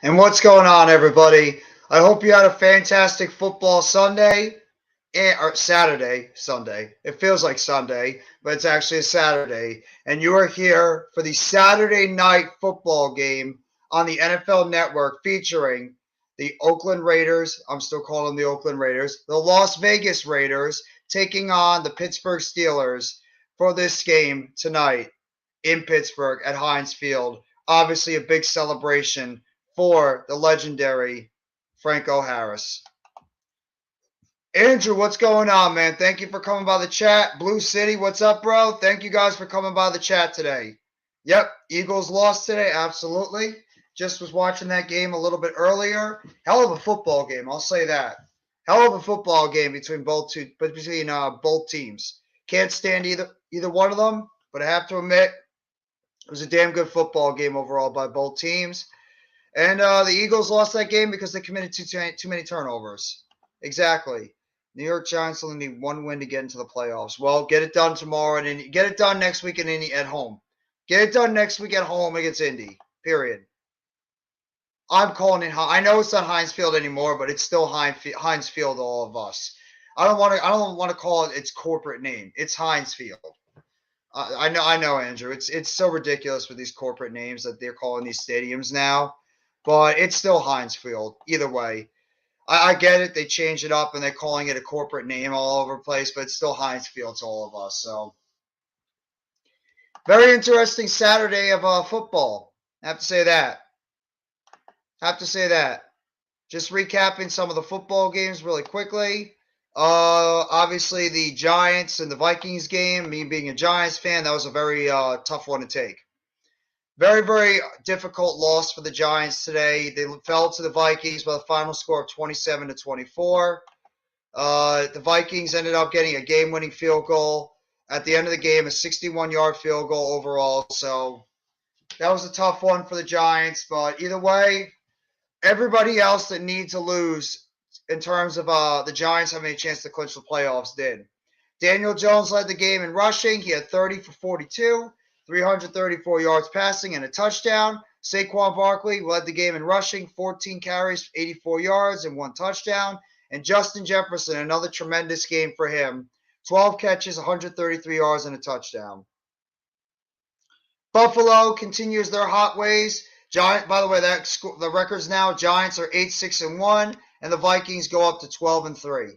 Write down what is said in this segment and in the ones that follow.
And what's going on, everybody? I hope you had a fantastic football Sunday or Saturday. Sunday. It feels like Sunday, but it's actually a Saturday. And you are here for the Saturday night football game on the NFL Network featuring the Oakland Raiders. I'm still calling them the Oakland Raiders. The Las Vegas Raiders taking on the Pittsburgh Steelers for this game tonight in Pittsburgh at Heinz Field. Obviously, a big celebration for the legendary Franco Harris. Andrew, what's going on, man? Thank you for coming by the chat. Blue City, what's up, bro? Thank you guys for coming by the chat today. Yep, Eagles lost today, absolutely. Just was watching that game a little bit earlier. Hell of a football game, I'll say that. Hell of a football game between both teams. Can't stand either one of them, but I have to admit, it was a damn good football game overall by both teams. And the Eagles lost that game because they committed too many turnovers. Exactly. New York Giants only need one win to get into the playoffs. Well, get it done tomorrow and get it done next week at home. Get it done next week at home against Indy. Period. I'm calling it. I know it's not Heinz Field anymore, but it's still Heinz Field to all of us. I don't want to call it its corporate name. It's Heinz Field. I know, Andrew. It's so ridiculous with these corporate names that they're calling these stadiums now, but it's still Heinz Field. Either way, I get it. They change it up and they're calling it a corporate name all over the place, but it's still Heinz Field to all of us. So, very interesting Saturday of football. Have to say that. Just recapping some of the football games really quickly. Obviously, the Giants and the Vikings game, me being a Giants fan, that was a very tough one to take. Very, very difficult loss for the Giants today. They fell to the Vikings by the final score of 27-24. The Vikings ended up getting a game-winning field goal at the end of the game, a 61-yard field goal overall. So that was a tough one for the Giants. But either way, everybody else that needs to lose in terms of the Giants having a chance to clinch the playoffs did. Daniel Jones led the game in rushing. He had 30 for 42, 334 yards passing, and a touchdown. Saquon Barkley led the game in rushing, 14 carries, 84 yards, and 1 touchdown. And Justin Jefferson, another tremendous game for him, 12 catches, 133 yards, and a touchdown. Buffalo continues their hot ways. By the way, the record's now Giants are 8-6-1, and the Vikings go up to 12-3.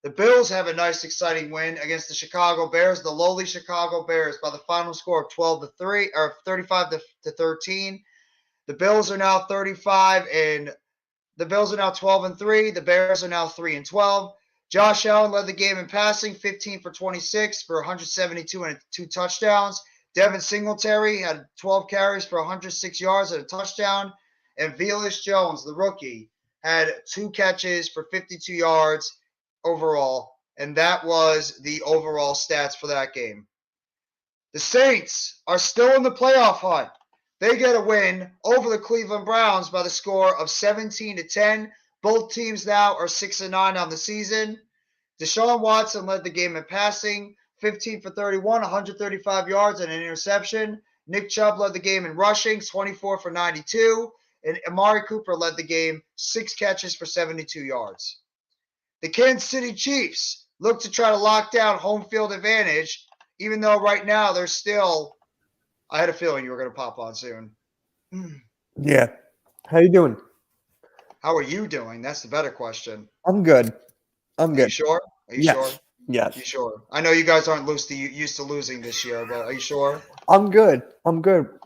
The Bills have a nice, exciting win against the Chicago Bears, the lowly Chicago Bears, by the final score of 12-3 or 35-13. The Bills are now 35 and the Bills are now 12-3. The Bears are now 3-12. Josh Allen led the game in passing, 15 for 26 for 172 and 2 touchdowns. Devin Singletary had 12 carries for 106 yards and a touchdown. And Velus Jones, the rookie, had 2 catches for 52 yards overall. And that was the overall stats for that game. The Saints are still in the playoff hunt. They get a win over the Cleveland Browns by the score of 17-10. Both teams now are 6-9 on the season. Deshaun Watson led the game in passing, 15 for 31, 135 yards, and an interception. Nick Chubb led the game in rushing, 24 for 92. And Amari Cooper led the game, 6 catches for 72 yards. The Kansas City Chiefs look to try to lock down home field advantage, even though right now they're still – I had a feeling you were going to pop on soon. Yeah. How you doing? How are you doing? That's the better question. I'm good. Are you sure? Sure? Yes. You sure? I know you guys aren't used to losing this year, but are you sure? I'm good.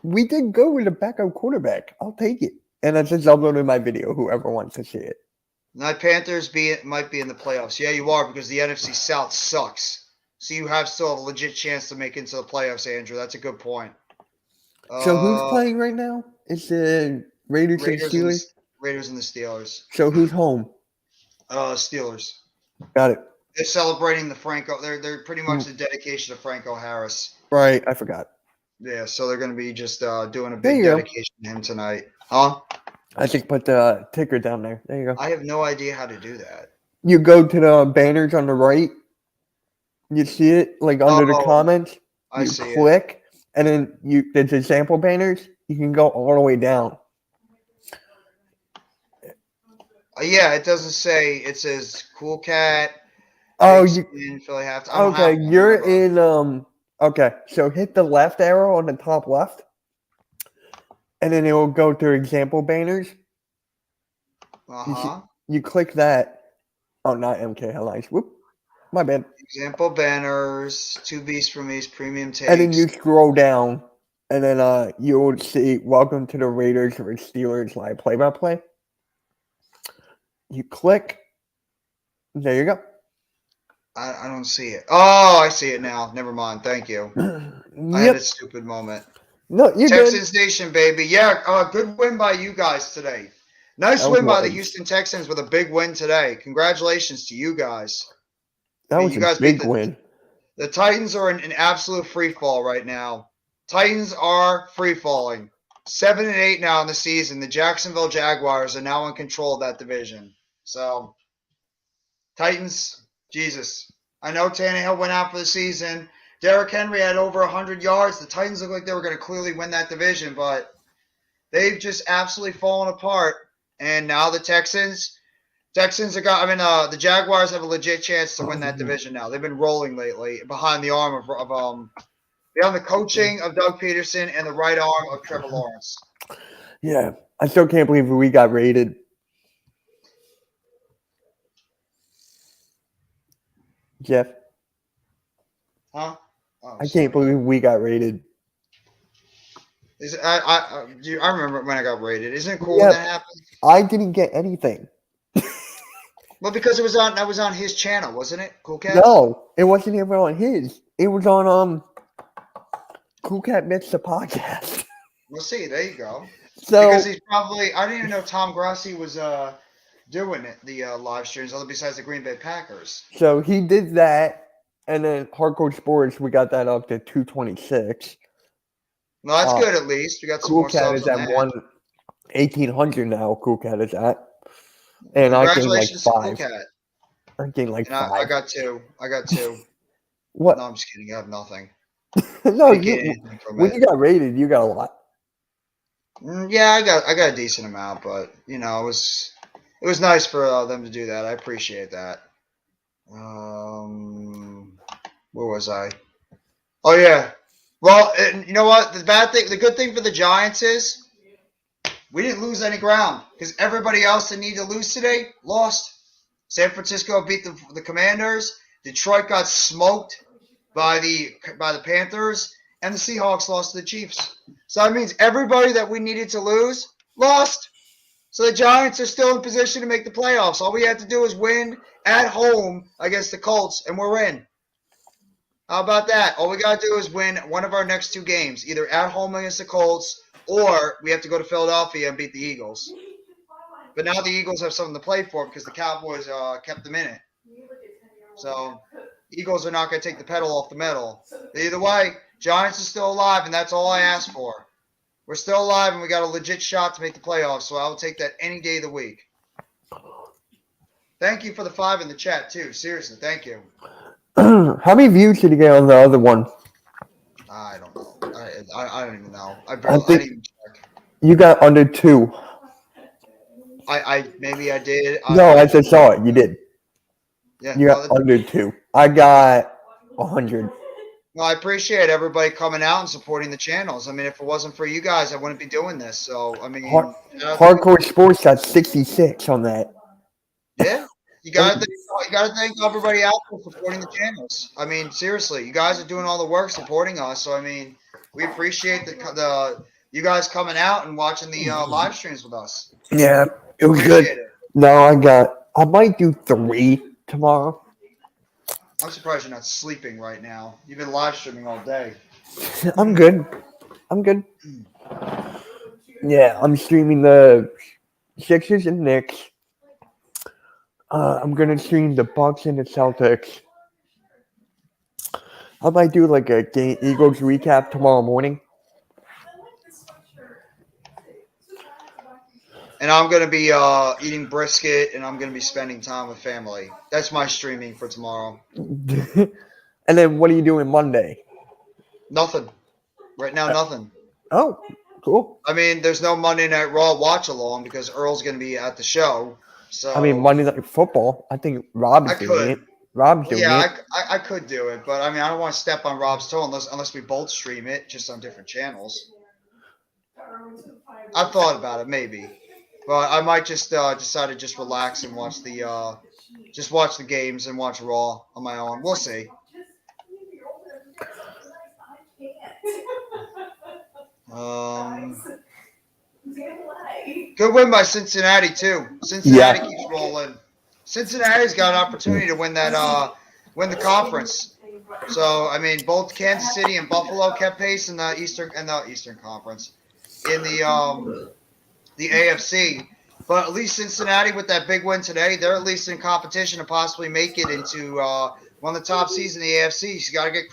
We did go with a backup quarterback. I'll take it. And I just uploaded my video, whoever wants to see it. My Panthers might be in the playoffs. Yeah, you are, because the NFC South sucks. So you have still a legit chance to make into the playoffs, Andrew. That's a good point. So who's playing right now? It's the Raiders and Steelers? Raiders and the Steelers. So who's home? Steelers. Got it. They're celebrating the Franco. They're pretty much the dedication of Franco Harris. Right, I forgot. Yeah, so they're going to be just doing a big dedication to him tonight. Huh? I just put the ticker down there. There you go. I have no idea how to do that. You go to the banners on the right. You see it like under the comments. I see it. Click, and then there's example banners. You can go all the way down. Yeah, it doesn't say. It says Cool Cat, Oh, Big you Spin, Philly Half. I don't okay? have one. You're Remember? in. Okay, so hit the left arrow on the top left, and then it will go to example banners. You see, Uh-huh. you click that. Oh, not MK Headlines. Whoop, my bad. Example banners, 2Bs from East, premium And then takes. you scroll down, and then you'll see "Welcome to the Raiders or Steelers live play-by-play." You click. There you go. I don't see it. Oh, I see it now. Never mind. Thank you. I had a Yep. stupid moment. No, you're good. Texans Nation, baby. Yeah, good win by you guys today. Nice That win by the was Houston Texans with a big win today. Congratulations to you guys. I that mean, was you a guys beat big win. the Titans are in an absolute free fall right now. Titans are free falling. 7-8 now in the season. The Jacksonville Jaguars are now in control of that division. So, Titans, Jesus. I know Tannehill went out for the season. Derrick Henry had over 100 yards. The Titans looked like they were going to clearly win that division, but they've just absolutely fallen apart. And now the Texans have got. I mean, the Jaguars have a legit chance to win that division now. They've been rolling lately behind the arm of behind the coaching of Doug Peterson and the right arm of Trevor Lawrence. Yeah, I still can't believe we got raided. Jeff, Huh? Oh, I sorry. can't believe we got raided. I remember when I got rated. Isn't it cool Yeah, when that happened? I didn't get anything. Well, because that was on his channel, wasn't it? Cool Cats? No, it wasn't even on his. It was on Cool Cat Mitch the podcast. We'll see. There you go. So Because he's probably. I didn't even know Tom Grossi was doing it, the live streams, other besides the Green Bay Packers. so he did that, and then Hardcore Sports we got that up to 226. Well, that's Uh, good at least. We got some Cool more Cat subs is on at that. 1,800 now. Cool Cat is at, and I gained like Congratulations to Cool 5. Cat. I gained like And I 5. got two. I got two. What? No, I'm just kidding. I have nothing. No, I didn't get anything from when it. you got rated, you got a lot. Yeah, I got a decent amount, but you know, it was nice for them to do that. I appreciate that. Where was I? Oh yeah. Well, and you know what? The good thing for the Giants is we didn't lose any ground because everybody else that needed to lose today lost. San Francisco beat the Commanders. Detroit got smoked by the Panthers, and the Seahawks lost to the Chiefs. So that means everybody that we needed to lose lost. So the Giants are still in position to make the playoffs. All we have to do is win at home against the Colts, and we're in. How about that? All we got to do is win one of our next two games, either at home against the Colts, or we have to go to Philadelphia and beat the Eagles. But now the Eagles have something to play for because the Cowboys kept them in it. So Eagles are not going to take the pedal off the metal. Either way, Giants are still alive, and that's all I ask for. We're still alive, and we got a legit shot to make the playoffs, so I will take that any day of the week. Thank you for the 5 in the chat, too. Seriously, thank you. How many views did you get on the other one? I don't know. I don't even know. I think didn't even check. You got under 2. Maybe I did. No, I just saw it. You did. Yeah. You got under 2. I got 100. Well, I appreciate everybody coming out and supporting the channels. I mean, if it wasn't for you guys, I wouldn't be doing this. So, I mean, Hardcore Sports got 66 on that. Yeah, you got to thank everybody out for supporting the channels. I mean, seriously, you guys are doing all the work supporting us. So, I mean, we appreciate the you guys coming out and watching the live streams with us. Yeah, it was good. It. No, I might do 3 tomorrow. I'm surprised you're not sleeping right now. You've been live streaming all day. I'm good. Yeah, I'm streaming the Sixers and Knicks. I'm gonna stream the Bucks and the Celtics. I might do like a Eagles recap tomorrow morning. And I'm going to be eating brisket, and I'm going to be spending time with family. That's my streaming for tomorrow. And then what are you doing Monday? Nothing. Right now, nothing. Oh, cool. I mean, there's no Monday Night Raw watch-along because Earl's going to be at the show. So I mean, Monday Night Football. I think Rob's I doing it. could. Rob's Well, doing yeah, it. I could do it, but I mean, I don't want to step on Rob's toe unless we both stream it just on different channels. I've thought about it, maybe, but I might just decide to just relax and watch the games and watch Raw on my own. We'll see. Good win by Cincinnati too. Cincinnati Yeah. keeps rolling. Cincinnati's got an opportunity to win the conference. So I mean, both Kansas City and Buffalo kept pace in the Eastern Conference, in the AFC. But at least Cincinnati, with that big win today, they're at least in competition to possibly make it into one of the top seeds in the AFC. So you got to give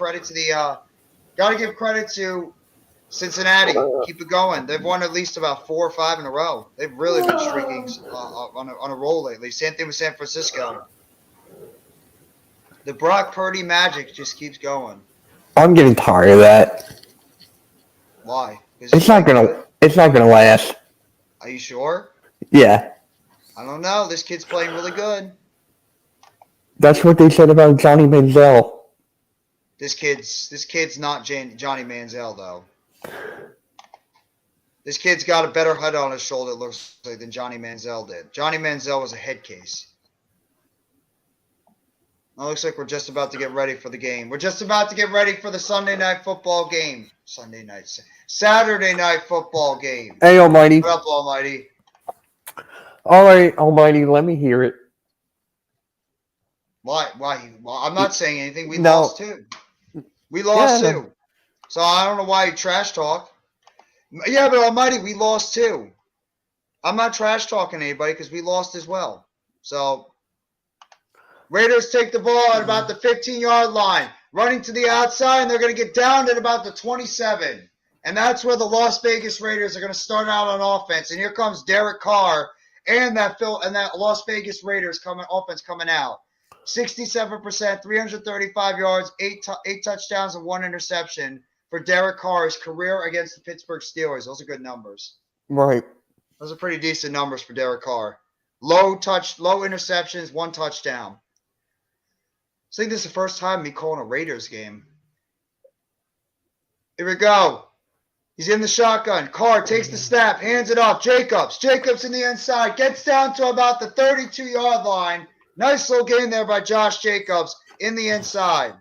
credit to Cincinnati. Keep it going. They've won at least about 4 or 5 in a row. They've really been streaking on a roll lately. Same thing with San Francisco. The Brock Purdy magic just keeps going. I'm getting tired of that. Why? It's not gonna last. Are you sure? Yeah. I don't know. This kid's playing really good. That's what they said about Johnny Manziel. This kid's not Johnny Manziel though. This kid's got a better head on his shoulder, it looks like, than Johnny Manziel did. Johnny Manziel was a head case. It looks like we're just about to get ready for the game. We're just about to get ready for the Sunday night football game. Saturday night football game. Hey, Almighty. What up, Almighty? All right, Almighty, let me hear it. Why? Well, I'm not saying anything. We No. lost too. We lost Yeah, too. So I don't know why you trash talk. Yeah, but Almighty, we lost too. I'm not trash talking anybody because we lost as well. So Raiders take the ball at about the 15-yard line, running to the outside, and they're going to get down at about the 27. And that's where the Las Vegas Raiders are going to start out on offense. And here comes Derek Carr and that Las Vegas Raiders offense coming out. 67%, 335 yards, 8 touchdowns, and 1 interception for Derek Carr's career against the Pittsburgh Steelers. Those are good numbers. Right. Those are pretty decent numbers for Derek Carr. Low interceptions, 1 touchdown. I think this is the first time me calling a Raiders game. Here we go. He's in the shotgun. Carr takes the snap, hands it off. Jacobs in the inside, gets down to about the 32-yard line. Nice little game there by Josh Jacobs in the inside.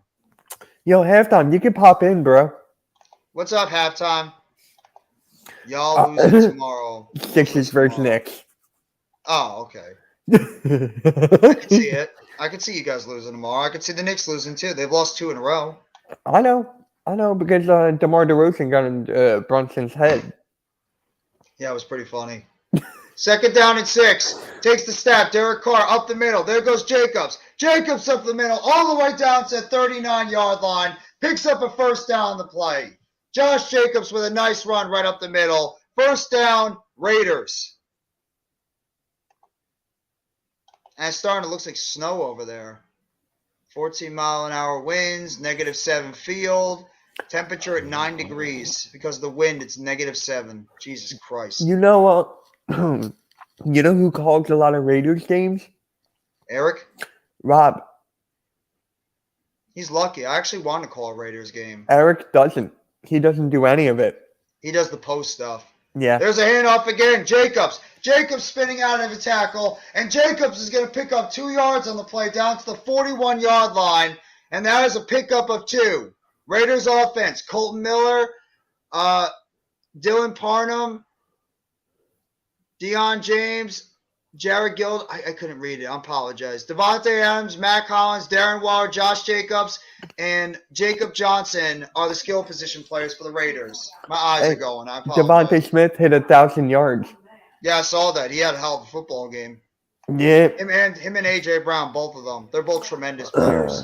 Yo, halftime, you can pop in, bro. What's up, halftime? Y'all losing tomorrow. Sixers versus Knicks. Oh, okay. I can see it. I can see you guys losing tomorrow. I can see the Knicks losing too. They've lost 2 in a row. I know, because DeMar DeRozan got in Brunson's head. Yeah, it was pretty funny. 2nd down and 6. Takes the snap. Derek Carr up the middle. There goes Jacobs. Jacobs up the middle, all the way down to the 39-yard line. Picks up a first down on the play. Josh Jacobs with a nice run right up the middle. First down, Raiders. And it's starting to look like snow over there. 14-mile-an-hour winds, -7 field. Temperature at 9 degrees. Because of the wind, it's -7. Jesus Christ. You know what? You know who calls a lot of Raiders games? Eric? Rob. He's lucky. I actually want to call a Raiders game. Eric doesn't. He doesn't do any of it. He does the post stuff. Yeah. There's a handoff again. Jacobs spinning out of a tackle, and Jacobs is going to pick up 2 yards on the play down to the 41-yard line, and that is a pickup of 2. Raiders offense, Colton Miller, Dylan Parham, Deion James, Jared Gill. I couldn't read it. I apologize. Devontae Adams, Matt Collins, Darren Waller, Josh Jacobs, and Jacob Johnson are the skill position players for the Raiders. My eyes are going. I apologize. Devontae Smith hit 1,000 yards. Yeah, I saw that. He had a hell of a football game. Yeah. Him and A.J. Brown, both of them. They're both tremendous players.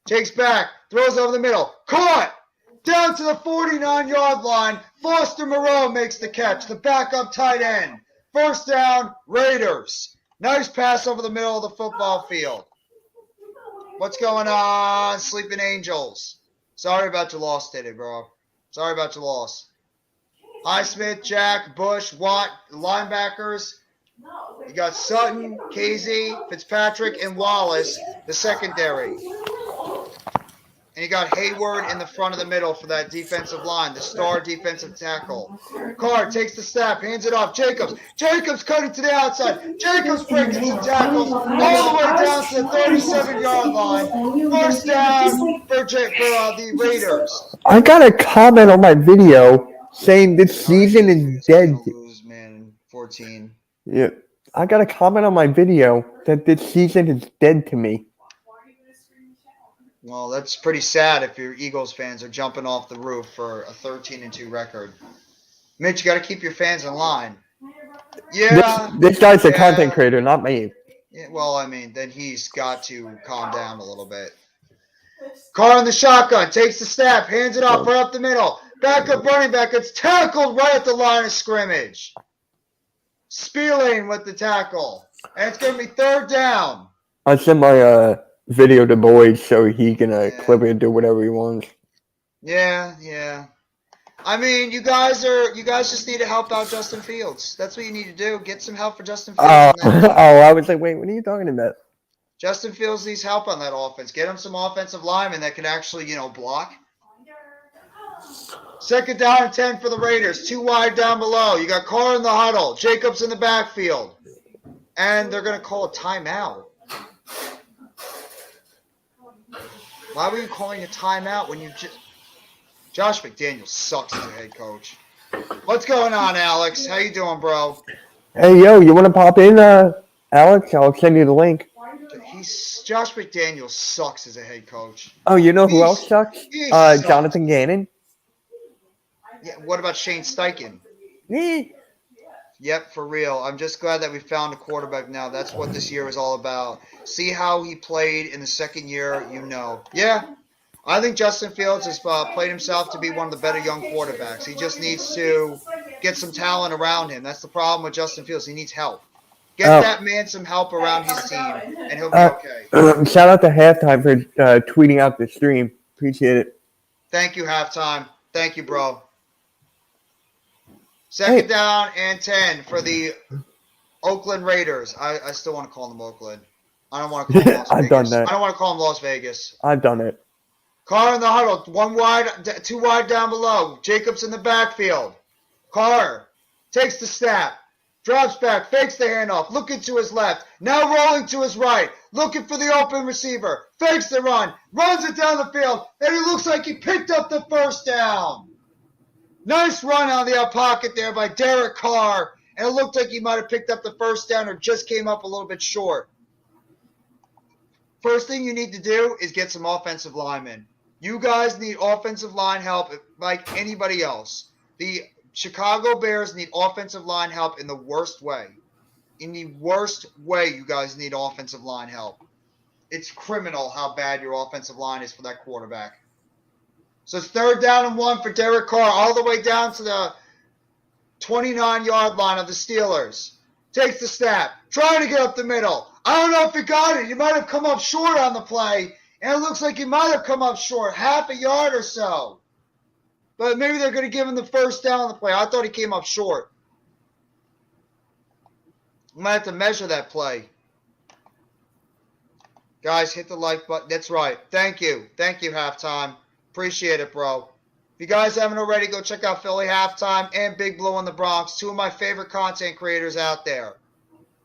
Takes back, throws over the middle. Caught! Down to the 49-yard line. Foster Moreau makes the catch. The backup tight end. First down, Raiders. Nice pass over the middle of the football field. What's going on, Sleeping Angels? Sorry about your loss today, bro. Sorry about your loss. Highsmith, Jack, Bush, Watt, linebackers. You got Sutton, Casey, Fitzpatrick, and Wallace, the secondary. And you got Hayward in the front of the middle for that defensive line, the star defensive tackle. Carr takes the snap, hands it off. Jacobs cutting to the outside. Jacobs breaking some tackles all the way down to the 37-yard line. First down for the Raiders. I got a comment on my video saying this season is dead. Lose, man. 14. Yeah, I got a comment on my video that this season is dead to me. Well, that's pretty sad if your Eagles fans are jumping off the roof for a 13-2 record. Mitch, you got to keep your fans in line. Yeah. This guy's a content creator, not me. Yeah, well, I mean, then he's got to calm down a little bit. Carr in the shotgun, takes the snap, hands it off right up the middle. Backup running back gets tackled right at the line of scrimmage. Spillane with the tackle. And it's going to be third down. I sent my video to Boyd so he can clip it and do whatever he wants. Yeah. I mean, you guys just need to help out Justin Fields. That's what you need to do. Get some help for Justin Fields. I was like, wait, what are you talking about? Justin Fields needs help on that offense. Get him some offensive linemen that can actually, block. Second down and 10 for the Raiders. 2 wide down below. You got Carr in the huddle. Jacobs in the backfield. And they're going to call a timeout. Why were you calling a timeout when you just... Josh McDaniels sucks as a head coach. What's going on, Alex? How you doing, bro? Hey, yo, you want to pop in, Alex? I'll send you the link. Josh McDaniels sucks as a head coach. Oh, you know who else sucks? Jonathan Gannon. Yeah, what about Shane Steichen? Yep, for real. I'm just glad that we found a quarterback now. That's what this year is all about. See how he played in the second year, Yeah, I think Justin Fields has played himself to be one of the better young quarterbacks. He just needs to get some talent around him. That's the problem with Justin Fields. He needs help. Get that man some help around his team, and he'll be okay. Shout out to Halftime for tweeting out the stream. Appreciate it. Thank you, Halftime. Thank you, bro. Second down and 10 for the Oakland Raiders. I still want to call them Oakland. I don't want to call them Las Vegas. I've done that. I don't want to call them Las Vegas. I've done it. Carr in the huddle. 2 wide down below. Jacobs in the backfield. Carr takes the snap. Drops back. Fakes the handoff. Looking to his left. Now rolling to his right. Looking for the open receiver. Fakes the run. Runs it down the field. And it looks like he picked up the first down. Nice run out of the out pocket there by Derek Carr. And it looked like he might have picked up the first down or just came up a little bit short. First thing you need to do is get some offensive linemen. You guys need offensive line help like anybody else. The Chicago Bears need offensive line help in the worst way. In the worst way, you guys need offensive line help. It's criminal how bad your offensive line is for that quarterback. So it's third down and 1 for Derek Carr, all the way down to the 29-yard line of the Steelers. Takes the snap, trying to get up the middle. I don't know if he got it. He might have come up short on the play, and it looks like he might have come up short, half a yard or so. But maybe they're going to give him the first down on the play. I thought he came up short. We might have to measure that play. Guys, hit the like button. That's right. Thank you. Thank you, Halftime. Appreciate it, bro. If you guys haven't already, go check out Philly Halftime and Big Blue in the Bronx, 2 of my favorite content creators out there.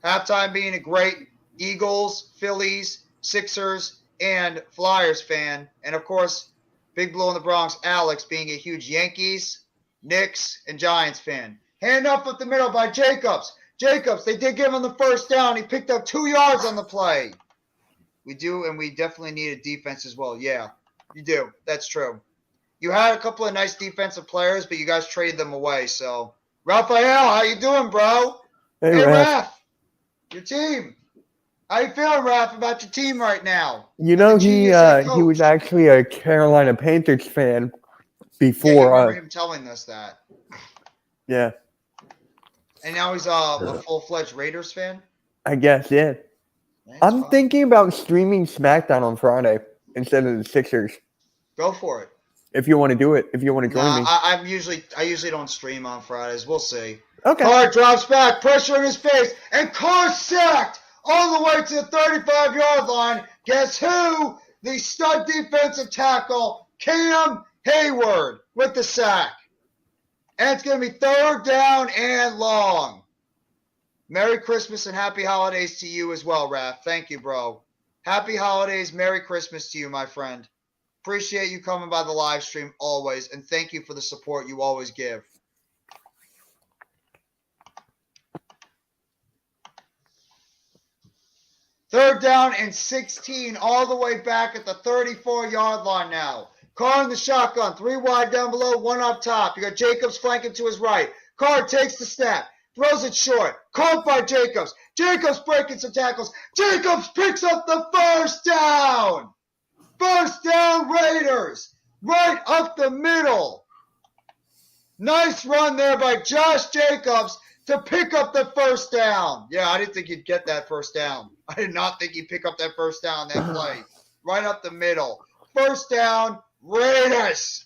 Halftime being a great Eagles, Phillies, Sixers, and Flyers fan. And, of course, Big Blue in the Bronx, Alex, being a huge Yankees, Knicks, and Giants fan. Hand up the middle by Jacobs. Jacobs, they did give him the first down. He picked up 2 yards on the play. We do, and we definitely need a defense as well. Yeah, you do. That's true. You had a couple of nice defensive players, but you guys traded them away. So, Raphael, how you doing, bro? Hey Raph. Your team. How you feeling, Raph, about your team right now? You know, he was actually a Carolina Panthers fan before. Yeah, I remember him telling us that. Yeah. And now he's a full-fledged Raiders fan? I guess, yeah. I'm thinking about streaming SmackDown on Friday instead of the Sixers. Go for it. If you want to do it, if you want to join me. I usually don't stream on Fridays. We'll see. Okay. Carr drops back, pressure in his face, and Carr sacked all the way to the 35-yard line. Guess who? The stud defensive tackle, Cam Hayward, with the sack. And it's going to be 3rd down and long. Merry Christmas and happy holidays to you as well, Raph. Thank you, bro. Happy holidays, Merry Christmas to you, my friend. Appreciate you coming by the live stream always, and thank you for the support you always give. Third down and 16, all the way back at the 34-yard line now. Carr in the shotgun, 3 wide down below, 1 up top. You got Jacobs flanking to his right. Carr takes the snap, throws it short. Caught by Jacobs. Jacobs breaking some tackles. Jacobs picks up the first down. First down, Raiders. Right up the middle. Nice run there by Josh Jacobs to pick up the first down. Yeah, I didn't think he'd get that first down. I did not think he'd pick up that first down, that play. Right up the middle. First down, Raiders.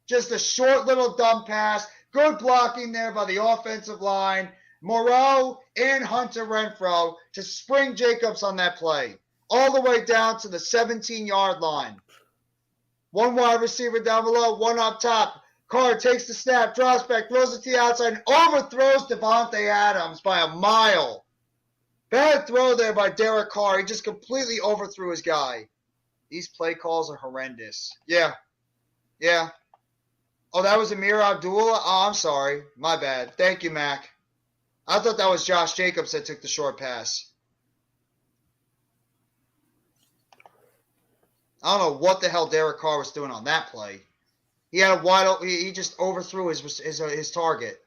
Just a short little dump pass. Good blocking there by the offensive line. Moreau and Hunter Renfrow to spring Jacobs on that play. All the way down to the 17-yard line. 1 wide receiver down below, 1 up top. Carr takes the snap, drops back, throws it to the outside, and overthrows Devontae Adams by a mile. Bad throw there by Derek Carr. He just completely overthrew his guy. These play calls are horrendous. Yeah. Oh, that was Amir Abdullah? Oh, I'm sorry. My bad. Thank you, Mac. I thought that was Josh Jacobs that took the short pass. I don't know what the hell Derek Carr was doing on that play. He had a wide open. He just overthrew his target.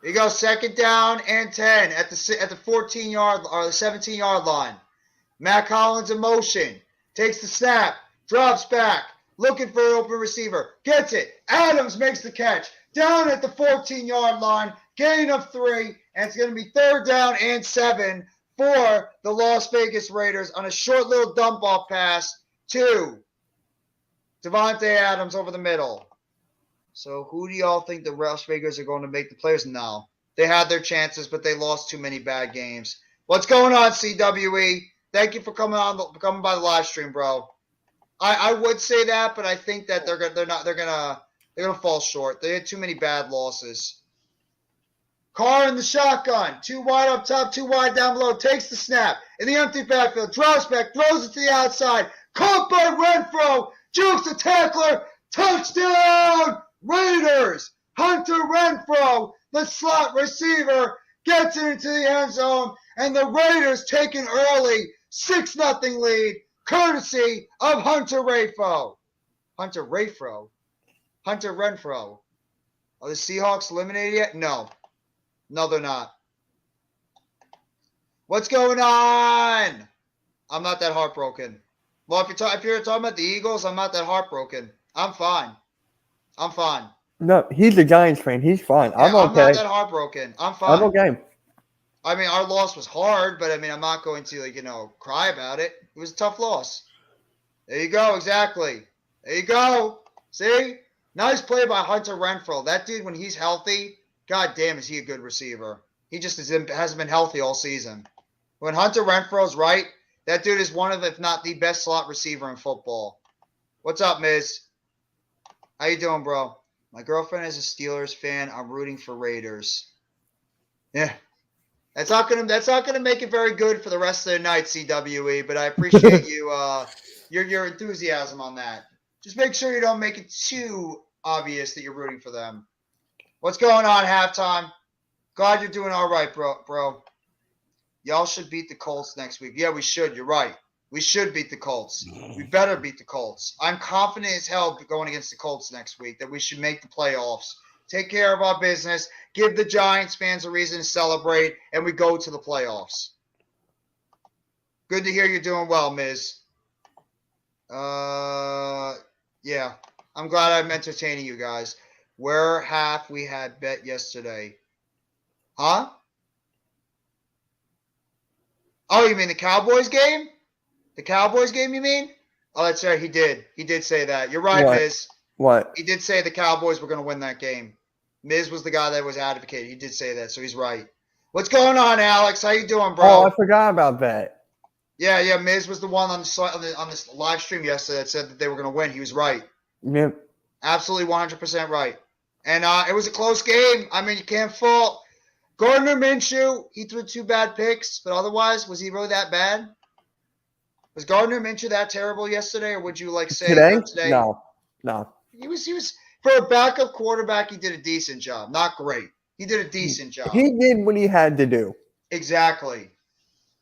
Here you go, 2nd down and 10 at the 14-yard or the 17-yard line. Matt Collins in motion, takes the snap, drops back, looking for an open receiver, gets it. Adams makes the catch down at the 14-yard line, gain of 3, and it's going to be 3rd down and 7 for the Las Vegas Raiders on a short little dump-off pass to Devontae Adams over the middle. So who do y'all think the Las Vegas are going to make the players now? They had their chances, but they lost too many bad games. What's going on, CWE? Thank you for coming by the live stream, bro. I would say that, but I think that they're gonna fall short. They had too many bad losses. Carr in the shotgun, 2 wide up top, 2 wide down below, takes the snap in the empty backfield, drops back, throws it to the outside, caught by Renfrow, jukes the tackler, touchdown, Raiders! Hunter Renfrow, the slot receiver, gets it into the end zone, and the Raiders take an early 6-0 lead, courtesy of Hunter Renfrow. Hunter Renfrow? Are the Seahawks eliminated yet? No. No, they're not. What's going on? I'm not that heartbroken. Well, if you're talking about the Eagles, I'm not that heartbroken. I'm fine. No, he's a Giants fan. He's fine. Yeah, I'm okay. I'm not that heartbroken. I'm fine. I'm okay. I mean, our loss was hard, but I mean, I'm not going to, cry about it. It was a tough loss. There you go. Exactly. There you go. See? Nice play by Hunter Renfrow. That dude, when he's healthy, god damn, is he a good receiver. He just hasn't been healthy all season. When Hunter Renfrow's right, that dude is one of, if not the best slot receiver in football. What's up, Miz? How you doing, bro? My girlfriend is a Steelers fan. I'm rooting for Raiders. Yeah. That's not gonna make it very good for the rest of the night, CWE, but I appreciate you your enthusiasm on that. Just make sure you don't make it too obvious that you're rooting for them. What's going on, halftime? Glad you're doing all right, bro. Y'all should beat the Colts next week. Yeah, we should. You're right. We should beat the Colts. We better beat the Colts. I'm confident as hell going against the Colts next week that we should make the playoffs. Take care of our business. Give the Giants fans a reason to celebrate, and we go to the playoffs. Good to hear you're doing well, Miz. Yeah. I'm glad I'm entertaining you guys. Where half we had bet yesterday? Huh? Oh, you mean the Cowboys game? The Cowboys game, you mean? Oh, that's right. He did. He did say that. You're right, What? Miz. What? He did say the Cowboys were going to win that game. Miz was the guy that was advocating. He did say that, so he's right. What's going on, Alex? How you doing, bro? Oh, I forgot about that. Yeah. Miz was the one on this live stream yesterday that said that they were going to win. He was right. Yep. Absolutely 100% right. And it was a close game. I mean, you can't fault Gardner Minshew. He threw 2 bad picks, but otherwise, was he really that bad? Was Gardner Minshew that terrible yesterday, or would you say Today? today? No. He was for a backup quarterback. He did a decent job. Not great. He did a decent job. He did what he had to do. Exactly.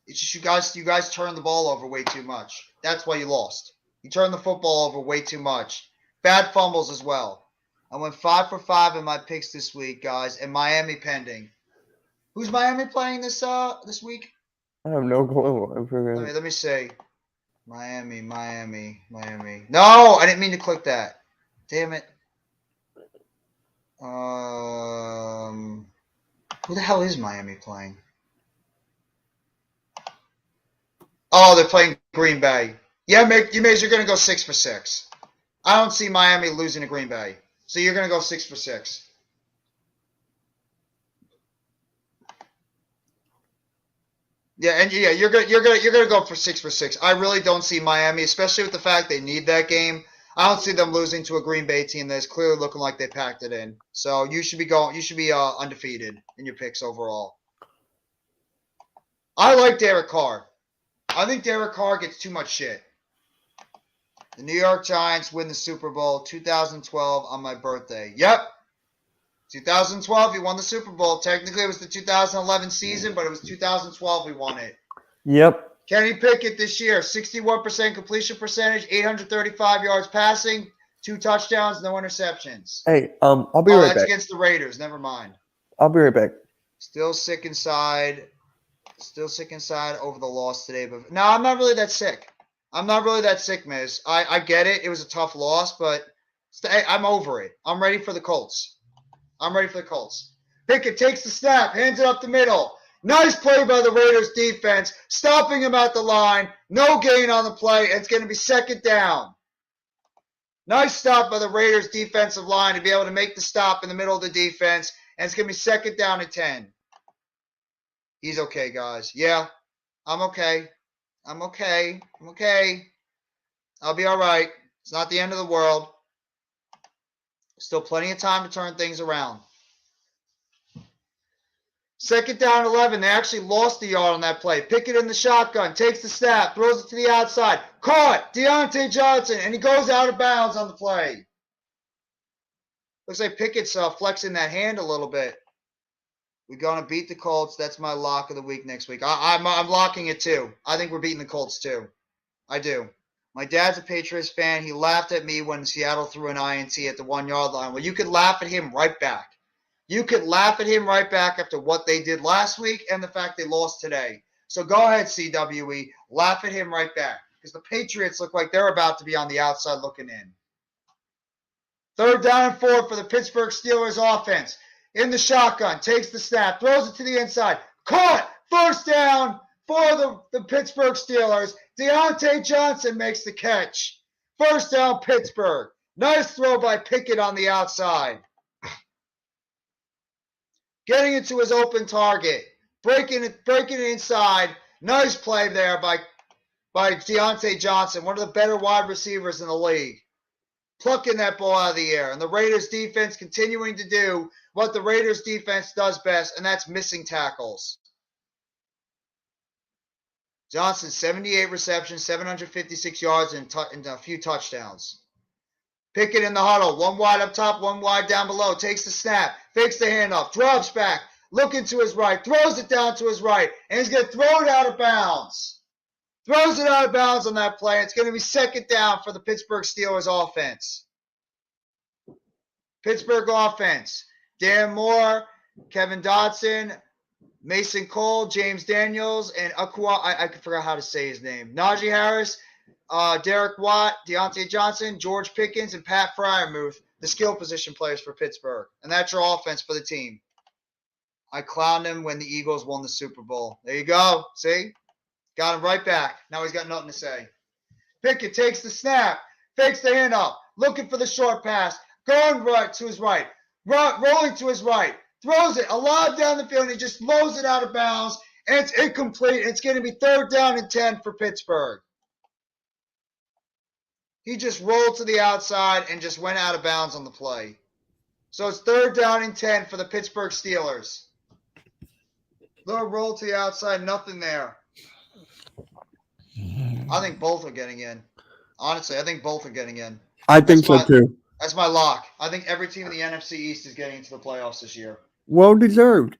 It's just you guys turned the ball over way too much. That's why you lost. You turned the football over way too much. Bad fumbles as well. I went 5 for 5 in my picks this week, guys, and Miami pending. Who's Miami playing this week? I have no clue. Let me see. Miami. No, I didn't mean to click that. Damn it. Who the hell is Miami playing? Oh, they're playing Green Bay. Yeah, you're going to go 6 for 6. I don't see Miami losing to Green Bay. So you're going to go 6 for 6. Yeah, and you're gonna go for 6 for 6. I really don't see Miami, especially with the fact they need that game. I don't see them losing to a Green Bay team that's clearly looking like they packed it in. So you should be undefeated in your picks overall. I like Derek Carr. I think Derek Carr gets too much shit. The New York Giants win the Super Bowl 2012 on my birthday. Yep. 2012, he won the Super Bowl. Technically, it was the 2011 season, but it was 2012 we won it. Yep. Kenny Pickett this year, 61% completion percentage, 835 yards passing, 2 touchdowns, no interceptions. Hey, I'll be right back. That's against the Raiders. Never mind. I'll be right back. Still sick inside over the loss today. But no, I'm not really that sick. Miz. I get it. It was a tough loss, but I'm over it. I'm ready for the Colts. Pickett takes the snap, hands it up the middle. Nice play by the Raiders defense, stopping him at the line. No gain on the play. It's going to be 2nd down. Nice stop by the Raiders defensive line to be able to make the stop in the middle of the defense. And it's going to be 2nd down and 10. He's okay, guys. Yeah, I'm okay. I'll be all right. It's not the end of the world. Still plenty of time to turn things around. 2nd down 11. They actually lost the yard on that play. Pickett in the shotgun. Takes the snap. Throws it to the outside. Caught. Deontay Johnson. And he goes out of bounds on the play. Looks like Pickett's flexing that hand a little bit. We're going to beat the Colts. That's my lock of the week next week. I'm locking it too. I think we're beating the Colts too. I do. My dad's a Patriots fan. He laughed at me when Seattle threw an INT at the 1-yard line. Well, you could laugh at him right back. After what they did last week and the fact they lost today. So go ahead, CWE. Laugh at him right back. Because the Patriots look like they're about to be on the outside looking in. 3rd down and 4 for the Pittsburgh Steelers offense. In the shotgun. Takes the snap. Throws it to the inside. Caught. 1st down for the Pittsburgh Steelers. Deontay Johnson makes the catch. 1st down, Pittsburgh. Nice throw by Pickett on the outside. Getting into his open target. Breaking it inside. Nice play there by Deontay Johnson, one of the better wide receivers in the league. Plucking that ball out of the air. And the Raiders defense continuing to do what the Raiders defense does best, and that's missing tackles. Johnson, 78 receptions, 756 yards, and a few touchdowns. Pickett in the huddle. 1 wide up top, 1 wide down below. Takes the snap. Fakes the handoff. Drops back. Looking to his right. Throws it down to his right. And he's going to throw it out of bounds. Throws it out of bounds on that play. It's going to be 2nd down for the Pittsburgh Steelers offense. Pittsburgh offense. Dan Moore, Kevin Dotson, Mason Cole, James Daniels, and Akua. I forgot how to say his name. Najee Harris, Derek Watt, Deontay Johnson, George Pickens, and Pat Freiermuth, the skill position players for Pittsburgh. And that's your offense for the team. I clowned him when the Eagles won the Super Bowl. There you go. See? Got him right back. Now he's got nothing to say. Pickett takes the snap, fakes the handoff, looking for the short pass, going right to his right, rolling to his right, throws it a lot down the field, and he just blows it out of bounds, and it's incomplete. It's going to be 3rd down and 10 for Pittsburgh. He just rolled to the outside and just went out of bounds on the play. So it's 3rd down and 10 for the Pittsburgh Steelers. Little roll to the outside, nothing there. I think both are getting in. Honestly, I think both are getting in. I think so too. That's my lock. I think every team in the NFC East is getting into the playoffs this year. Well deserved.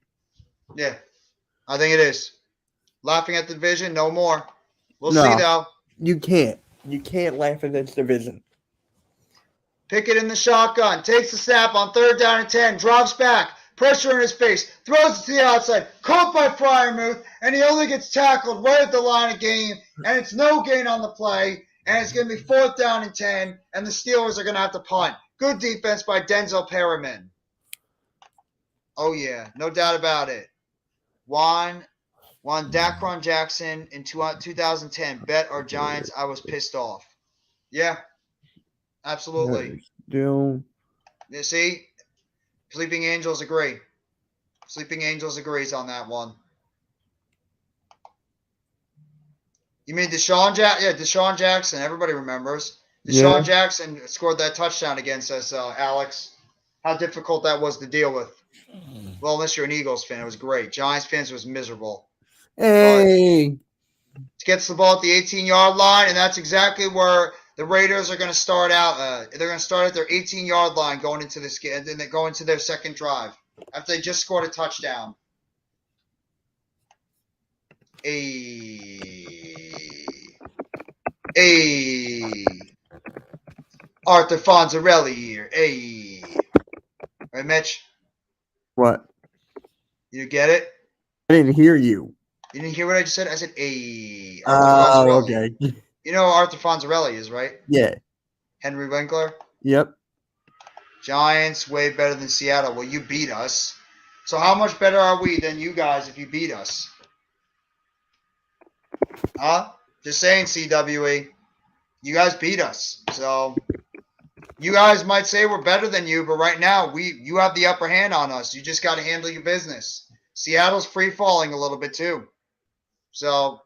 Yeah, I think it is. Laughing at the division, no more. We'll No. see, though. You can't. You can't laugh at this division. Pickett in the shotgun. Takes the snap on 3rd down and 10. Drops back. Pressure in his face. Throws it to the outside. Caught by Freiermuth. And he only gets tackled right at the line of game. And it's no gain on the play. And it's going to be 4th down and 10. And the Steelers are going to have to punt. Good defense by Denzel Perriman. Oh, yeah. No doubt about it. Juan Dacron Jackson in 2010. Bet our Giants. I was pissed off. Yeah. Absolutely. Still. You see? Sleeping Angels agree. Sleeping Angels agrees on that one. You mean Deshaun Jackson? Yeah, Deshaun Jackson. Everybody remembers. Deshaun Jackson scored that touchdown against us, Alex. How difficult that was to deal with. Well, unless you're an Eagles fan, it was great. Giants fans, it was miserable. Hey. But gets the ball at the 18-yard line, and that's exactly where the Raiders are going to start out. They're going to start at their 18-yard line going into this game, and then they go into their second drive after they just scored a touchdown. Arthur Fonzarelli here. Right, Mitch? What? You get it? I didn't hear you. You didn't hear what I just said? I said Oh, okay. You know who Arthur Fonzarelli is, right? Yeah. Henry Winkler? Yep. Giants, way better than Seattle. Well, you beat us. So how much better are we than you guys if you beat us? Huh? Just saying, CWE. You guys beat us. So you guys might say we're better than you, but right now you have the upper hand on us. You just got to handle your business. Seattle's free falling a little bit too. So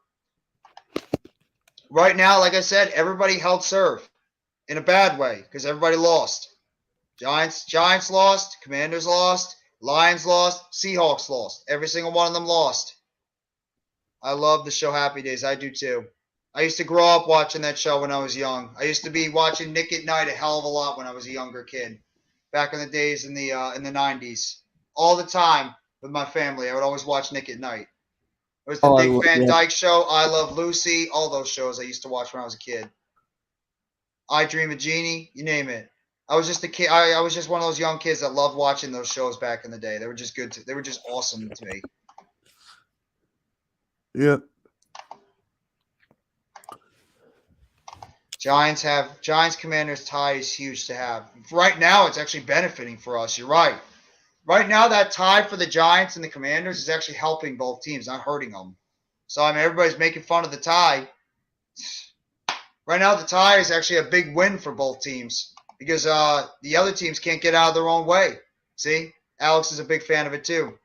right now, like I said, everybody held serve in a bad way because everybody lost. Giants lost, Commanders lost, Lions lost, Seahawks lost. Every single one of them lost. I love the show Happy Days. I do too. I used to grow up watching that show when I was young. I used to be watching Nick at Night a hell of a lot when I was a younger kid. Back in the days in the 90s. All the time with my family. I would always watch Nick at Night. It was the Dick Van Dyke Show, I Love Lucy, all those shows I used to watch when I was a kid. I Dream of Jeannie, you name it. I was just a kid. I was just one of those young kids that loved watching those shows back in the day. They were just good. They were just awesome to me. Yep. Giants Commanders tie is huge to have. Right now, it's actually benefiting for us. You're right. Right now, that tie for the Giants and the Commanders is actually helping both teams, not hurting them. So, I mean, everybody's making fun of the tie. Right now, the tie is actually a big win for both teams because the other teams can't get out of their own way. See? Alex is a big fan of it, too.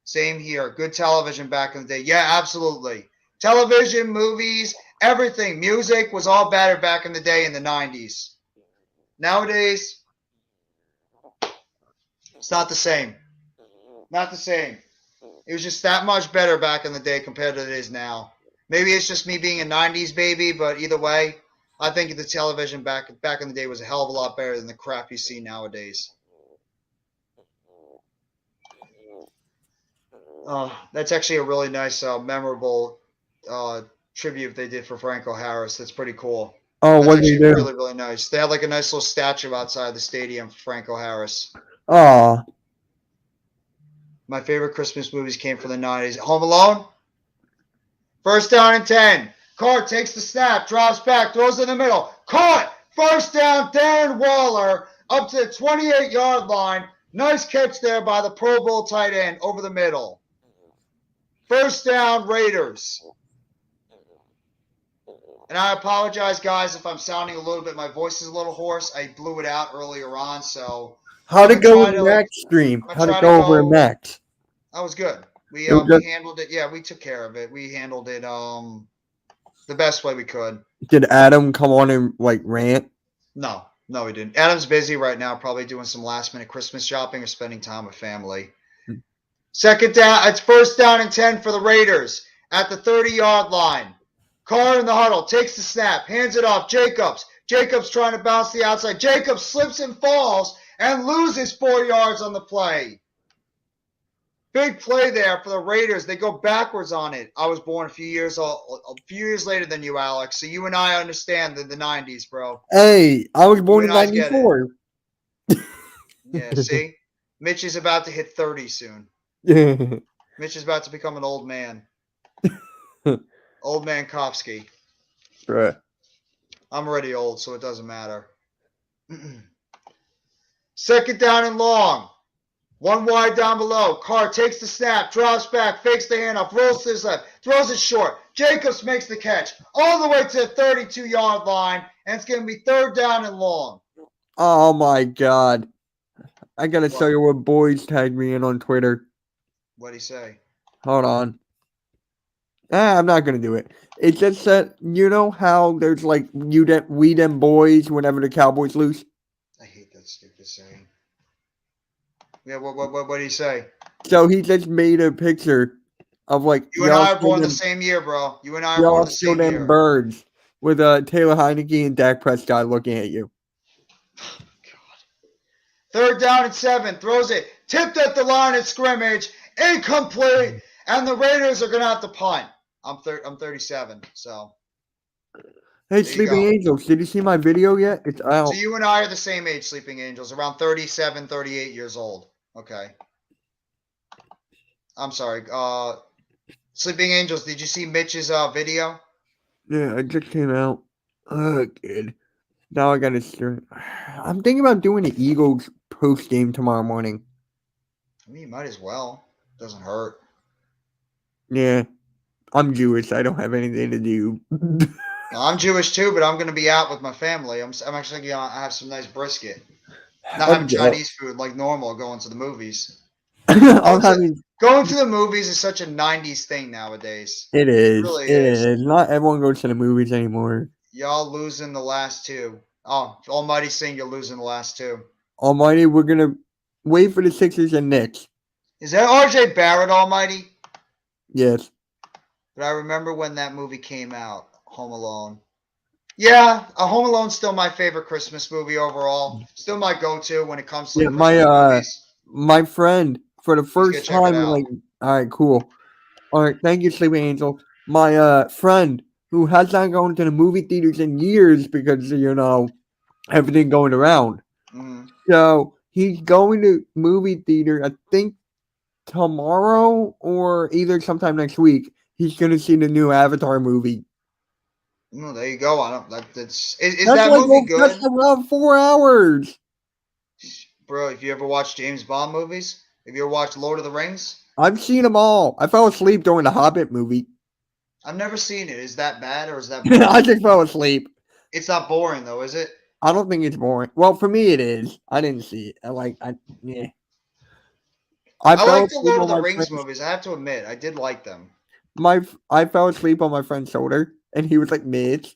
Same here. Good television back in the day. Yeah, absolutely. Television, movies, everything. Music was all better back in the day in the 90s. Nowadays, it's not the same. Not the same. It was just that much better back in the day compared to it is now. Maybe it's just me being a 90s baby, but either way, I think the television back in the day was a hell of a lot better than the crap you see nowadays. That's actually a really nice, memorable tribute they did for Franco Harris. That's pretty cool. Oh, what did they do? Really, really nice. They had like a nice little statue outside the stadium for Franco Harris. Oh. My favorite Christmas movies came from the 90s. Home Alone? First down and 10. Carr takes the snap, drops back, throws in the middle. Caught! First down, Darren Waller up to the 28-yard line. Nice catch there by the Pro Bowl tight end over the middle. First down, Raiders. And I apologize, guys, if I'm sounding a little bit. My voice is a little hoarse. I blew it out earlier on, so How'd I'm it gonna go try with to Max stream? I'm gonna How'd it try to go over go. Max? That was good. We It was good. handled it. Yeah, we took care of it. We handled it the best way we could. Did Adam come on and like rant? No, we didn't. Adam's busy right now, probably doing some last minute Christmas shopping or spending time with family. Second down, it's first down and 10 for the Raiders at the 30-yard line. Carr in the huddle, takes the snap, hands it off. Jacobs. Jacobs trying to bounce the outside. Jacobs slips and falls and loses 4 yards on the play. Big play there for the Raiders. They go backwards on it. I was born a few years later than you, Alex. So you and I understand the 90s, bro. Hey, I was born in and I get it. '94. Yeah, see? Mitch is about to hit 30 soon. Mitch is about to become an old man. Old man Kofsky. Right. I'm already old, so it doesn't matter. Second down and long. One wide down below. Carr takes the snap, drops back, fakes the handoff, rolls to his left, throws it short. Jacobs makes the catch all the way to the 32-yard line, and it's going to be third down and long. Oh my God. I gotta show you what boys tagged me in on Twitter. What'd he say? Hold on. I'm not gonna do it. It just said, you know how there's like we them boys whenever the Cowboys lose? I hate that stupid saying. Yeah, what did he say? So he just made a picture of like you and I are born the same year, bro. You and I are born the same year. Birds with Taylor Heineke and Dak Prescott looking at you. Third down and 7. Throws it. Tipped at the line of scrimmage. Incomplete. And the Raiders are going to have to punt. I'm 37, so. Hey, Sleeping Angels, did you see my video yet? It's out. So you and I are the same age, Sleeping Angels. Around 37, 38 years old. Okay. I'm sorry. Sleeping Angels, did you see Mitch's video? Yeah, it just came out. Oh, good. Now I gotta start. I'm thinking about doing the Eagles post game tomorrow morning. I mean, you might as well. Doesn't hurt. Yeah, I'm Jewish. I don't have anything to do. I'm Jewish too, but I'm gonna be out with my family. I'm actually gonna have some nice brisket. Not having Chinese food like normal. Going to the movies. Going to the movies is such a 90s thing nowadays. It is. It really is. Not everyone goes to the movies anymore. Y'all losing the last 2. Oh, Almighty saying you're losing the last 2. Almighty, we're going to wait for the Sixers and Knicks. Is that RJ Barrett, Almighty? Yes. But I remember when that movie came out, Home Alone. Yeah, Home Alone's still my favorite Christmas movie overall. Still my go-to when it comes to movies. My friend, for the first time, all right, cool. All right, thank you, Sleeping Angel. My friend, who has not gone to the movie theaters in years because, everything going around. Mm-hmm. So he's going to movie theater, I think, tomorrow or either sometime next week. He's going to see the new Avatar movie. Oh, there you go. Is that movie good? That's around 4 hours. Bro, if you ever watched James Bond movies? Have you ever watched Lord of the Rings? I've seen them all. I fell asleep during the Hobbit movie. I've never seen it. Is that bad or is that boring? I just fell asleep. It's not boring though, is it? I don't think it's boring. Well, for me it is. I didn't see it. I like the Lord of the Rings movies. I have to admit, I did like them. I fell asleep on my friend's shoulder, and he was like, Mitch.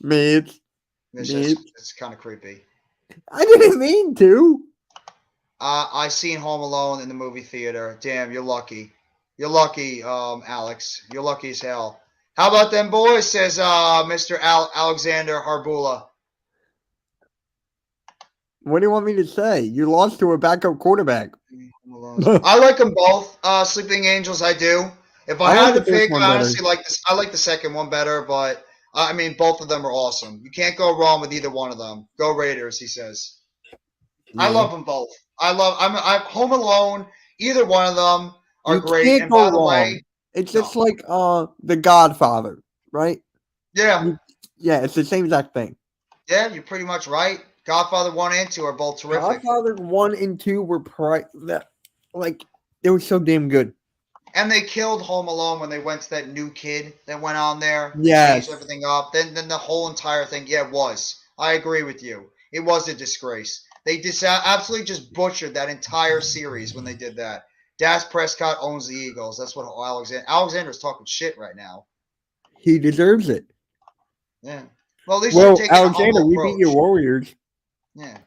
It's kind of creepy. I didn't mean to. I seen Home Alone in the movie theater. Damn, you're lucky. You're lucky, Alex. You're lucky as hell. How about them boys, says Mr. Alexander Harbula. What do you want me to say? You lost to a backup quarterback. I like them both. Sleeping Angels, I do. If I had to pick, I honestly like this. I like the second one better, but I mean, both of them are awesome. You can't go wrong with either one of them. Go Raiders, he says. Yeah. I love them both. I'm Home Alone. Either one of them are great. And by the way, it's just like The Godfather, right? Yeah. Yeah, it's the same exact thing. Yeah, you're pretty much right. Godfather 1 and 2 are both terrific. Godfather 1 and 2 were they were so damn good. And they killed Home Alone when they went to that new kid that went on there. They changed everything up. Then the whole entire thing, yeah, it was. I agree with you. It was a disgrace. They absolutely just butchered that entire series when they did that. Dak Prescott owns the Eagles. That's what Alexander's talking shit right now. He deserves it. Yeah. Well, at least you're taking Alexander, a humble we approach. beat your Warriors. Yeah.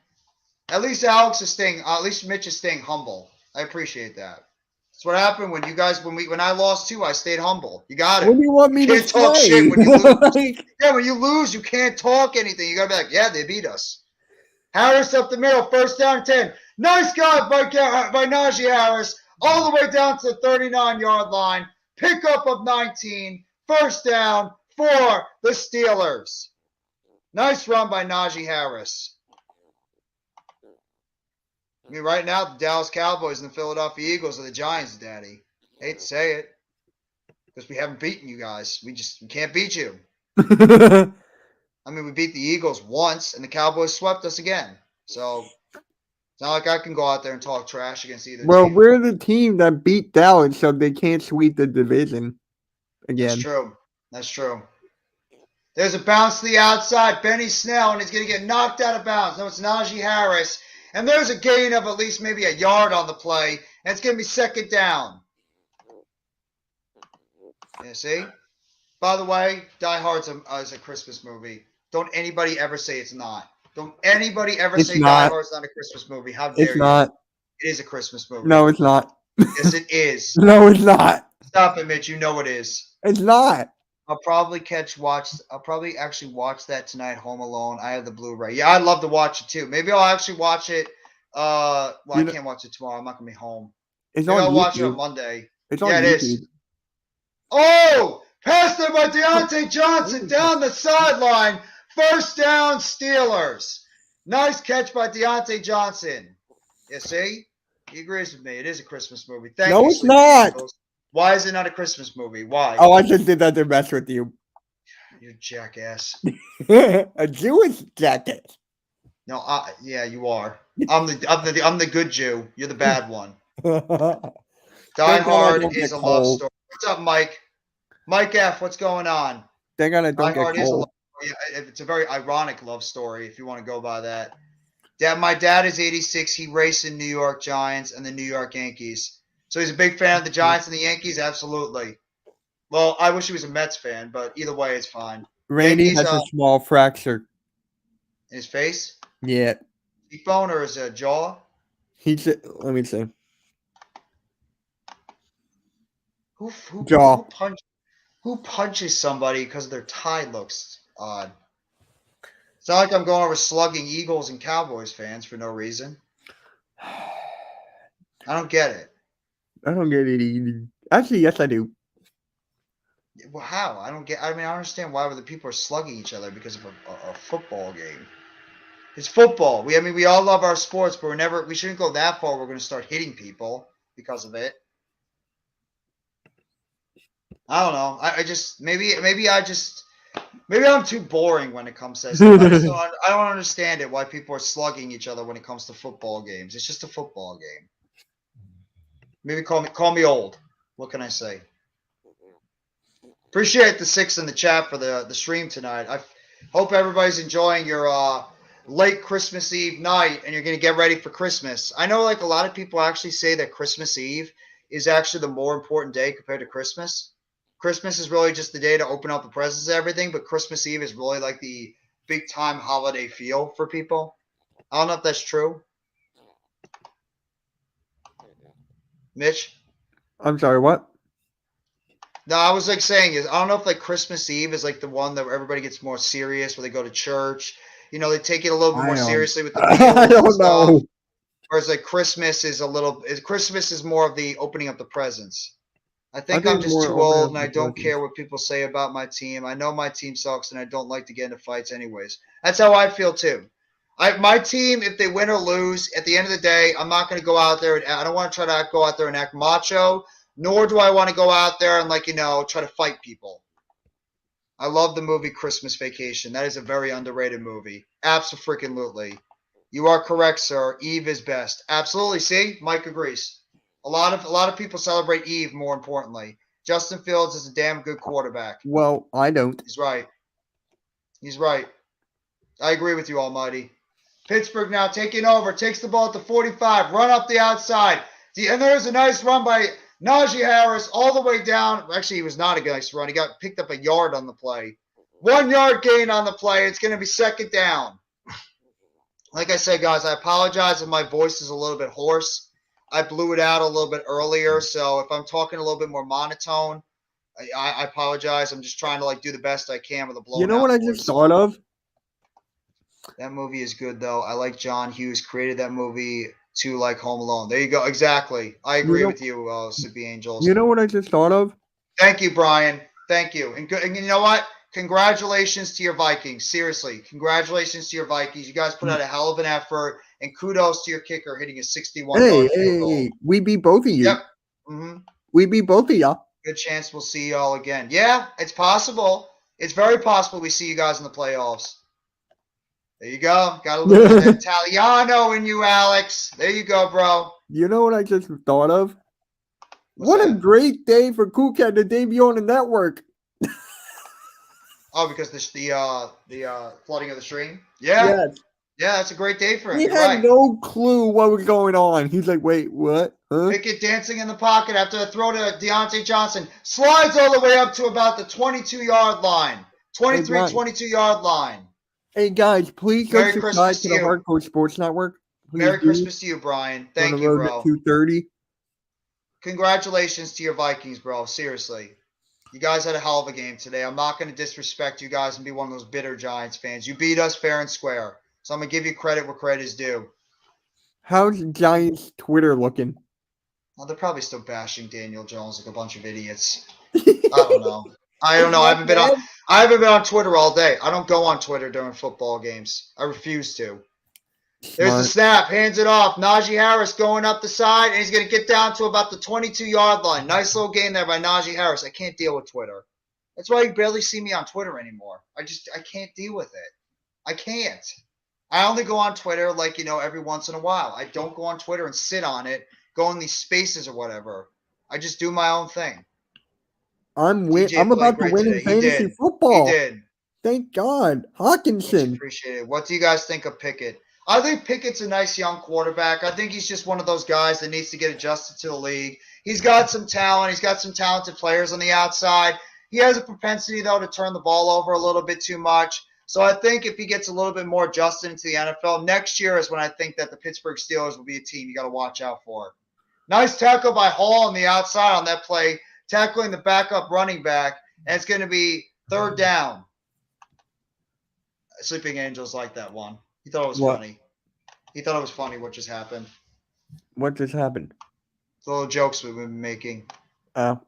At least Alex is staying. At least Mitch is staying humble. I appreciate that. That's what happened when you guys when I lost too. I stayed humble. You got it. What do you want me to say? You can't talk shit when you lose. Yeah, when you lose, you can't talk anything. You gotta be like, yeah, they beat us. Harris up the middle, first down 10. Nice guy by Najee Harris, all the way down to the 39-yard line. Pickup of 19. First down for the Steelers. Nice run by Najee Harris. I mean, right now, the Dallas Cowboys and the Philadelphia Eagles are the Giants, Daddy. Hate to say it, because we haven't beaten you guys. We can't beat you. I mean, we beat the Eagles once, and the Cowboys swept us again. So it's not like I can go out there and talk trash against either team. Well, we're the team that beat Dallas, so they can't sweep the division again. That's true. There's a bounce to the outside. Benny Snell, and he's going to get knocked out of bounds. No, it's Najee Harris. And there's a gain of at least maybe a yard on the play, and it's going to be second down. Yeah, see? By the way, Die Hard's is a Christmas movie. Don't anybody ever say it's not. Don't anybody ever say Die Hard's not a Christmas movie. How dare you? It's not. It is a Christmas movie. No, it's not. Yes, it is. No, it's not. Stop it, Mitch. You know it is. It's not. I'll probably actually watch that tonight, Home Alone. I have the Blu-ray. Yeah, I'd love to watch it too. Maybe I'll actually watch it. I can't watch it tomorrow. I'm not gonna be home. Maybe I'll watch it on Monday. It's on YouTube. It is. Oh! Pass there by Deontay Johnson down the sideline. First down, Steelers. Nice catch by Deontay Johnson. You see? He agrees with me. It is a Christmas movie. Thank you. No, it's not. Why is it not a Christmas movie? Why? Oh, I just did that to mess with you. You jackass. A Jewish jackass. No, yeah, you are. I'm the good Jew. You're the bad one. Die Hard is a love story. What's up, Mike? Mike F, what's going on? They're gonna Die Hard is a love story. It's a very ironic love story, if you want to go by that. My dad is 86. He raced in New York Giants and the New York Yankees. So he's a big fan of the Giants and the Yankees? Absolutely. Well, I wish he was a Mets fan, but either way, it's fine. Randy has a small fracture. In his face? Yeah. Cheekbone or his jaw? Let me see. Jaw. Who punches somebody because their tie looks odd? It's not like I'm going over slugging Eagles and Cowboys fans for no reason. I don't get it. I don't get it either. Actually, yes, I do. Well, how? I don't understand why the people are slugging each other because of a football game. It's football. We all love our sports, but we shouldn't go that far. We're going to start hitting people because of it. I don't know. Maybe I'm too boring when it comes to this. I don't understand it why people are slugging each other when it comes to football games. It's just a football game. Maybe call me old. What can I say? Appreciate the 6 in the chat for the stream tonight. I hope everybody's enjoying your late Christmas Eve night and you're going to get ready for Christmas. I know like a lot of people actually say that Christmas Eve is actually the more important day compared to Christmas. Christmas is really just the day to open up the presents and everything, but Christmas Eve is really like the big time holiday feel for people. I don't know if that's true. Mitch? I'm sorry, what? No, I was like saying I don't know if like Christmas Eve is like the one that everybody gets more serious where they go to church. You know, they take it a little bit more seriously with the meals I don't know. Whereas like Christmas is more of the opening up the presents. I think I'm just too old and I don't care what people say about my team. I know my team sucks and I don't like to get into fights anyways. That's how I feel too. My team, if they win or lose, at the end of the day, I'm not going to go out there. I don't want to try to go out there and act macho, nor do I want to go out there and try to fight people. I love the movie Christmas Vacation. That is a very underrated movie. Absolutely. You are correct, sir. Eve is best. Absolutely. See? Mike agrees. A lot of people celebrate Eve. More importantly, Justin Fields is a damn good quarterback. Well, I don't. He's right. He's right. I agree with you, Almighty. Pittsburgh now taking over, takes the ball at the 45, run up the outside. And there's a nice run by Najee Harris all the way down. Actually, he was not a nice run. He got picked up a yard on the play. 1 yard gain on the play. It's going to be second down. Like I said, guys, I apologize if my voice is a little bit hoarse. I blew it out a little bit earlier, so if I'm talking a little bit more monotone, I apologize. I'm just trying to do the best I can with a blown out. You know what I just thought of? That movie is good, though. I like John Hughes created that movie to like Home Alone. There you go. Exactly. I agree with you, Sleepy Angels. You know what I just thought of? Thank you, Brian. Thank you. And you know what? Congratulations to your Vikings. Seriously, congratulations to your Vikings. You guys put out a hell of an effort, and kudos to your kicker hitting a 61-yard field goal. Hey, we beat both of you. Yep. Mm-hmm. We beat both of y'all. Good chance we'll see y'all again. Yeah, it's possible. It's very possible we see you guys in the playoffs. There you go. Got a little bit of Italiano in you, Alex. There you go, bro. You know what I just thought of? What a great day for Cool Cat to debut on the network. Oh, because the flooding of the stream? Yeah. Yes. Yeah, that's a great day for him. He had no clue what was going on. He's like, wait, what? Huh? Pickett dancing in the pocket after a throw to Deontay Johnson. Slides all the way up to about the 22-yard line. 22-yard line. Hey, guys, please go subscribe to the Hardcore Sports Network. Merry Christmas to you, Brian. Thank you, bro. 2:30. Congratulations to your Vikings, bro. Seriously. You guys had a hell of a game today. I'm not going to disrespect you guys and be one of those bitter Giants fans. You beat us fair and square. So I'm going to give you credit where credit is due. How's Giants Twitter looking? Well, they're probably still bashing Daniel Jones like a bunch of idiots. I don't know. I haven't been on Twitter all day. I don't go on Twitter during football games. I refuse to. There's the snap. Hands it off. Najee Harris going up the side, and he's going to get down to about the 22-yard line. Nice little gain there by Najee Harris. I can't deal with Twitter. That's why you barely see me on Twitter anymore. I can't deal with it. I can't. I only go on Twitter every once in a while. I don't go on Twitter and sit on it, go in these spaces or whatever. I just do my own thing. I'm about to win in fantasy football. He did. Thank God. Hawkinson. Appreciate it. What do you guys think of Pickett? I think Pickett's a nice young quarterback. I think he's just one of those guys that needs to get adjusted to the league. He's got some talent. He's got some talented players on the outside. He has a propensity, though, to turn the ball over a little bit too much. So I think if he gets a little bit more adjusted into the NFL, next year is when I think that the Pittsburgh Steelers will be a team you got to watch out for. Nice tackle by Hall on the outside on that play, tackling the backup running back, and it's going to be third down. Sleeping Angels like that one. He thought it was funny. He thought it was funny what just happened. What just happened? The little jokes we've been making. Oh.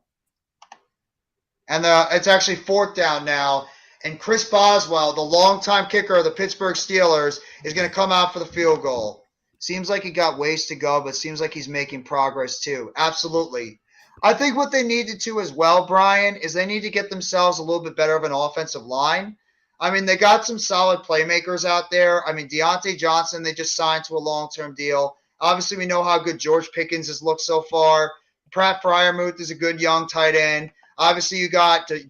And it's actually fourth down now. And Chris Boswell, the longtime kicker of the Pittsburgh Steelers, is going to come out for the field goal. Seems like he got ways to go, but seems like he's making progress too. Absolutely. I think what they needed to as well, Brian, is they need to get themselves a little bit better of an offensive line. I mean, they got some solid playmakers out there. I mean, Deontay Johnson, they just signed to a long-term deal. Obviously, we know how good George Pickens has looked so far. Pratt Freiermuth is a good young tight end. Obviously, you got Harris,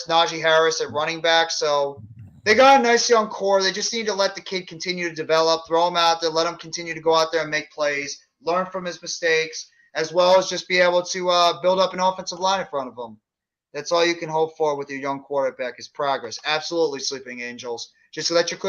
Najee Harris at running back. So they got a nice young core. They just need to let the kid continue to develop, throw him out there, let him continue to go out there and make plays, learn from his mistakes, as well as just be able to build up an offensive line in front of him. That's all you can hope for with your young quarterback is progress. Absolutely, Sleeping Angels. Just let your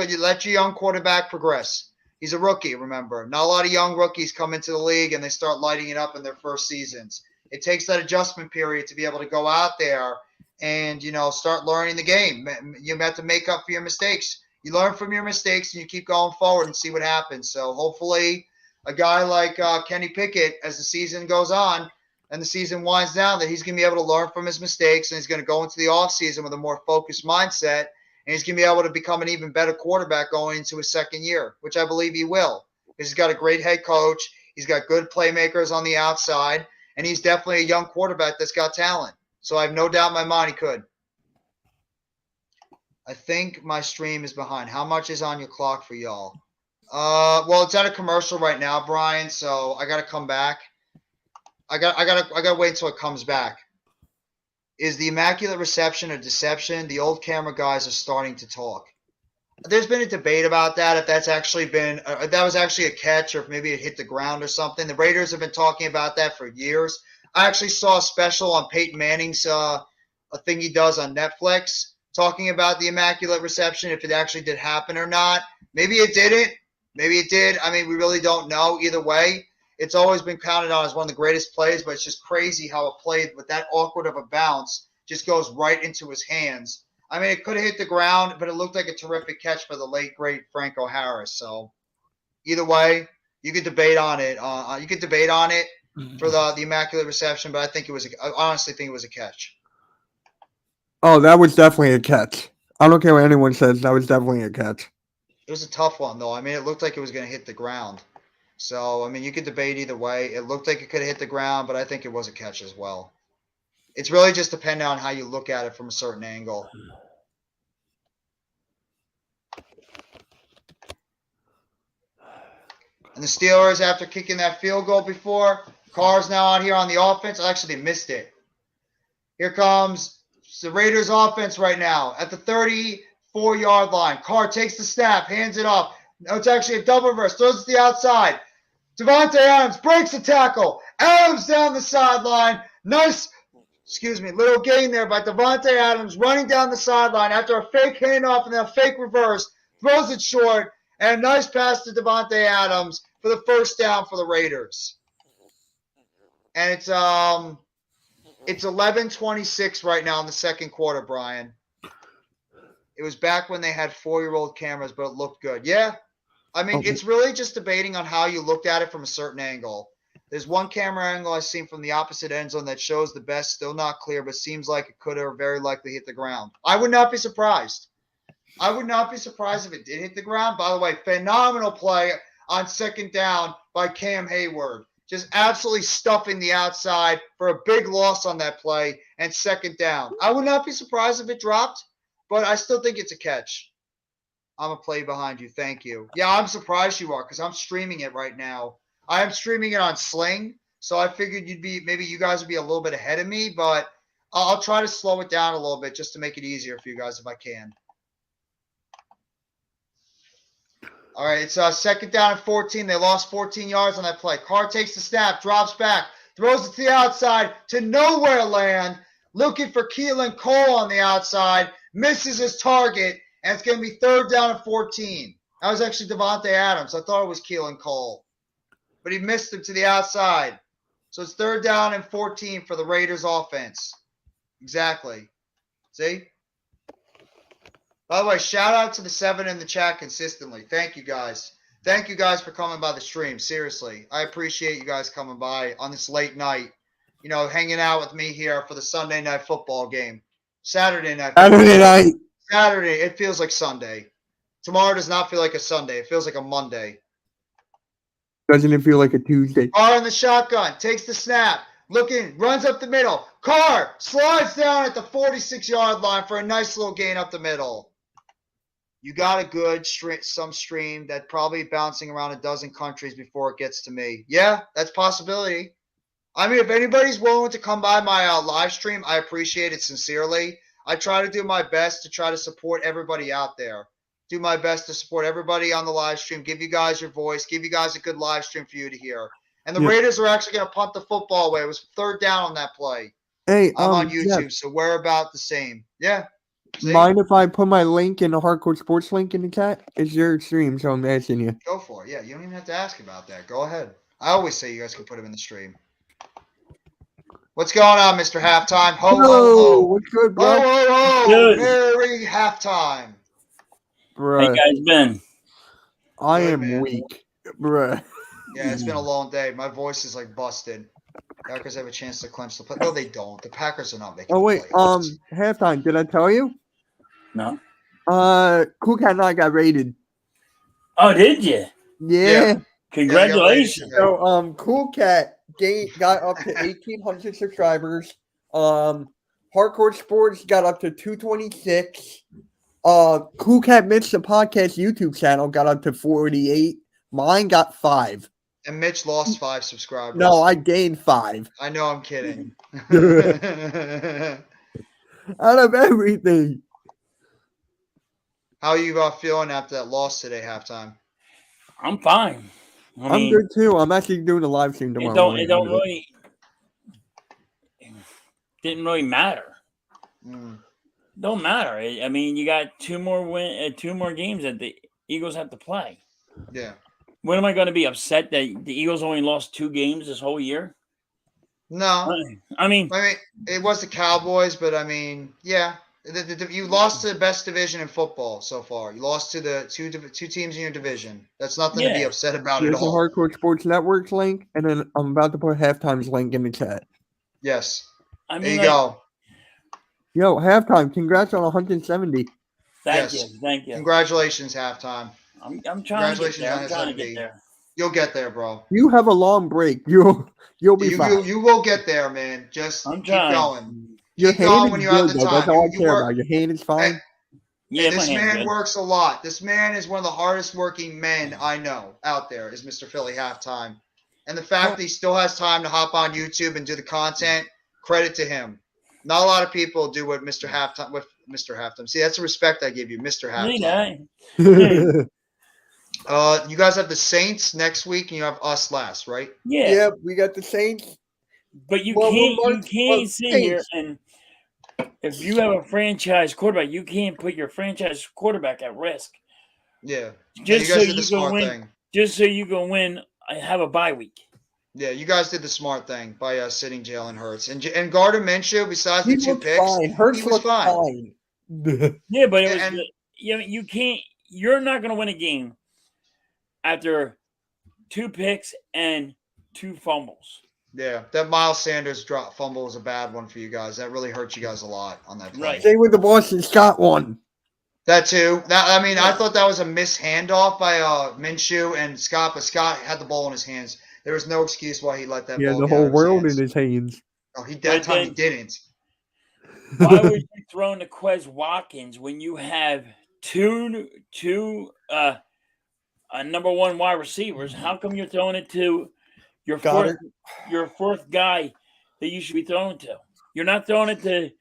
young quarterback progress. He's a rookie, remember. Not a lot of young rookies come into the league and they start lighting it up in their first seasons. It takes that adjustment period to be able to go out there and, start learning the game. You have to make up for your mistakes. You learn from your mistakes and you keep going forward and see what happens. So hopefully a guy like Kenny Pickett, as the season goes on, and the season winds down, that he's going to be able to learn from his mistakes, and he's going to go into the offseason with a more focused mindset, and he's going to be able to become an even better quarterback going into his second year, which I believe he will. Because he's got a great head coach, he's got good playmakers on the outside, and he's definitely a young quarterback that's got talent. So I have no doubt in my mind he could. I think my stream is behind. How much is on your clock for y'all? Well, it's at a commercial right now, Brian. So I gotta come back. I gotta wait until it comes back. Is the Immaculate Reception a deception? The old camera guys are starting to talk. There's been a debate about that. If that's actually been, if that was actually a catch, or if maybe it hit the ground or something. The Raiders have been talking about that for years. I actually saw a special on Peyton Manning's a thing he does on Netflix talking about the Immaculate Reception, if it actually did happen or not. Maybe it didn't. Maybe it did. I mean, we really don't know. Either way, it's always been counted on as one of the greatest plays, but it's just crazy how a play with that awkward of a bounce just goes right into his hands. I mean, it could have hit the ground, but it looked like a terrific catch by the late, great Franco Harris. So either way, you could debate on it. You could debate on it for the Immaculate Reception, but I honestly think it was a catch. Oh, that was definitely a catch. I don't care what anyone says. That was definitely a catch. It was a tough one, though. I mean, it looked like it was going to hit the ground. So, I mean, you could debate either way. It looked like it could have hit the ground, but I think it was a catch as well. It's really just depending on how you look at it from a certain angle. And the Steelers, after kicking that field goal before, Carr's now out here on the offense. Actually, they missed it. Here comes the Raiders offense right now at the 34-yard line. Carr takes the snap, hands it off. No, it's actually a double reverse. Throws it to the outside. Davante Adams breaks the tackle. Adams down the sideline. Nice, little gain there by Davante Adams running down the sideline after a fake handoff and then a fake reverse. Throws it short. And a nice pass to Davante Adams for the first down for the Raiders. And it's 11:26 right now in the second quarter, Brian. It was back when they had 4-year-old cameras, but it looked good. Yeah. I mean, It's really just debating on how you looked at it from a certain angle. There's one camera angle I've seen from the opposite end zone that shows the best, still not clear, but seems like it could have very likely hit the ground. I would not be surprised. I would not be surprised if it did hit the ground. By the way, phenomenal play on second down by Cam Hayward. Just absolutely stuffing the outside for a big loss on that play and second down. I would not be surprised if it dropped, but I still think it's a catch. I'm a play behind you. Thank you. Yeah, I'm surprised you are because I'm streaming it right now. I am streaming it on Sling, so I figured maybe you guys would be a little bit ahead of me, but I'll try to slow it down a little bit just to make it easier for you guys if I can. All right, it's second down and 14. They lost 14 yards on that play. Carr takes the snap, drops back, throws it to the outside to nowhere land, looking for Keelan Cole on the outside, misses his target, and it's going to be third down and 14. That was actually Davante Adams. I thought it was Keelan Cole, but he missed him to the outside. So it's third down and 14 for the Raiders offense. Exactly. See? By the way, shout out to the 7 in the chat consistently. Thank you guys. Thank you guys for coming by the stream. Seriously. I appreciate you guys coming by on this late night, hanging out with me here for the Sunday night football game. Saturday night. Saturday. It feels like Sunday. Tomorrow does not feel like a Sunday. It feels like a Monday. Doesn't it feel like a Tuesday? Carr in the shotgun. Takes the snap. Looking. Runs up the middle. Carr slides down at the 46-yard line for a nice little gain up the middle. You got a good stream that probably bouncing around a dozen countries before it gets to me. Yeah, that's a possibility. I mean, if anybody's willing to come by my live stream, I appreciate it sincerely. I try to do my best to try to support everybody out there. Do my best to support everybody on the live stream, give you guys your voice, give you guys a good live stream for you to hear. And the Raiders are actually going to punt the football away. It was third down on that play. Hey, I'm on YouTube, so we're about the same. Yeah. See? Mind if I put my link in the Hardcore Sports link in the chat? It's your stream, so I'm asking you. Go for it. Yeah, you don't even have to ask about that. Go ahead. I always say you guys can put them in the stream. What's going on, Mr. Halftime? Ho, ho, ho. What's good, bro? Ho, ho, ho. Good. Merry halftime. Bruh. How you guys been? I am weak. Bruh. Yeah, it's been a long day. My voice is like busted. Packers have a chance to clinch the play. No, they don't. The Packers are not making halftime, did I tell you? No. Cool Cat and I got rated. Oh, did you? Yeah. Congratulations. So, Cool Cat got up to 1,800 subscribers. Hardcore Sports got up to 226. Cool Cat Missed the Podcast YouTube channel got up to 48. Mine got 5. And Mitch lost 5 subscribers. No, I gained 5. I know, I'm kidding. Out of everything. How are you feeling after that loss today, halftime? I'm fine. I'm good too. I'm actually doing a live stream tomorrow. It didn't really matter. Don't matter. I mean, you got 2 more games that the Eagles have to play. Yeah. When am I going to be upset that the Eagles only lost 2 games this whole year? No. I mean, it was the Cowboys, but I mean, yeah. You lost to the best division in football so far. You lost to the two teams in your division. That's nothing to be upset about There's at all. The Hardcore Sports Network's link, and then I'm about to put halftime's link in the chat. Yes. I mean, there you go. Yo, halftime! Congrats on 170. Thank you. Congratulations, halftime. I'm trying to get there. I'm trying to get there. You'll get there, bro. You have a long break. You'll be fine. You will get there, man. Just keep going. Your keep going when is you good, have the though. time. That's all I care about. Your hand is fine. Yeah, this man works a lot. This man is one of the hardest working men I know out there. Is Mr. Philly halftime, and the fact that he still has time to hop on YouTube and do the content. Credit to him. Not a lot of people do what Mr. Halftime. See, that's the respect I give you, Mr. Halftime. You guys have the Saints next week, and you have us last, right? Yeah, we got the Saints. But you can't sit here and if you have a franchise quarterback, you can't put your franchise quarterback at risk. Yeah, just so you can win. Just so you can win, I have a bye week. Yeah, you guys did the smart thing by sitting Jalen Hurts and Gardner Minshew. Besides the 2 picks, he was fine. Yeah, but it was you can't. You're not going to win a game after 2 picks and 2 fumbles. Yeah, that Miles Sanders drop fumble was a bad one for you guys. That really hurt you guys a lot on that play. Right. Same with the Boston Scott one. That too. I thought that was a missed handoff by Minshew and Scott, but Scott had the ball in his hands. There was no excuse why he let that ball. He had the whole world in his hands. Oh, he didn't. Why was you throwing to Quez Watkins when you have two number 1 wide receivers? How come you're throwing it to your fourth guy that you should be throwing to? You're not throwing it to.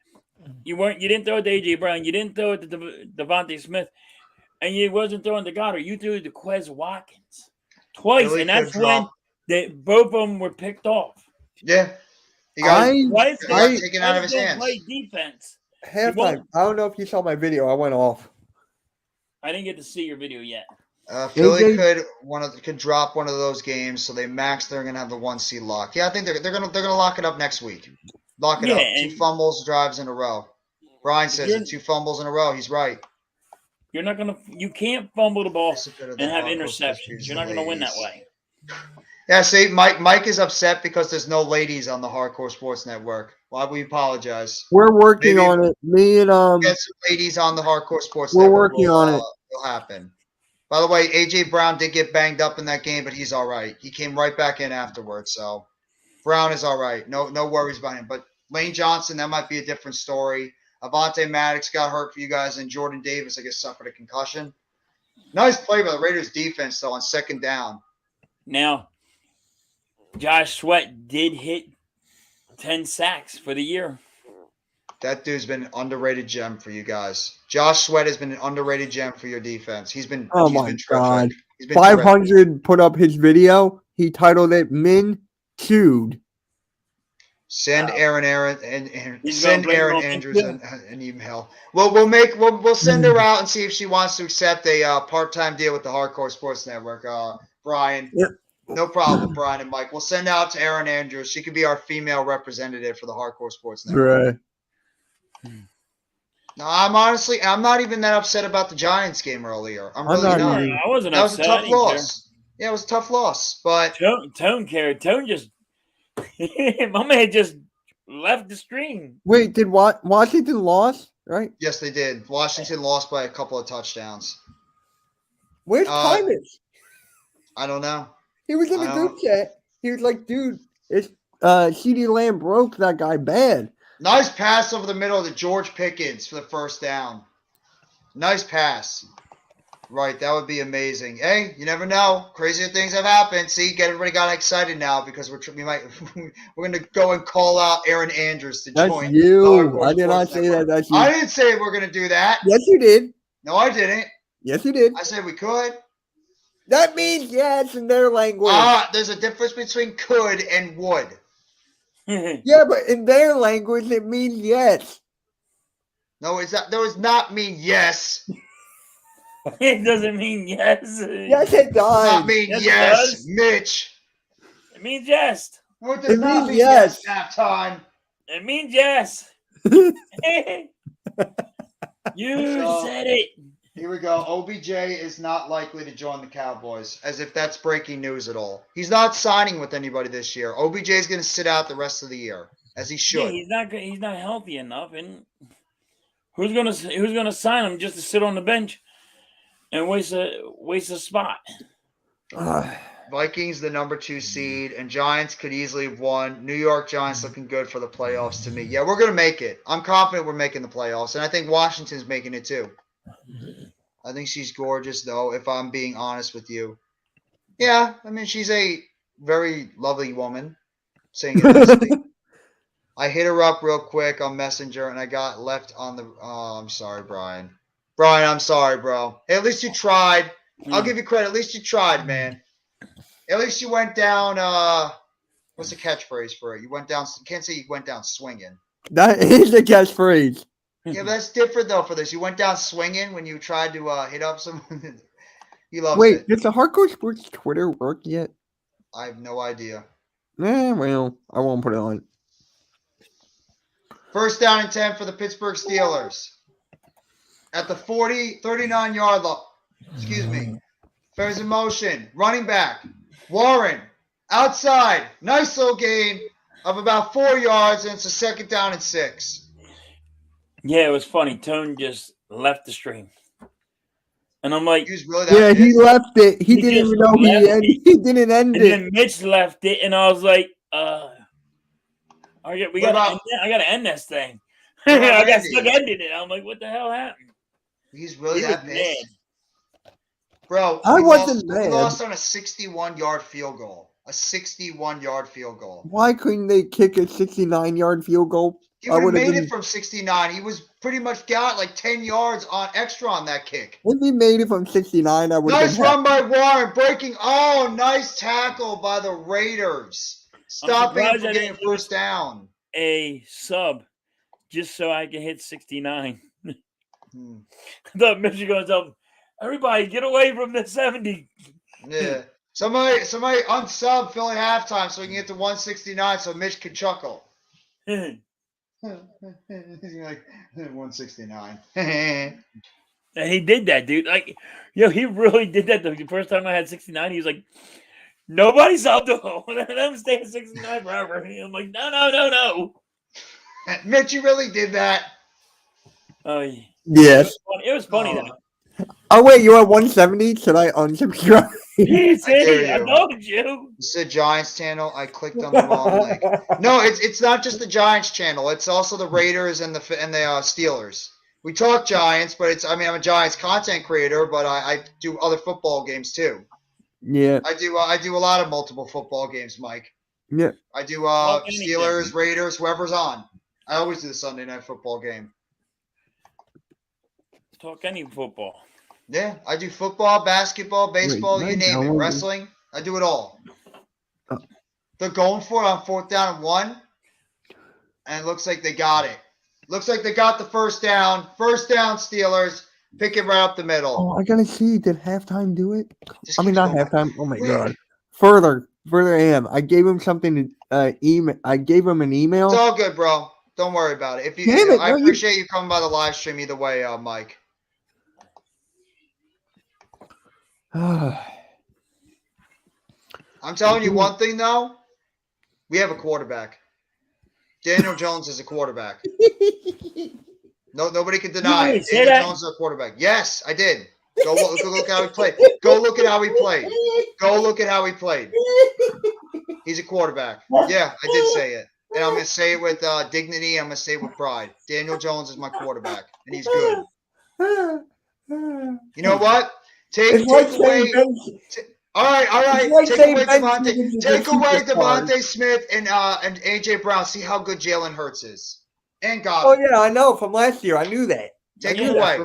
You didn't throw it to AJ Brown. You didn't throw it to Devontae Smith, and you wasn't throwing to Goddard. You threw it to Quez Watkins twice, really, and that's when both of them were picked off. Yeah, he got taken out of his hands. Play defense. Halftime. I don't know if you saw my video. I went off. I didn't get to see your video yet. Philly could drop one of those games, so they're going to have the 1 seed lock. Yeah, I think they're going to lock it up next week. Lock it up. 2 fumbles, drives in a row. Brian says it. 2 fumbles in a row. He's right. You can't fumble the ball and have interceptions. You're not going to win that way. Yeah, see, Mike is upset because there's no ladies on the Hardcore Sports Network. Well, we apologize. We're working on it. Me and get some ladies on the Hardcore Sports Network. We're working on it. It'll happen. By the way, AJ Brown did get banged up in that game, but he's all right. He came right back in afterwards, so Brown is all right. No worries about him. But Lane Johnson, that might be a different story. Avonte Maddox got hurt for you guys, and Jordan Davis, I guess, suffered a concussion. Nice play by the Raiders defense, though, on 2nd down. Now, Josh Sweat did hit 10 sacks for the year. That dude's been an underrated gem for you guys. Josh Sweat has been an underrated gem for your defense. He's been God. 500 terrific. Put up his video. He titled it "Min Chewed." Send Aaron Andrews an email. We'll send her out and see if she wants to accept a part-time deal with the Hardcore Sports Network. Brian. Yep. No problem, Brian and Mike. We'll send out to Aaron Andrews. She could be our female representative for the Hardcore Sports Network. Right. No, I'm not even that upset about the Giants game earlier. I'm really not. I wasn't upset. That was a tough loss. Yeah, it was a tough loss. But Tone cared. Tone just my man just left the stream. Wait, did Washington lost? Right? Yes, they did. Washington lost by a couple of touchdowns. Where's Tymus? I don't know. He was in the group chat. He was like, dude, it's CeeDee Lamb broke that guy bad. Nice pass over the middle to George Pickens for the 1st down. Nice pass. Right, that would be amazing. Hey, you never know. Crazier things have happened. See, everybody got excited now because we're going to go and call out Aaron Andrews to That's join. you. I did not say that. That's you. I didn't say we're going to do that. Yes, you did. No, I didn't. Yes, you did. I said we could. That means yes in their language. There's a difference between could and would. Yeah, but in their language, it means yes. No, that does not mean yes. It doesn't mean yes. Yes, it does. It does not mean yes, Mitch. It means yes. No, it does not mean yes. Halftime. It means yes. You said it. Here we go. OBJ is not likely to join the Cowboys, as if that's breaking news at all. He's not signing with anybody this year. OBJ is going to sit out the rest of the year, as he should. Yeah, he's not healthy enough, and who's gonna sign him just to sit on the bench and waste a spot? Vikings, the number 2 seed, and Giants could easily have won. New York Giants looking good for the playoffs to me. Yeah, we're going to make it. I'm confident we're making the playoffs, and I think Washington's making it too. I think she's gorgeous, though, if I'm being honest with you. Yeah, I mean, she's a very lovely woman, saying it nicely. I hit her up real quick on Messenger, and I got left on the – oh, I'm sorry, Brian. Brian, I'm sorry, bro. Hey, at least you tried. I'll give you credit. At least you tried, man. At least you went down what's the catchphrase for it? You went down – can't say you went down swinging. That is the catchphrase. Yeah, but that's different, though, for this. You went down swinging when you tried to hit up someone. He loves it. Wait, does the Hardcore Sports Twitter work yet? I have no idea. Well, I won't put it on. First down and 10 for the Pittsburgh Steelers. At the 39-yard line. Excuse me. Bears in motion. Running back. Warren. Outside. Nice little gain of about 4 yards, and it's a second down and 6. Yeah, it was funny. Tone just left the stream. And I'm like, he really he left it. He didn't even know he didn't end it. And then Mitch left it, and I was like, I gotta end this thing. I got stuck ending it. I'm like, what the hell happened? He's really that pissed. Bro, I wasn't mad. We lost on a 61-yard field goal. A 61-yard field goal. Why couldn't they kick a 69-yard field goal? He would have made it from 69. He was pretty much got like 10 yards on extra on that kick. If he made it from 69, I would have Nice run by Warren. Breaking. Oh, nice tackle by the Raiders. Stopping him from getting first down. A sub just so I can hit 69. The Michigan goes, everybody get away from the 70. Yeah. Somebody unsub Philly halftime so we can get to 169 so Mitch can chuckle. He's like 169. And he did that, dude. Like, he really did that. The first time I had 69, he was like, nobody subbed him. Let him stay at 69 forever. And I'm like, no. Mitch, you really did that. Oh, yeah. Yes. It was funny though. Oh, wait, you're at 170? Should I unsubscribe? I told you. It's the Giants channel. I clicked on the wrong link. No, it's not just the Giants channel. It's also the Raiders and the Steelers. We talk Giants, but I'm a Giants content creator, but I do other football games too. Yeah. I do a lot of multiple football games, Mike. Yeah. I do Steelers, Raiders, whoever's on. I always do the Sunday night football game. Talk any football. Yeah, I do football, basketball, baseball, you name it. Wrestling, I do it all. They're going for it on 4th down and 1, and it looks like they got it. Looks like they got the first down. First down, Steelers. Pick it right up the middle. Oh, I gotta see. Did halftime do it? Not halftime. Oh my god. Further AM. I gave him something to email. I gave him an email. It's all good, bro. Don't worry about it. I appreciate you coming by the live stream either way, Mike. I'm telling you one thing, though. We have a quarterback. Daniel Jones is a quarterback. No, nobody can deny it. Daniel Jones is a quarterback. Yes, I did. Go look how he played. Go look at how he played. Go look at how he played. He's a quarterback. Yeah, I did say it. And I'm going to say it with dignity. I'm going to say it with pride. Daniel Jones is my quarterback, and he's good. You know what? Take away. All right. Like take away Devontae. Take away Devontae Smith and AJ Brown. See how good Jalen Hurts is. And Godwin. Oh yeah, I know from last year. I knew that. Take him away.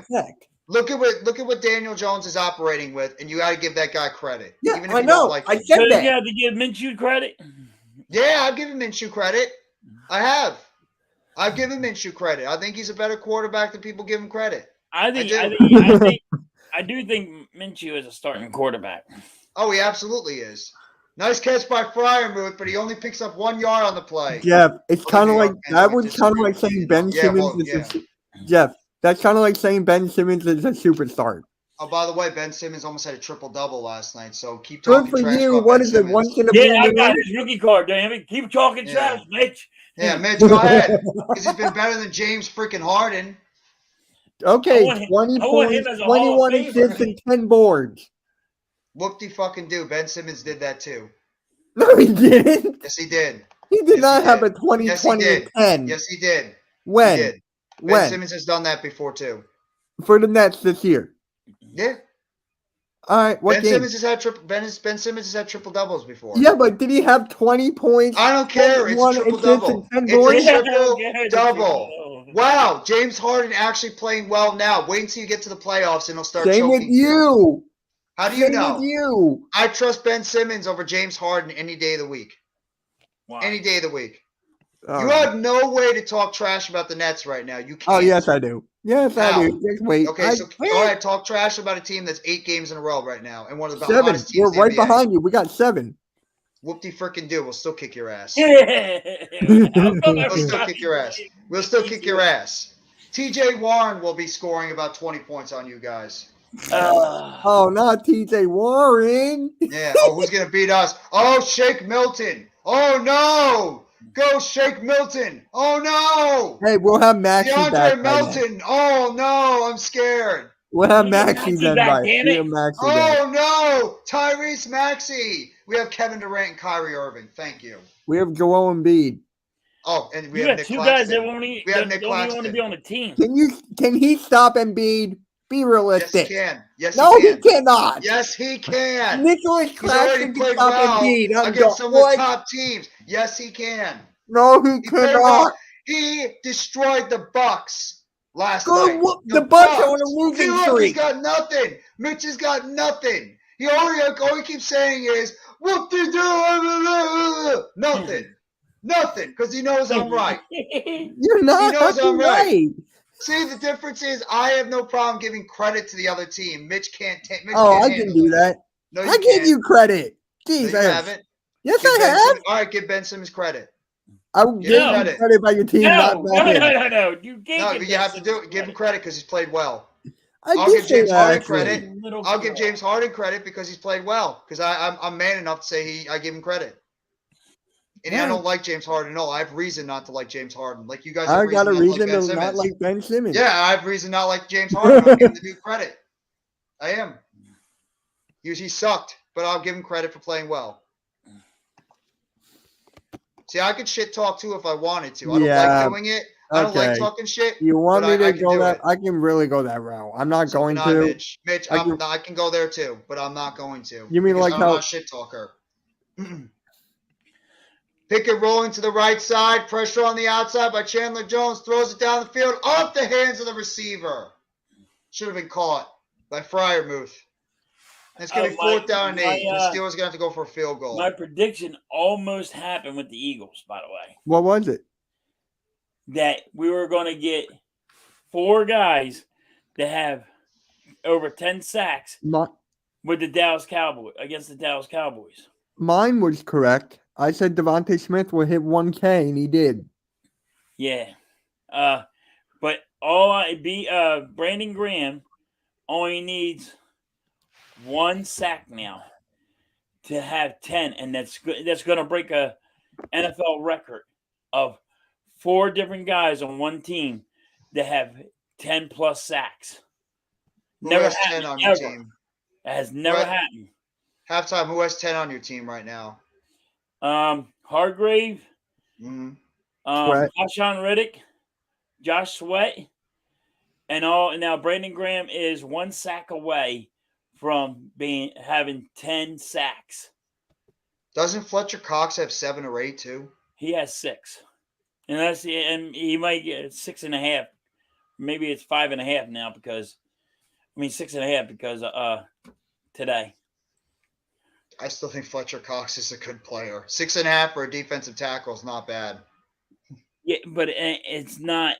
Look at what Daniel Jones is operating with, and you got to give that guy credit. Yeah, even if I you know. Don't like I said that. You have to give Minshew credit. Yeah, I've given Minshew credit. I have. I've given Minshew credit. I think he's a better quarterback than people give him credit. I do think Minshew is a starting quarterback. Oh, he absolutely is. Nice catch by Freiermuth, but he only picks up 1 yard on the play. Jeff, it's kind of like that was kind of like saying Ben Simmons is Jeff. That's kind of like saying Ben Simmons is a superstar. Oh, by the way, Ben Simmons almost had a triple-double last night, so keep talking trash. Good for you. What is it? Once in a blue I got his rookie card, damn it. Keep talking trash, Mitch. Yeah, Mitch, go ahead. Because he's been better than James freaking Harden. Okay, 20 points, 21 assists, and 10 boards. Whoop-de-fucking-do. Ben Simmons did that too. No, he didn't. Yes, he did. He did not have a 20, 20, and 10. Yes, he did. When? He did. Ben Simmons has done that before too. For the Nets this year. Yeah. All right. What Ben game? Simmons has had Ben Simmons has had triple doubles before. Yeah, but did he have 20 points? I don't care. It's a triple double. It's a triple double. Wow, James Harden actually playing well now. Wait until you get to the playoffs and he'll start choking. Same with you. How do you know? With you. I trust Ben Simmons over James Harden any day of the week. Wow. Any day of the week. You have no way to talk trash about the Nets right now. You can't. Oh, yes, I do. Yes, I do. Just wait. Okay, so go ahead. Talk trash about a team that's 8 games in a row right now and one of the 7. hottest teams. We're right behind you. We got 7. Whoop-de-frickin-do. We'll still kick your ass. We'll still kick your ass. We'll still kick your ass. TJ Warren will be scoring about 20 points on you guys. Oh, not TJ Warren. Yeah. Oh, who's going to beat us? Oh, Shake Milton. Oh, no. Go Shake Milton. Oh, no. Hey, we'll have Maxey back. DeAndre Melton. Oh, no. I'm scared. We'll have Maxey then, right? Oh, no. Tyrese Maxey. We have Kevin Durant and Kyrie Irving. Thank you. We have Joel Embiid. Oh, and we have Nick two Claxton. Guys that only want to be on the team. Can he stop Embiid? Be realistic. Yes, he can. Yes, he cannot. Yes, he can. Nicholas Claxton can stop Embiid against some of the top teams. Yes, he can. No, he cannot. He destroyed the Bucks last night. The Bucks are on a losing streak. He's got nothing. Mitch has got nothing. All he keeps saying is, "What they do?" Nothing. Nothing, because he knows I'm right. You're not. He knows I'm right. See, the difference is I have no problem giving credit to the other team. Mitch can't take. I can do that. No, I give you credit. Jesus. No, you haven't. Yes, I have. All right, give Ben Simmons credit. I will give him credit by your team. No. You have to do it. Give him credit because he's played well. I'll give James Harden credit. I'll give James Harden credit because he's played well. Because I'm man enough to say I give him credit. And I don't like James Harden. No, I have reason not to like James Harden. Like you guys have got a reason to not like Ben Simmons. Yeah, I have reason not like James Harden. I'll give him the due credit. I am. He sucked, but I'll give him credit for playing well. See, I could shit talk too if I wanted to. I don't like doing it. I don't like talking shit. You want me to go that? I can really go that route. I'm not going to. Mitch, I can go there too, but I'm not going to. You mean like I'm not a shit talker. Pickett rolling to the right side. Pressure on the outside by Chandler Jones. Throws it down the field off the hands of the receiver. Should have been caught by Freiermuth. It's going to be 4th down and 8. The Steelers are going to have to go for a field goal. My prediction almost happened with the Eagles, by the way. What was it? That we were going to get 4 guys that have over 10 sacks with the Dallas Cowboys against the Dallas Cowboys. Mine was correct. I said Devontae Smith will hit 1K, and he did. Yeah. But Brandon Graham only needs 1 sack now to have 10, and that's going to break a NFL record of 4 different guys on one team that have 10+ sacks. Who has 10 on your team? It has never happened. Halftime, who has 10 on your team right now? Hargrave, Hassan Riddick, Josh Sweat, and now Brandon Graham is 1 sack away from having 10 sacks. Doesn't Fletcher Cox have 7 or 8 too? He has 6, and he might get 6.5. Maybe it's 5.5 now because 6.5 because today. I still think Fletcher Cox is a good player. 6.5 for a defensive tackle is not bad. Yeah, but it's not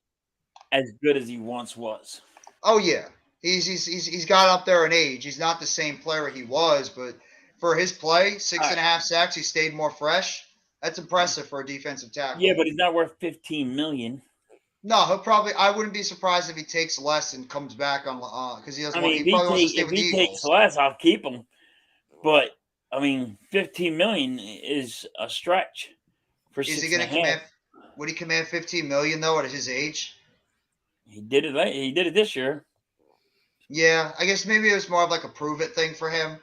as good as he once was. Oh yeah, he's got up there in age. He's not the same player he was, but for his play, 6.5 sacks, he stayed more fresh. That's impressive for a defensive tackle. Yeah, but he's not worth $15 million. No, he'll probably. I wouldn't be surprised if he takes less and comes back on because he doesn't. He probably wants to stay with the Eagles. If he takes less, I'll keep him. But $15 million is a stretch for 6.5. Is he going to command? Would he command $15 million though at his age? He did it. He did it this year. Yeah, I guess maybe it was more of like a prove it thing for him.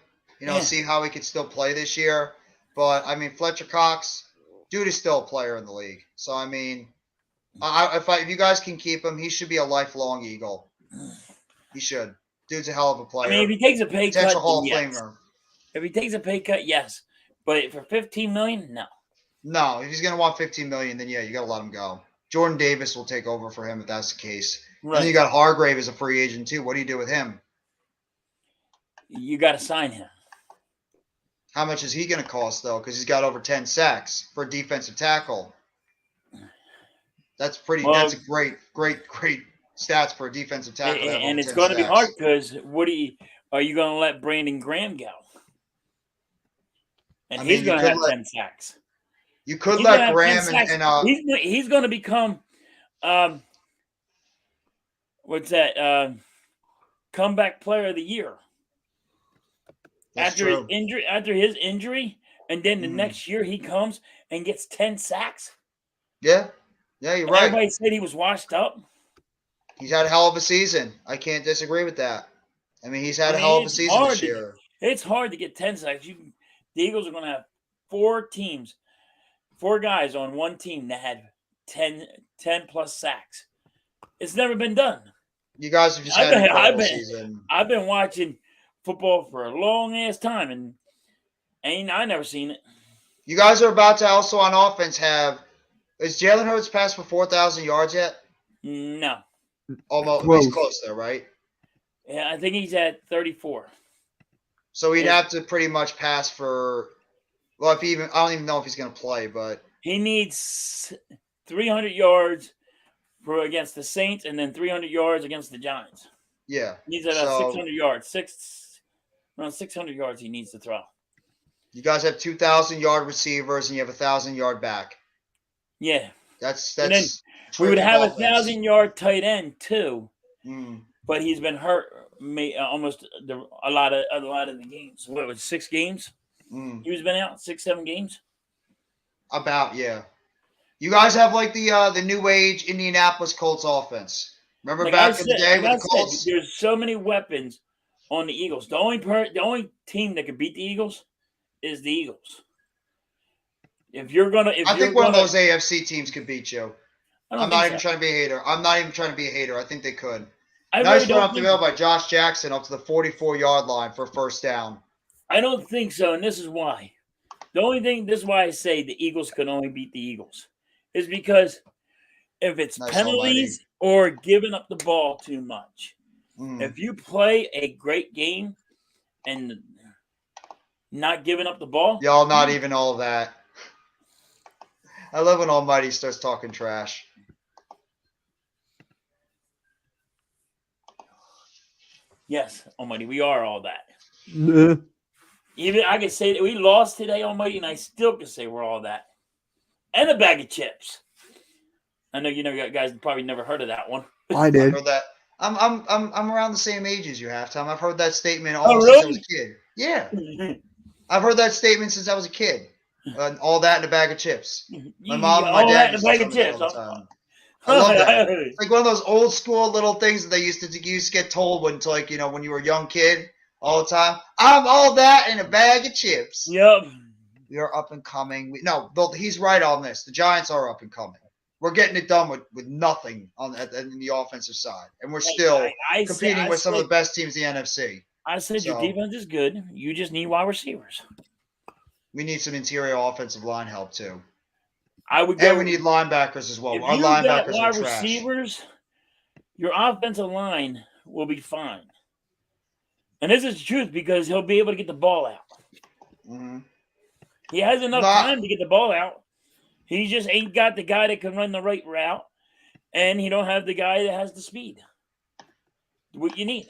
See how he could still play this year. But Fletcher Cox, dude is still a player in the league. So if you guys can keep him, he should be a lifelong Eagle. He should. Dude's a hell of a player. If he takes a pay cut, potential Hall of Famer. If he takes a pay cut, yes. But for $15 million, no. No, if he's gonna want $15 million, then yeah, you gotta let him go. Jordan Davis will take over for him if that's the case. Right. And then you got Hargrave as a free agent too. What do you do with him? You got to sign him. How much is he going to cost though? Because he's got over 10 sacks for a defensive tackle. That's pretty. Well, that's a great stats for a defensive tackle. And it's going to be hard because are you going to let Brandon Graham go? And he's going to have 10 sacks. You could let Graham and he's going to become what's that? Comeback player of the year. After his injury, and then the next year he comes and gets 10 sacks. Yeah, you're right. Everybody said he was washed up. He's had a hell of a season. I can't disagree with that. He's had a hell of a season this year. It's hard to get 10 sacks. The Eagles are going to have 4 guys on one team that had 10 plus sacks. It's never been done. You guys have just had an incredible season. I've been watching football for a long ass time, and I never seen it. You guys are about to also on offense have. Is Jalen Hurts passed for 4,000 yards yet? No. Almost. He's close there, right? Yeah, I think he's at 34. So he'd have to pretty much pass for. Well, I don't even know if he's going to play, but he needs 300 yards against the Saints, and then 300 yards against the Giants. Yeah, he's at 600 yards. Around 600 yards he needs to throw. You guys have 2,000-yard receivers, and you have a 1,000-yard back. Yeah, that's. And then we would have a 1,000-yard tight end too, but he's been hurt almost a lot of the games. What was 6 games? He's been out 6-7 games. About You guys have like the new age Indianapolis Colts offense. Remember back in the day with the Colts? There's so many weapons on the Eagles. The only team that could beat the Eagles is the Eagles. I think one of those AFC teams could beat you. I'm not even trying to be a hater. I think they could. Nice run up the middle by Josh Jackson up to the 44-yard line for a first down. I don't think so, and this is why. This is why I say the Eagles could only beat the Eagles. Is because if it's penalties or giving up the ball too much. If you play a great game and not giving up the ball. Y'all not even all of that. I love when Almighty starts talking trash. Yes, Almighty, we are all that. Even I can say that we lost today, Almighty, and I still can say we're all that. And a bag of chips. I know guys probably never heard of that one. I did. I've heard that. I'm around the same age as you, Halftime. I've heard that statement since I was a kid. Yeah. I've heard that statement since I was a kid. All that in a bag of chips. My mom and my dad used to tell me all the time. I love that. It's like one of those old school little things that they used to get told when you were a young kid all the time. I'm all that in a bag of chips. Yep. We are up and coming. He's right on this. The Giants are up and coming. We're getting it done with nothing in the offensive side, and we're still competing with some of the best teams in the NFC. I said your defense is good. You just need wide receivers. We need some interior offensive line help too. And we need linebackers as well. If Our you linebackers got wide are trash. receivers, your offensive line will be fine. And this is the truth because he'll be able to get the ball out. Mm-hmm. He has enough time to get the ball out. He just ain't got the guy that can run the right route, and he don't have the guy that has the speed. What you need.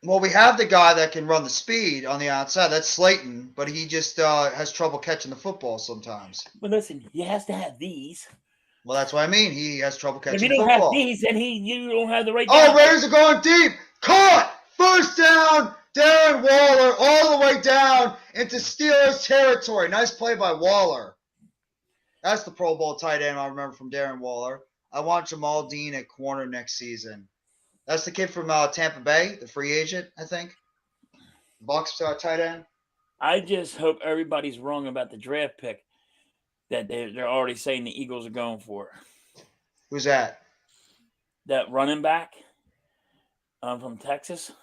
Well, we have the guy that can run the speed on the outside. That's Slayton, but he just has trouble catching the football sometimes. But listen, he has to have these. Well, that's what I mean. He has trouble catching the football. If you don't have these, then you don't have the right guy. Oh, Raiders are going deep. Caught. First down. Darren Waller all the way down into Steelers territory. Nice play by Waller. That's the Pro Bowl tight end I remember from Darren Waller. I want Jamal Dean at corner next season. That's the kid from Tampa Bay, the free agent, I think. Bucks tight end. I just hope everybody's wrong about the draft pick that they're already saying the Eagles are going for. Who's that? That running back from Texas.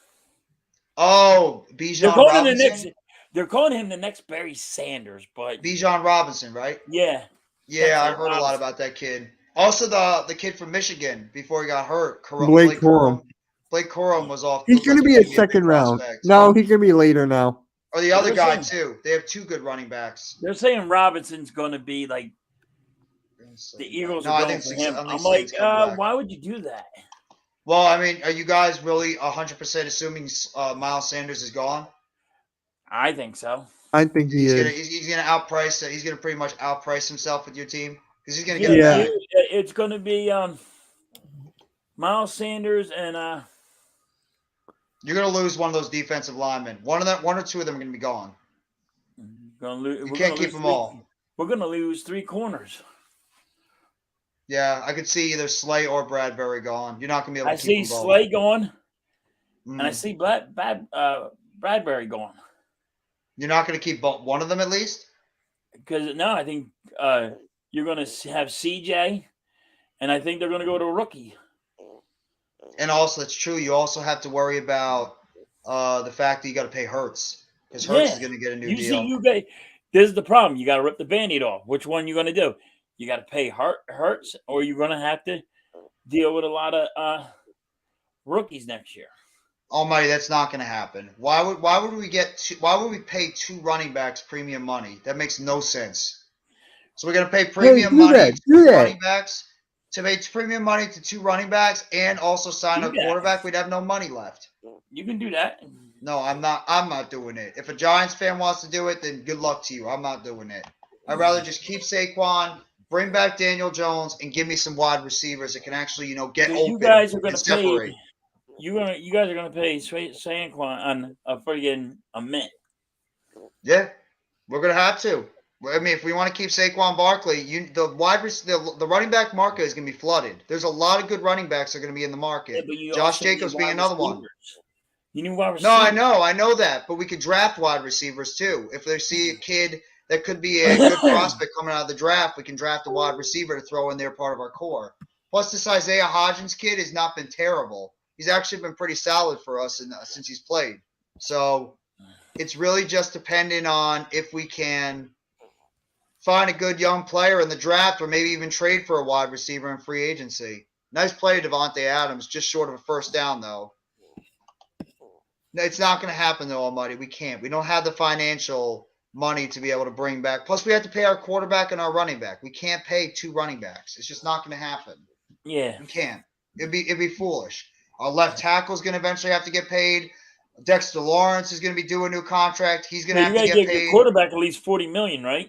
Oh, Bijan Robinson? They're calling him the next Barry Sanders, but Bijan Robinson, right? Yeah. Yeah, I've heard a lot about that kid. Also, the kid from Michigan before he got hurt, Blake Corum. Blake Corum was off. He's going to be a second round. No, he's going to be later now. Or the other guy, too. They have two good running backs. They're saying Robinson's going to be like the Eagles are going for him. I'm like, why would you do that? Well, I mean, are you guys really 100% assuming Miles Sanders is gone? I think so. I think he's going to outprice. He's going to pretty much outprice himself with your team because he's going to get it back. It's going to be Miles Sanders and you're going to lose one of those defensive linemen. One or two of them are going to be gone. You can't keep them all. We're going to lose 3 corners. Yeah, I could see either Slay or Bradbury gone. You're not going to be able to keep them both. I see Slay gone, and I see Bradbury gone. You're not going to keep one of them at least? Because no, I think you're going to have CJ, and I think they're going to go to a rookie. And also, it's true. You also have to worry about the fact that you got to pay Hurts because Hurts is going to get a new deal. This is the problem. You got to rip the Band-Aid off. Which one you going to do? You got to pay Hurts, or you're going to have to deal with a lot of rookies next year. Almighty, that's not going to happen. Why would we pay 2 running backs premium money? That makes no sense. So we're going to pay premium money to 2 running backs. To pay premium money to 2 running backs and also sign a quarterback, we'd have no money left. You can do that. No, I'm not doing it. If a Giants fan wants to do it, then good luck to you. I'm not doing it. I'd rather just keep Saquon, bring back Daniel Jones, and give me some wide receivers that can actually, get open. You guys are going to pay. You guys are going to pay Saquon on a friggin' a mint. Yeah, we're going to have to. I mean, if we want to keep Saquon Barkley, the running back market is going to be flooded. There's a lot of good running backs that are going to be in the market. Yeah, Josh Jacobs being another one. You need wide receivers. No, I know that, but we could draft wide receivers too. If they see a kid that could be a good prospect coming out of the draft, we can draft a wide receiver to throw in there part of our core. Plus, this Isaiah Hodgins kid has not been terrible. He's actually been pretty solid for us since he's played. So it's really just dependent on if we can find a good young player in the draft or maybe even trade for a wide receiver in free agency. Nice play, Devontae Adams, just short of a first down, though. No, it's not going to happen, though, Almighty. We can't. We don't have the financial money to be able to bring back. Plus, we have to pay our quarterback and our running back. We can't pay 2 running backs. It's just not going to happen. Yeah. We can't. It'd be foolish. Our left tackle is going to eventually have to get paid. Dexter Lawrence is going to be due a new contract. He's going to have to get paid. Your quarterback at least $40 million, right?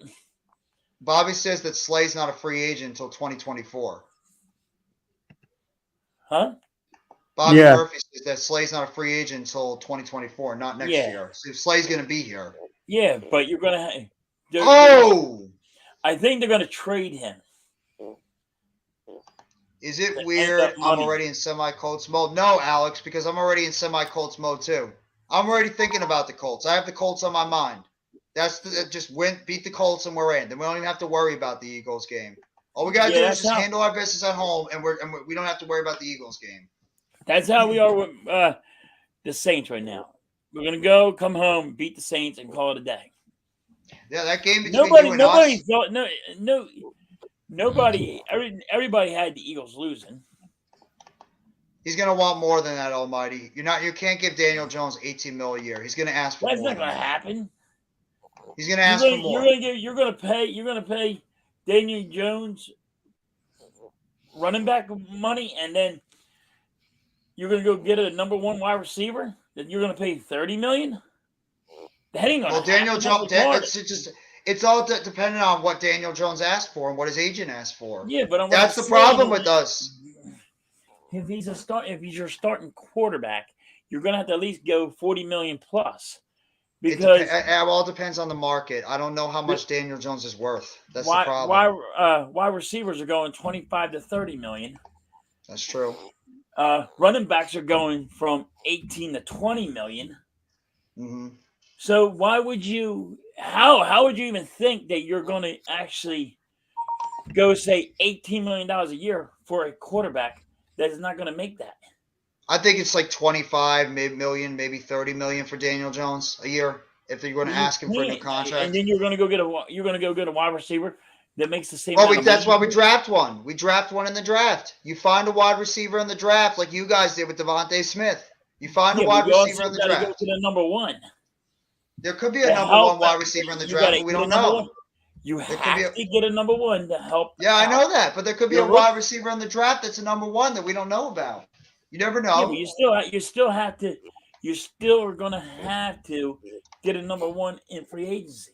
Bobby says that Slay's not a free agent until 2024. Huh? Bobby Murphy says that Slay's not a free agent until 2024, not next year. So Slay's going to be here. Yeah, but you're going to I think they're going to trade him. Is it weird I'm already in semi-Colts mode? No, Alex, because I'm already in semi-Colts mode too. I'm already thinking about the Colts. I have the Colts on my mind. Beat the Colts and we're in. Then we don't even have to worry about the Eagles game. All we gotta do is just handle our business at home, and we don't have to worry about the Eagles game. That's how we are with the Saints right now. We're gonna go, come home, beat the Saints, and call it a day. Yeah, that game between you and us. Nobody. Everybody had the Eagles losing. He's gonna want more than that, Almighty. You can't give Daniel Jones $18 million a year. He's gonna ask for more. That's not gonna happen. He's gonna ask for more. You're gonna pay Daniel Jones running back money, and then you're gonna go get a number one wide receiver that you're gonna pay $30 million. That ain't gonna happen. Daniel Jones. It's all dependent on what Daniel Jones asked for and what his agent asked for. Yeah, but that's the problem with us. If he's your starting quarterback, you're gonna have to at least go $40 million plus. Because it all depends on the market. I don't know how much Daniel Jones is worth. That's the problem. Wide receivers are going 25 to 30 million. That's true. Running backs are going from 18 to 20 million. Mm-hmm. So why would you? How would you even think that you're going to actually go say $18 million a year for a quarterback that is not going to make that? I think it's like 25 million, maybe 30 million for Daniel Jones a year if you're going to ask him for a new contract. And then you're going to go get a wide receiver that makes the same. That's why we draft one. We draft one in the draft. You find a wide receiver in the draft like you guys did with Devontae Smith. You find a wide receiver in the draft. Go to the number one. There could be a number one wide receiver in the draft, but we don't know. You have to get a number one to help. Yeah, I know that, but there could be a wide receiver in the draft that's a number one that we don't know about. You never know. Yeah, but you still have to. You still are going to have to get a number one in free agency.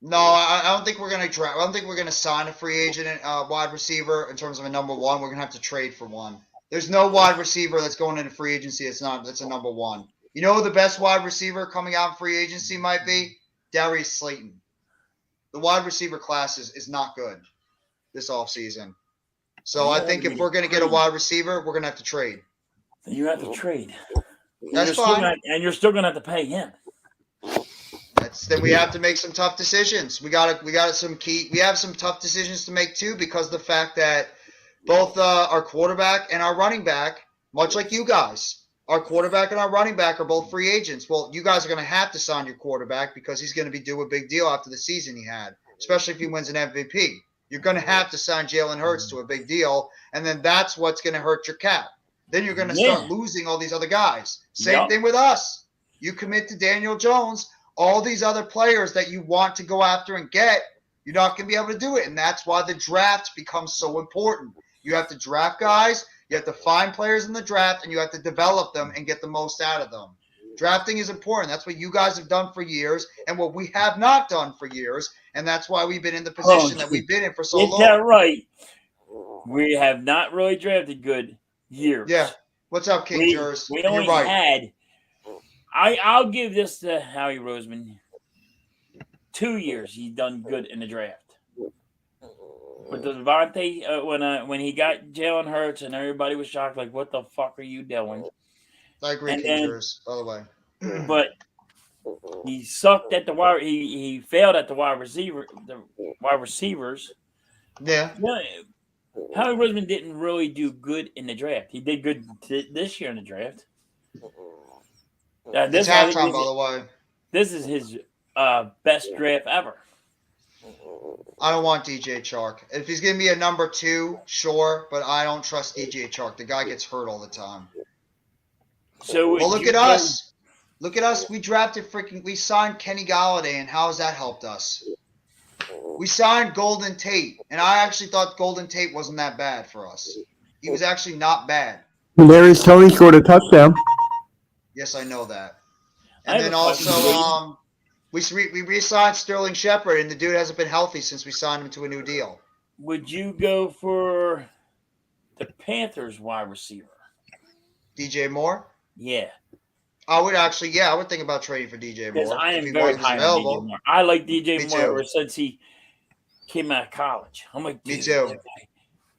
No, I don't think we're going to draft. I don't think we're going to sign a free agent wide receiver in terms of a number one. We're going to have to trade for one. There's no wide receiver that's going into free agency. That's a number one. You know who the best wide receiver coming out in free agency might be? Darius Slayton. The wide receiver class is not good this offseason. So I think if we're going to get a wide receiver, we're going to have to trade. You have to trade. That's fine. And you're still going to have to pay him. Then we have to make some tough decisions. We have some tough decisions to make too, because of the fact that both our quarterback and our running back, much like you guys, our quarterback and our running back are both free agents. Well, you guys are going to have to sign your quarterback because he's going to be due a big deal after the season he had, especially if he wins an MVP. You're going to have to sign Jalen Hurts to a big deal, and then that's what's going to hurt your cap. Then you're going to start losing all these other guys. Same thing with us. You commit to Daniel Jones, all these other players that you want to go after and get, you're not going to be able to do it, and that's why the draft becomes so important. You have to draft guys, you have to find players in the draft, and you have to develop them and get the most out of them. Drafting is important. That's what you guys have done for years and what we have not done for years, and that's why we've been in the position that we've been in for so long. Is that right? We have not really drafted good years. Yeah. What's up, King Jers? We only had – I'll give this to Howie Roseman. 2 years he's done good in the draft. With the Devontae, when he got Jalen Hurts and everybody was shocked, like, what the fuck are you doing? I agree, King Jers, by the way. But he sucked at the wide. He failed at the wide receivers. Yeah. Howie Roseman didn't really do good in the draft. He did good this year in the draft. It's halftime, by the way. This is his best draft ever. I don't want DJ Chark. If he's going to be a number two, sure, but I don't trust DJ Chark. The guy gets hurt all the time. So look at us. Look at us. We signed Kenny Galladay, and how has that helped us? We signed Golden Tate, and I actually thought Golden Tate wasn't that bad for us. He was actually not bad. Darius Toney scored a touchdown. Yes, I know that. And then also, we re-signed Sterling Shepard, and the dude hasn't been healthy since we signed him to a new deal. Would you go for the Panthers wide receiver? DJ Moore? Yeah. I would think about trading for DJ Moore. Because I am very high on DJ Moore. I like DJ Moore ever since he came out of college. I'm like, me too.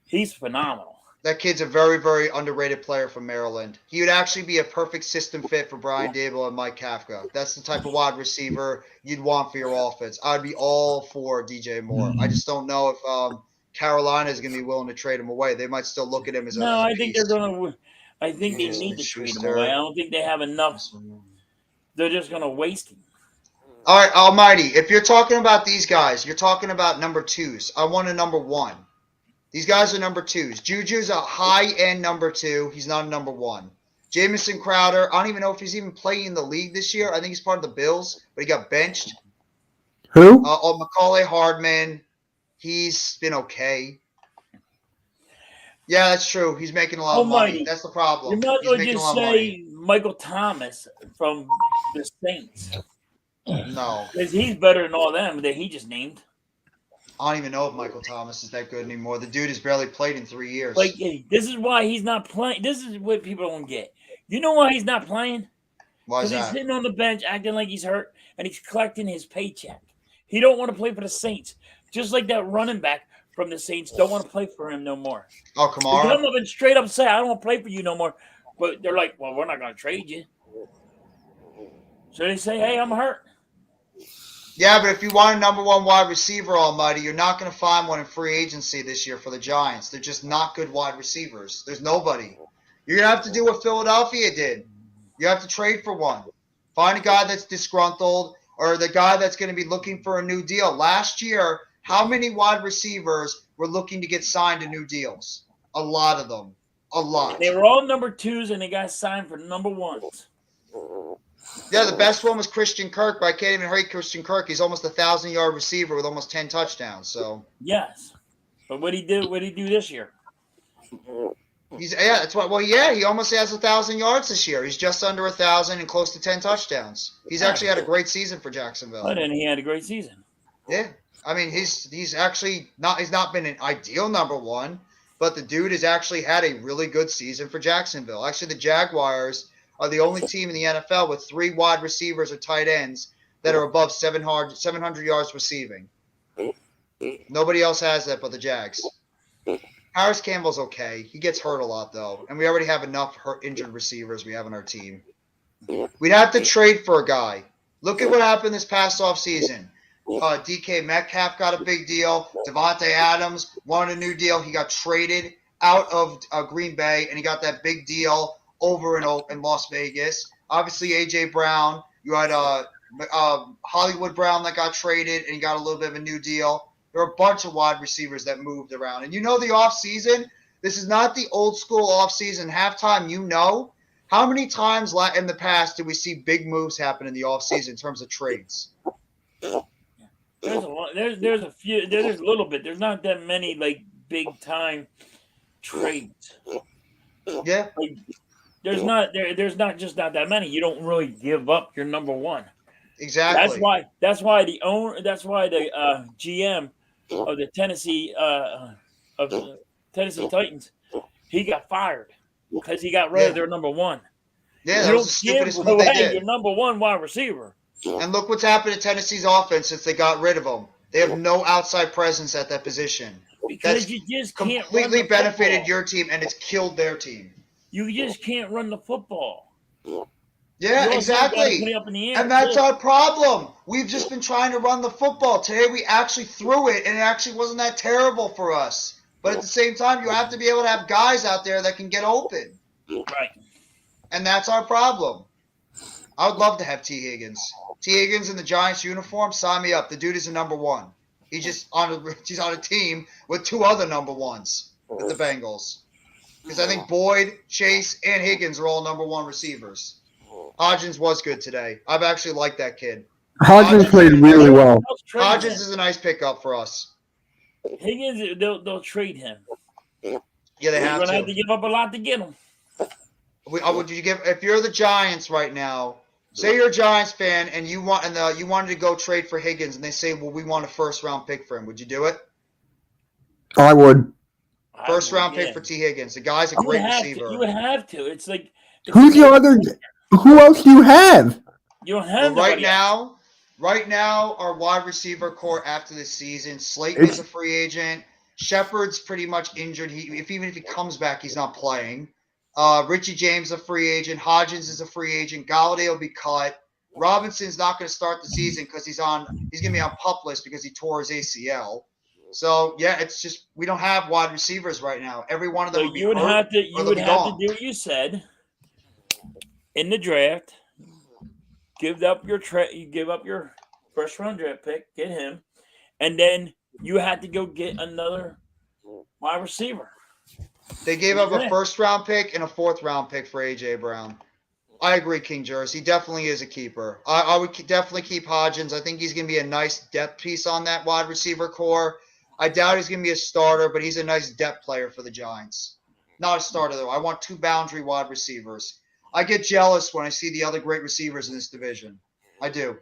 He's phenomenal. That kid's a very, very underrated player from Maryland. He would actually be a perfect system fit for Brian Daboll and Mike Kafka. That's the type of wide receiver you'd want for your offense. I'd be all for DJ Moore. I just don't know if Carolina is going to be willing to trade him away. They might still look at him as a I think they're going to. I think they need to trade him away. I don't think they have enough they're just going to waste him. All right, Almighty, if you're talking about these guys, you're talking about number twos. I want a number one. These guys are number twos. Juju's a high-end number two. He's not a number one. Jamison Crowder, I don't even know if he's even playing in the league this year. I think he's part of the Bills, but he got benched. Who? Macaulay Hardman, he's been okay. Yeah, that's true. He's making a lot of money. That's the problem. You might as well just say Michael Thomas from the Saints. No. Because he's better than all them that he just named. I don't even know if Michael Thomas is that good anymore. The dude has barely played in 3 years. Like, this is why he's not playing. This is what people don't get. You know why he's not playing? Why is that? Because he's sitting on the bench acting like he's hurt, and he's collecting his paycheck. He don't want to play for the Saints. Just like that running back from the Saints don't want to play for him no more. Oh, Kamara? Some of them straight up say, I don't want to play for you no more. But they're like, well, we're not going to trade you. So they say, hey, I'm hurt. Yeah, but if you want a number one wide receiver, Almighty, you're not going to find one in free agency this year for the Giants. They're just not good wide receivers. There's nobody. You're going to have to do what Philadelphia did. You have to trade for one. Find a guy that's disgruntled or the guy that's going to be looking for a new deal. Last year, how many wide receivers were looking to get signed to new deals? A lot of them. A lot. They were all number twos, and they got signed for number ones. Yeah, the best one was Christian Kirk, but I can't even rate Christian Kirk. He's almost a 1,000-yard receiver with almost 10 touchdowns. So yes, but what he do this year? That's what. Well, yeah, he almost has 1,000 yards this year. He's just under 1,000 and close to 10 touchdowns. He's actually had a great season for Jacksonville. But then he had a great season. Yeah, I mean he's actually not. He's not been an ideal number one, but the dude has actually had a really good season for Jacksonville. Actually, the Jaguars are the only team in the NFL with 3 wide receivers or tight ends that are above 700 yards receiving. Nobody else has that but the Jags. Harris Campbell's okay. He gets hurt a lot, though, and we already have enough injured receivers we have on our team. We'd have to trade for a guy. Look at what happened this past offseason. DK Metcalf got a big deal. Devontae Adams wanted a new deal. He got traded out of Green Bay, and he got that big deal over in Las Vegas. Obviously, A.J. Brown. You had Hollywood Brown that got traded, and he got a little bit of a new deal. There are a bunch of wide receivers that moved around. And you know the offseason, this is not the old school offseason. Halftime, you know. How many times in the past did we see big moves happen in the offseason in terms of trades? There's a few. There's a little bit. There's not that many like big time trades. Yeah. Like, there's not that many. You don't really give up your number one. Exactly. That's why the GM of the Tennessee Titans, he got fired because he got rid of their number one. Yeah, that was the stupidest move they did. Your number one wide receiver. And look what's happened to Tennessee's offense since they got rid of him. They have no outside presence at that position. Because you just can't completely benefited your team, and it's killed their team. You just can't run the football. Yeah, exactly. And that's our problem. We've just been trying to run the football. Today we actually threw it, and it actually wasn't that terrible for us. But at the same time, you have to be able to have guys out there that can get open. Right. And that's our problem. I would love to have T. Higgins. T. Higgins in the Giants uniform, sign me up. The dude is a number one. He's on a team with 2 other number ones with the Bengals. Because I think Boyd, Chase, and Higgins are all number one receivers. Hodgins was good today. I've actually liked that kid. Hodgins played really well. Hodgins is a nice pickup for us. Higgins, they'll trade him. Yeah, they have to. You're going to have to give up a lot to get him. If you're the Giants right now, say you're a Giants fan and you wanted to go trade for Higgins, and they say, well, we want a first-round pick for him. Would you do it? I would. First-round pick for T. Higgins. The guy's a great receiver. You would have to. It's like who's your other? Who else do you have? You don't have right now. Right now, our wide receiver core after this season, Slayton's a free agent. Shepard's pretty much injured. Even if he comes back, he's not playing. Richie James a free agent. Hodgins is a free agent. Galladay will be cut. Robinson's not going to start the season because he's going to be on PUP list because he tore his ACL. So yeah, it's just we don't have wide receivers right now. Every one of them. So you would have to do what you said in the draft. give up your first round draft pick, get him, and then you had to go get another wide receiver. They gave up a first round pick and a fourth round pick for AJ Brown. I agree, King Juris. He definitely is a keeper. I would definitely keep Hodgins. I think he's going to be a nice depth piece on that wide receiver core. I doubt he's going to be a starter, but he's a nice depth player for the Giants. Not a starter, though. I want 2 boundary wide receivers. I get jealous when I see the other great receivers in this division. I do.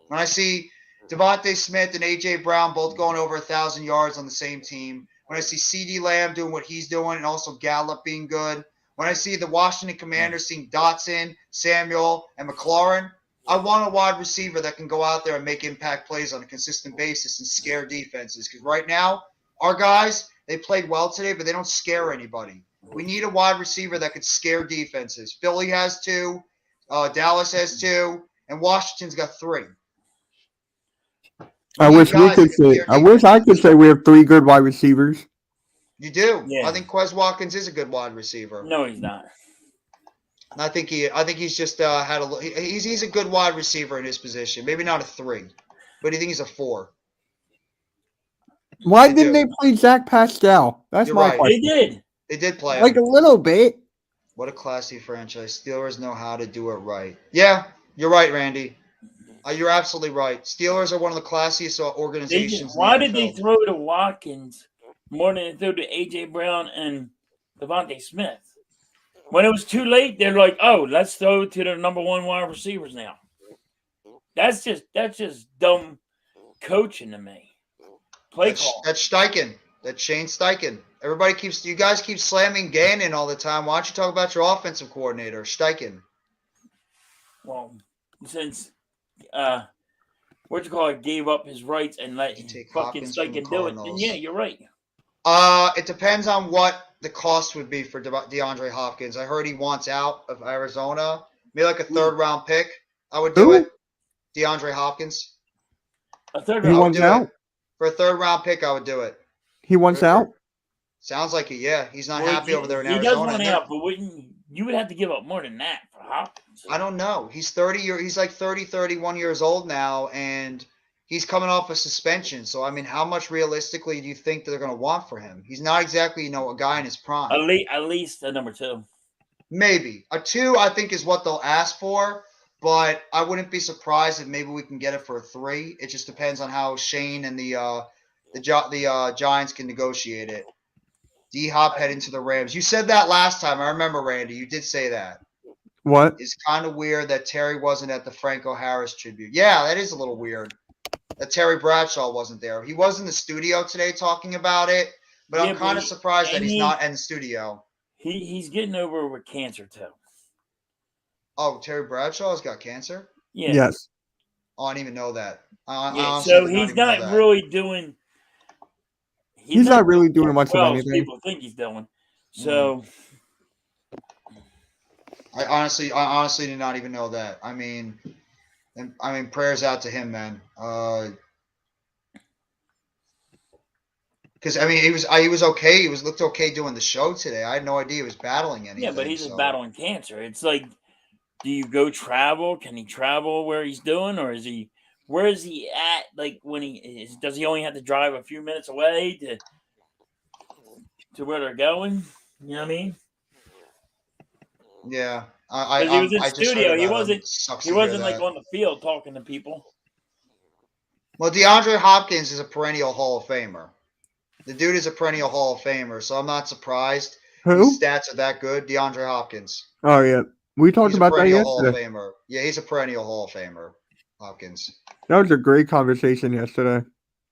When I see Devontae Smith and A.J. Brown both going over 1,000 yards on the same team, when I see CeeDee Lamb doing what he's doing and also Gallup being good, when I see the Washington Commanders seeing Dotson, Samuel, and McLaurin, I want a wide receiver that can go out there and make impact plays on a consistent basis and scare defenses. Because right now, our guys, they played well today, but they don't scare anybody. We need a wide receiver that could scare defenses. Philly has 2, Dallas has 2, and Washington's got 3. I wish I could say we have 3 good wide receivers. You do. Yeah. I think Quez Watkins is a good wide receiver. No, he's not. I think he's just he's a good wide receiver in his position. Maybe not a 3, but I think he's a 4. Why didn't they play Zach Pascal? That's my question. They did. They did play like him. A little bit. What a classy franchise. Steelers know how to do it right. Yeah, you're right, Randy. You're absolutely right. Steelers are one of the classiest organizations. Why did they throw to Watkins more than they threw to A.J. Brown and Devontae Smith? When it was too late, they're like, "Oh, let's throw to the number 1 wide receivers now." That's just dumb coaching to me. Call. That's Steichen. That's Shane Steichen. You guys keep slamming Gannon all the time. Why don't you talk about your offensive coordinator, Steichen? Well, since gave up his rights and let fucking Steichen do it, then yeah, you're right. It depends on what the cost would be for DeAndre Hopkins. I heard he wants out of Arizona. Maybe like a 3rd round pick. I would do it. DeAndre Hopkins. A 3rd round. He wants out? For a 3rd round pick, I would do it. He wants out? Sounds like it, yeah. He's not happy over there in Arizona. He does want out, but you would have to give up more than that for Hopkins. I don't know. He's 31 years old now, and he's coming off a suspension. So, I mean, how much realistically do you think they're going to want for him? He's not exactly, a guy in his prime. At least a number 2. Maybe. A 2, I think, is what they'll ask for, but I wouldn't be surprised if maybe we can get it for a 3. It just depends on how Shane and the Giants can negotiate it. D-Hop heading to the Rams. You said that last time. I remember, Randy. You did say that. What? It's kind of weird that Terry wasn't at the Franco Harris tribute. Yeah, that is a little weird that Terry Bradshaw wasn't there. He was in the studio today talking about it, but I'm kind of surprised that he's not in the studio. He's getting over with cancer, too. Oh, Terry Bradshaw's got cancer? Yeah. Yes. Oh, I didn't even know that. So he's not really doing... He's not really doing much of anything. People think he's doing. So... I honestly did not even know that. I mean, prayers out to him, man. Because he was okay. He looked okay doing the show today. I had no idea he was battling anything. Yeah, but he's just battling cancer. It's like, do you go travel? Can he travel where he's doing, or is he? Where is he at? Like when does he only have to drive a few minutes away to where they're going? You know what I mean? Yeah, he was in studio. He wasn't like on the field talking to people. Well, DeAndre Hopkins is a perennial Hall of Famer. The dude is a perennial Hall of Famer, so I'm not surprised. Who? His stats are that good. DeAndre Hopkins. Oh yeah, we talked about that yesterday. Hall of Famer. Yeah, he's a perennial Hall of Famer. Hopkins. That was a great conversation yesterday.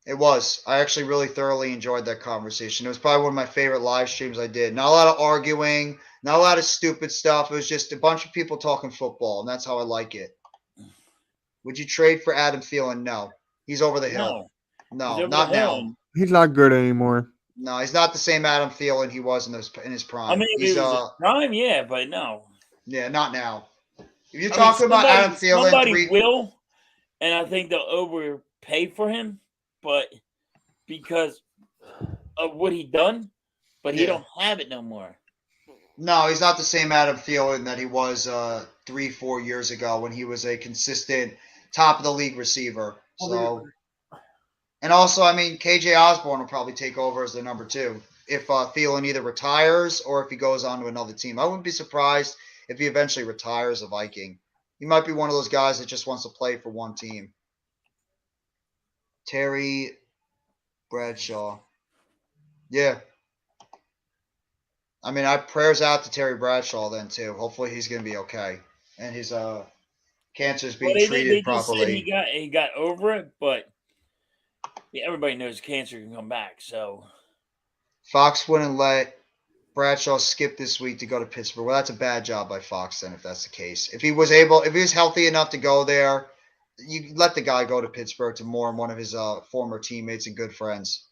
It was. I actually really thoroughly enjoyed that conversation. It was probably one of my favorite live streams I did. Not a lot of arguing, not a lot of stupid stuff. It was just a bunch of people talking football, and that's how I like it. Would you trade for Adam Thielen? No. He's over the hill. No, not now. He's not good anymore. No, he's not the same Adam Thielen he was in his prime. I mean, if he was his prime, yeah, but no. Yeah, not now. If you're talking about Adam Thielen, somebody will, and I think they'll overpay for him, but because of what he done, but he don't have it no more. No, he's not the same Adam Thielen that he was 3-4 years ago when he was a consistent top of the league receiver. So, and also, I mean, KJ Osborne will probably take over as the number 2 if Thielen either retires or if he goes on to another team. I wouldn't be surprised if he eventually retires a Viking. He might be one of those guys that just wants to play for one team. Terry Bradshaw. Yeah. I mean, I prayers out to Terry Bradshaw then too. Hopefully he's going to be okay, and his cancer's being treated they properly. Just said he got over it, but everybody knows cancer can come back. So Fox wouldn't let Bradshaw skip this week to go to Pittsburgh. Well, that's a bad job by Fox then, if that's the case. If he was healthy enough to go there, you let the guy go to Pittsburgh to mourn one of his former teammates and good friends.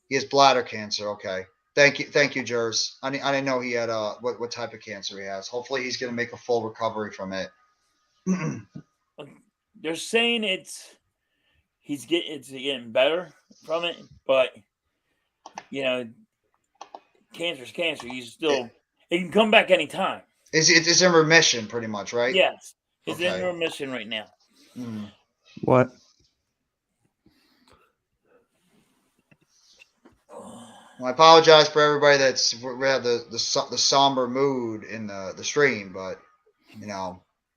He has bladder cancer. Okay. Thank you, Jers. I didn't know he had what type of cancer he has. Hopefully, he's going to make a full recovery from it. They're saying it's getting better from it, but cancer's cancer. He's still it can come back anytime. It's in remission, pretty much, right? Yes, it's in remission right now. What? Well, I apologize for everybody we have the somber mood in the stream, but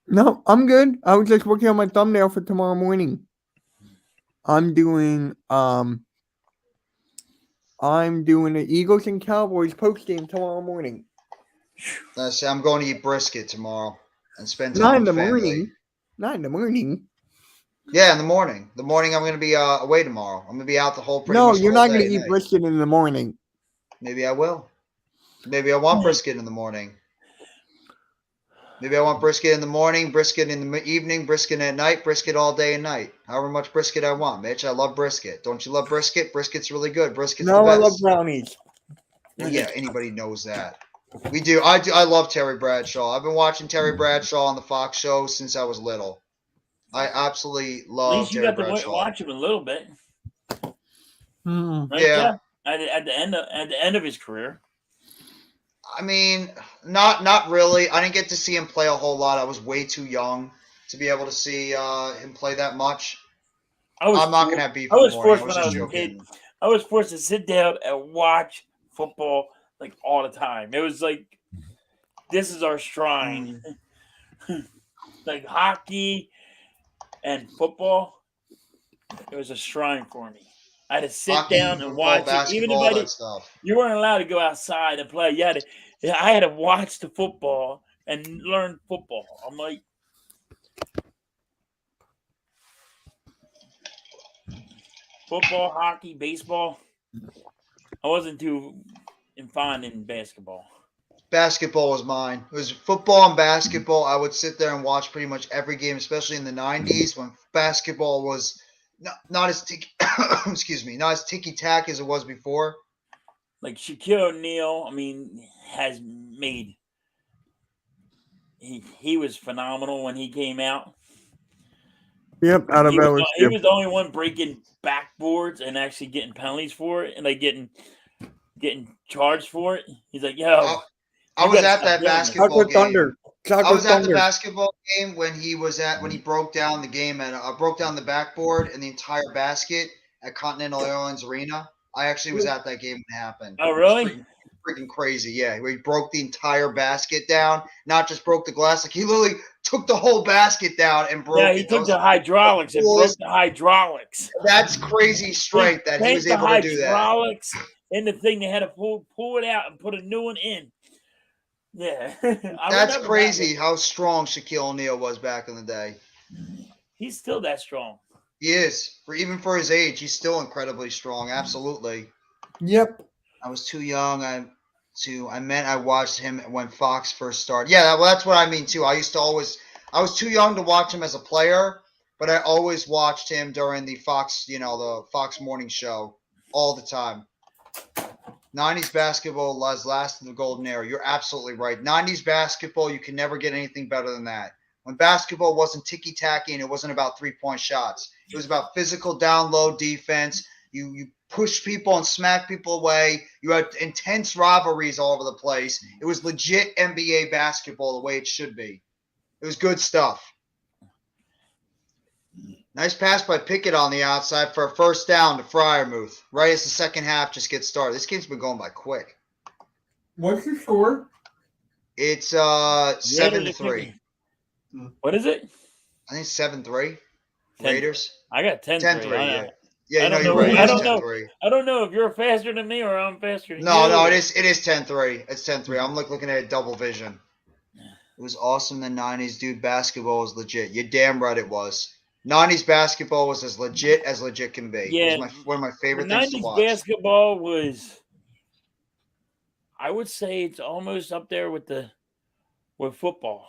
No, I'm good. I was just working on my thumbnail for tomorrow morning. I'm doing the Eagles and Cowboys post game tomorrow morning. I'm going to eat brisket tomorrow and spend Not time in the with family. morning. Not in the morning. Yeah, in the morning. The morning I'm going to be away tomorrow. I'm going to be out the whole. No, you're not going to eat brisket in the morning. Maybe I will. Maybe I want brisket in the morning. Maybe I want brisket in the morning, brisket in the evening, brisket at night, brisket all day and night. However much brisket I want, Mitch. I love brisket. Don't you love brisket? Brisket's really good. Brisket's the best. I love brownies. Yeah, anybody knows that. We do. I love Terry Bradshaw. I've been watching Terry Bradshaw on the Fox show since I was little. I absolutely love At least you Terry got Bradshaw. to watch him a little bit. Right, yeah. At the end of his career. I mean, not really. I didn't get to see him play a whole lot. I was way too young to be able to see him play that much. I'm not going to have beef in the morning. I was just joking. I was forced to sit down and watch football like all the time. It was like, this is our shrine. Like hockey and football, it was a shrine for me. I had to sit down and watch it. Even if you weren't allowed to go outside and play, I had to watch the football and learn football. I'm like, football, hockey, baseball. I wasn't too fond in basketball. Basketball was mine. It was football and basketball. I would sit there and watch pretty much every game, especially in the 90s when basketball was not as not as ticky-tack as it was before. Like Shaquille O'Neal, has made he was phenomenal when he came out. Yep, he was the only one breaking backboards and actually getting penalties for it and like getting charged for it. He's like, yo. I was at that basketball game. I was at the basketball game when he broke down the game and broke down the backboard and the entire basket at Continental Airlines Arena. I actually was at that game when it happened. Oh, really? Freaking crazy, yeah. Where he broke the entire basket down, not just broke the glass. Like he literally took the whole basket down and broke. Yeah, he took the hydraulics and broke the hydraulics. That's crazy strength that he was able to do that. Hydraulics in the thing, they had to pull it out and put a new one in. Yeah. That's crazy how strong Shaquille O'Neal was back in the day. He's still that strong. He is. Even for his age, he's still incredibly strong. Absolutely. Yep. I was too young. I watched him when Fox first started. Yeah, that's what I mean too. I was too young to watch him as a player, but I always watched him during the Fox, the Fox morning show all the time. 90s basketball was last in the golden era. You're absolutely right. 90s basketball, you can never get anything better than that. When basketball wasn't ticky-tacky and it wasn't about three-point shots. It was about physical down-low defense. You push people and smack people away. You had intense rivalries all over the place. It was legit NBA basketball the way it should be. It was good stuff. Nice pass by Pickett on the outside for a first down to Freiermuth. Right as the second half just gets started. This game's been going by quick. What's the score? It's 7-3. What is it? I think 7-3. Raiders. I got 10-3. 10-3. Yeah, I don't know. you're right. I don't know. I don't know if you're faster than me or I'm faster than you. No, it is 10-3. It's 10-3. I'm looking at a double vision. It was awesome in the 90s, dude. Basketball was legit. You're damn right it was. 90s basketball was as legit can be. Yeah. It was one of my favorite things to watch. 90s basketball was, I would say it's almost up there with football.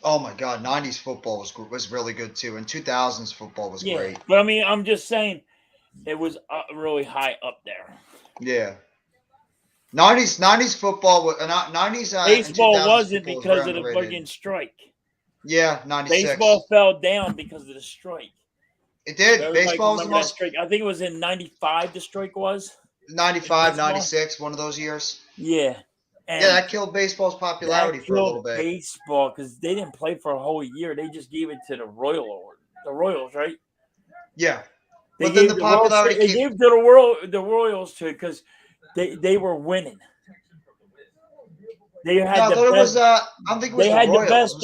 Oh my God, 90s football was really good too, and 2000s football was great. But I mean, I'm just saying, it was really high up there. Yeah. 90s football was 90s. Baseball wasn't because of the fucking strike. Yeah, 96. Baseball fell down because of the strike. It did. Baseball was the most. Strike. I think it was in 95. The strike was 95, 96, one of those years. Yeah. And that killed baseball's popularity for a little bit. Baseball, because they didn't play for a whole year. They just gave it to the Royals, right? Yeah. But then the popularity they gave it to the Royals too, because they were winning. They had I don't think it was the Royals.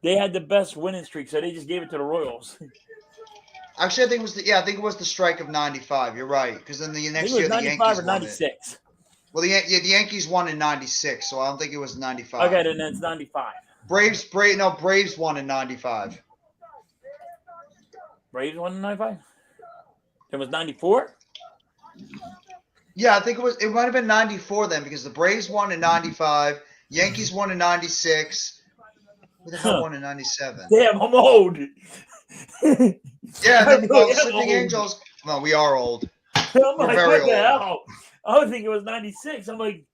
They had the best winning streak, so they just gave it to the Royals. Actually, I think it was the strike of 95. You're right, because then the next year the Yankees won 96. Well, the Yankees won in 96, so I don't think it was 95. Okay, then it's 95. Braves won in 95. Braves won in 95? It was 94? Yeah, I think it might have been 94 then, because the Braves won in 95, Yankees won in 96. Who the hell won in 97? Damn, I'm old. Yeah, Sleeping Angels. Well, we are old. I'm like, what the hell? I would think it was 96. I'm like,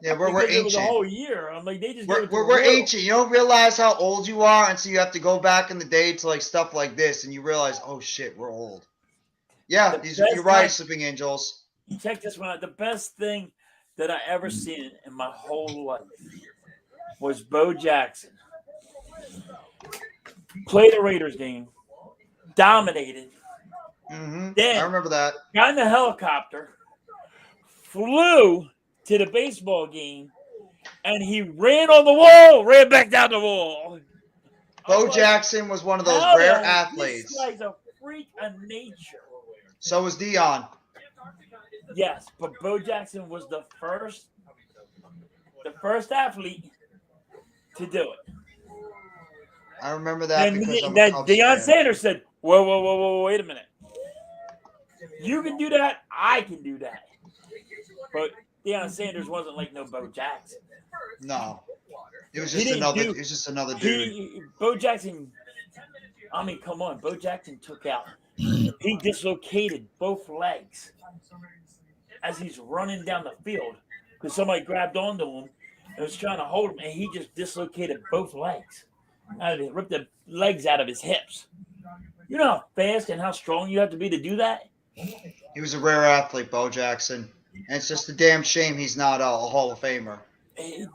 yeah, we're ancient. It was a whole year. I'm like, they just we're ancient. You don't realize how old you are until you have to go back in the day to like stuff like this, and you realize, oh shit, we're old. Yeah, you're right, Sleeping Angels. Check this one out. The best thing that I ever seen in my whole life was Bo Jackson. Played a Raiders game, dominated. Mm-hmm. Then I remember that. Got in the helicopter, flew to the baseball game, and he ran on the wall, ran back down the wall. Bo Jackson was one of those rare athletes. This guy's a freak of nature. So was Dion. Yes, but Bo Jackson was the first athlete to do it. I remember that and because I'm then Deion Sanders said, whoa, wait a minute. You can do that, I can do that. But Deion Sanders wasn't like no Bo Jackson. No. It was just another dude. Bo Jackson, I mean, come on. Bo Jackson took out. He dislocated both legs as he's running down the field because somebody grabbed onto him and was trying to hold him, and he just dislocated both legs. Ripped the legs out of his hips. You know how fast and how strong you have to be to do that? He was a rare athlete, Bo Jackson. And it's just a damn shame he's not a Hall of Famer.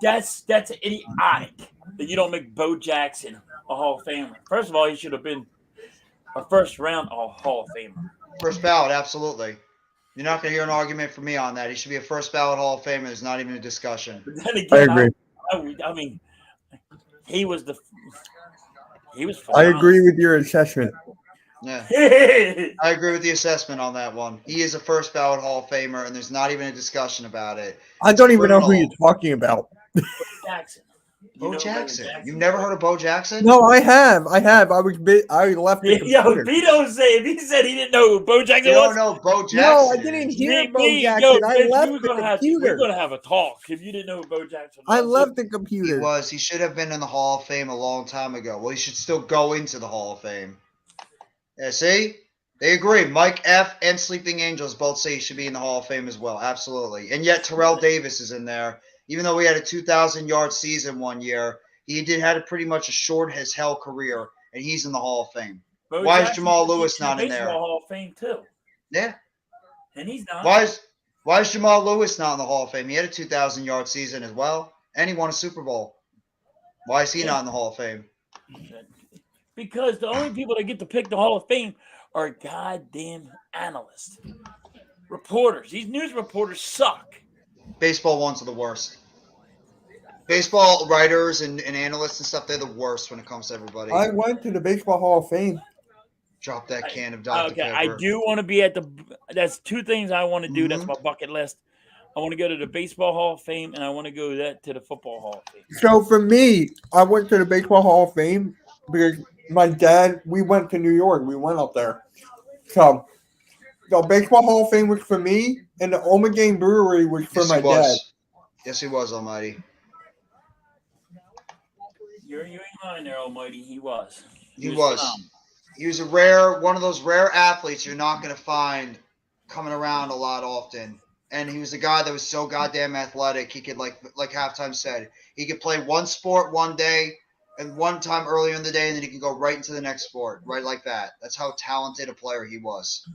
That's idiotic that you don't make Bo Jackson a Hall of Famer. First of all, he should have been a first round Hall of Famer. First ballot, absolutely. You're not going to hear an argument from me on that. He should be a first ballot Hall of Famer. There's not even a discussion. But then again, I agree. I mean, he was phenomenal. I agree with your assessment. Yeah, I agree with the assessment on that one. He is a first ballot Hall of Famer, and there's not even a discusation about it. I don't even know who you're talking about. Bo Jackson. Bo Jackson. You've never heard of Bo Jackson? No, I have. I left the computer. Vito said he didn't know who Bo Jackson was. You don't know Bo Jackson? No, I didn't hear Bo Jackson. I left the computer. We're going to have a talk if you didn't know who Bo Jackson was. I left the computer. He should have been in the Hall of Fame a long time ago. Well, he should still go into the Hall of Fame. Yeah, see? They agree. Mike F. and Sleeping Angels both say he should be in the Hall of Fame as well. Absolutely. And yet Terrell Davis is in there. Even though he had a 2,000-yard season one year, he had a pretty much a short as hell career, and he's in the Hall of Fame. Why is Jamal Lewis not in there? Hall of Fame too. Yeah. And he's not. Why is Jamal Lewis not in the Hall of Fame? He had a 2,000-yard season as well, and he won a Super Bowl. Why is he not in the Hall of Fame? Because the only people that get to pick the Hall of Fame are goddamn analysts, reporters. These news reporters suck. Baseball ones are the worst. Baseball writers and analysts and stuff, they're the worst when it comes to everybody. I went to the Baseball Hall of Fame. Drop that can of Dr. Okay, Pepper. I do want to be at the – that's two things I want to do. That's my bucket list. I want to go to the Baseball Hall of Fame, and I want to go to the Football Hall of Fame. So for me, I went to the Baseball Hall of Fame because my dad, we went to New York. We went up there. So the Baseball Hall of Fame was for me, and the Ommegang Brewery was for my dad. Yes, he was, Almighty. You ain't lying there, Almighty. He was. He was. He was one of those rare athletes you're not going to find coming around a lot often. And he was a guy that was so goddamn athletic. He could, like Halftime said, he could play one sport one day and one time earlier in the day, and then he could go right into the next sport, right like that. That's how talented a player he was.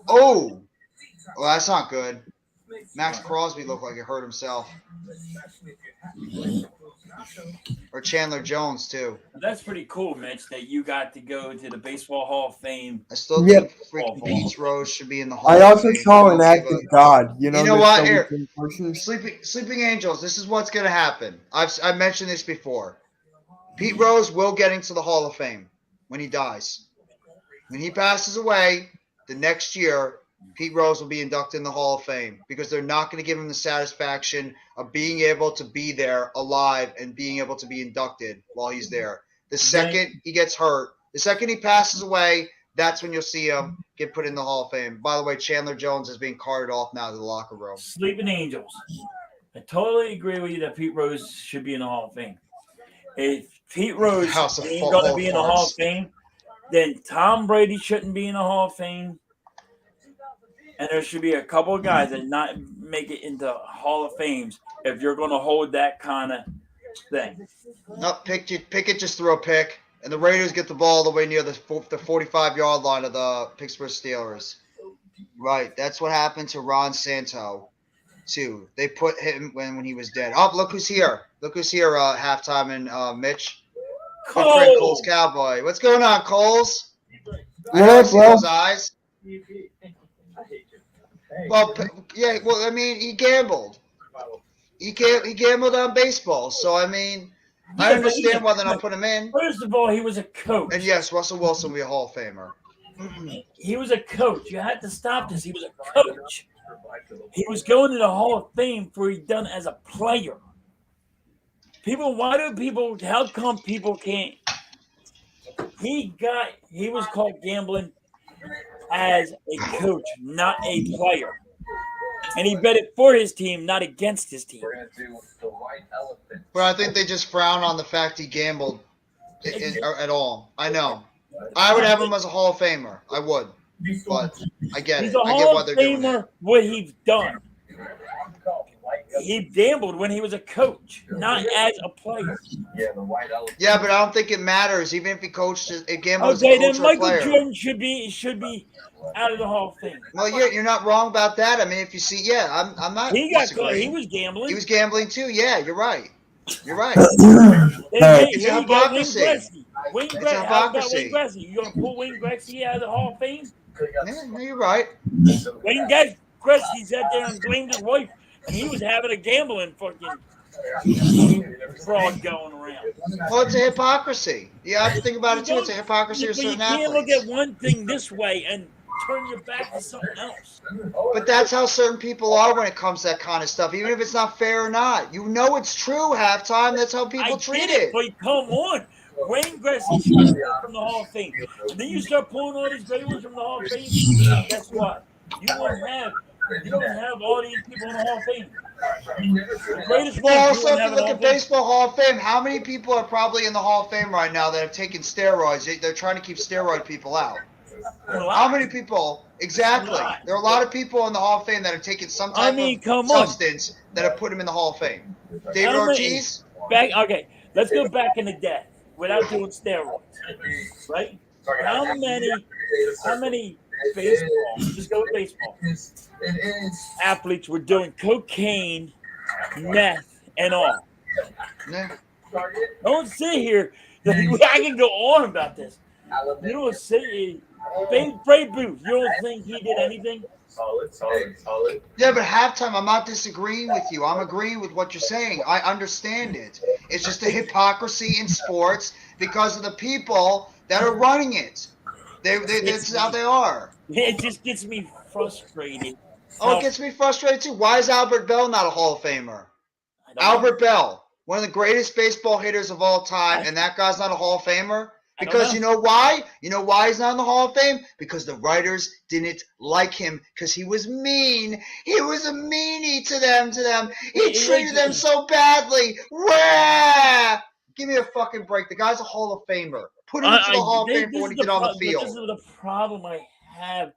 Oh, well, that's not good. Max Crosby looked like he hurt himself. Or Chandler Jones, too. That's pretty cool, Mitch, that you got to go to the Baseball Hall of Fame. I still think freaking Pete Rose should be in the Hall of Fame. I also saw an act of God. You know what? Here, Sleeping Angels, this is what's going to happen. I've mentioned this before. Pete Rose will get into the Hall of Fame when he dies. When he passes away, the next year, Pete Rose will be inducted in the Hall of Fame because they're not going to give him the satisfaction of being able to be there alive and being able to be inducted while he's there. The second he gets hurt, the second he passes away, that's when you'll see him get put in the Hall of Fame. By the way, Chandler Jones is being carted off now to the locker room. Sleeping Angels. I totally agree with you that Pete Rose should be in the Hall of Fame. If Pete Rose ain't going to be in the Hall of Fame, then Tom Brady shouldn't be in the Hall of Fame. And there should be a couple of guys that not make it into Hall of Fames if you're going to hold that kind of thing. No, Pickett just threw a pick, and the Raiders get the ball all the way near the 45-yard line of the Pittsburgh Steelers. Right, that's what happened to Ron Santo, too. They put him when he was dead. Oh, look who's here. Look who's here, Halftime and Mitch. Cole's Cowboy. What's going on, Coles? I know I see those eyes. Well, yeah. Well, I mean, he gambled. He gambled on baseball. So, I mean, I understand why they're not putting him in. First of all, he was a coach. And yes, Russell Wilson will be a Hall of Famer. He was a coach. You had to stop this. He was a coach. He was going to the Hall of Fame for what he done as a player. How come people can't? He was caught gambling as a coach, not a player. And he bet it for his team, not against his team. But I think they just frown on the fact he gambled at all. I know. I would have him as a Hall of Famer. I would. But I get He's it. a I get Hall why of they're doing Famer, it. what he's done. He gambled when he was a coach, not as a player. Yeah, but I don't think it matters. Even if he coached, it gambled as a Okay, coach then or a player. Michael Jordan should be out of the Hall of Fame. Well, you're not wrong about that. I mean, if you see, I'm not. He got caught. He was gambling. He was gambling too. Yeah, you're right. You're right. It's a hypocrisy. It's a hypocrisy. Wayne Gretzky. You gonna pull Wayne Gretzky out of the Hall of Fame? Yeah, no, you're right. Wayne Gretzky sat there and blamed his wife, and he was having a gambling fucking fraud going around. Well, it's a hypocrisy. You have to think about it too. It's a hypocrisy of certain athletes. You can't look at one thing this way and turn your back to something else. But that's how certain people are when it comes to that kind of stuff, even if it's not fair or not. You know it's true, Halftime. That's how people treat it. But come on. Wayne Gretzky should be from the Hall of Fame. And then you start pulling all these great ones from the Hall of Fame. Guess what? You don't have all these people in the Hall of Fame. The greatest well, also, if you look at Baseball Hall of Fame, how many people are probably in the Hall of Fame right now that have taken steroids? They're trying to keep steroid people out. How many people? Exactly. There are a lot of people in the Hall of Fame that have taken some type of substance that have put them in the Hall of Fame. David Ortiz? Okay, let's go back in the day without doing steroids, right? How many baseball, just go with baseball, athletes were doing cocaine, meth, and all? Yeah. Don't sit here. I can go on about this. You don't say Brave Booth. You don't think he did anything? Solid. Yeah, but halftime, I'm not disagreeing with you. I'm agreeing with what you're saying. I understand it. It's just the hypocrisy in sports because of the people that are running it. That's how they are. It just gets me frustrated. Oh, it gets me frustrated too. Why is Albert Bell not a Hall of Famer? Albert Bell, one of the greatest baseball hitters of all time, and that guy's not a Hall of Famer? Because you know why? You know why he's not in the Hall of Fame? Because the writers didn't like him because he was mean. He was a meanie to them. He treated them so badly. Wah! Give me a fucking break. The guy's a Hall of Famer. Put him into the Hall of Fame for what he did on the field. This is the problem I have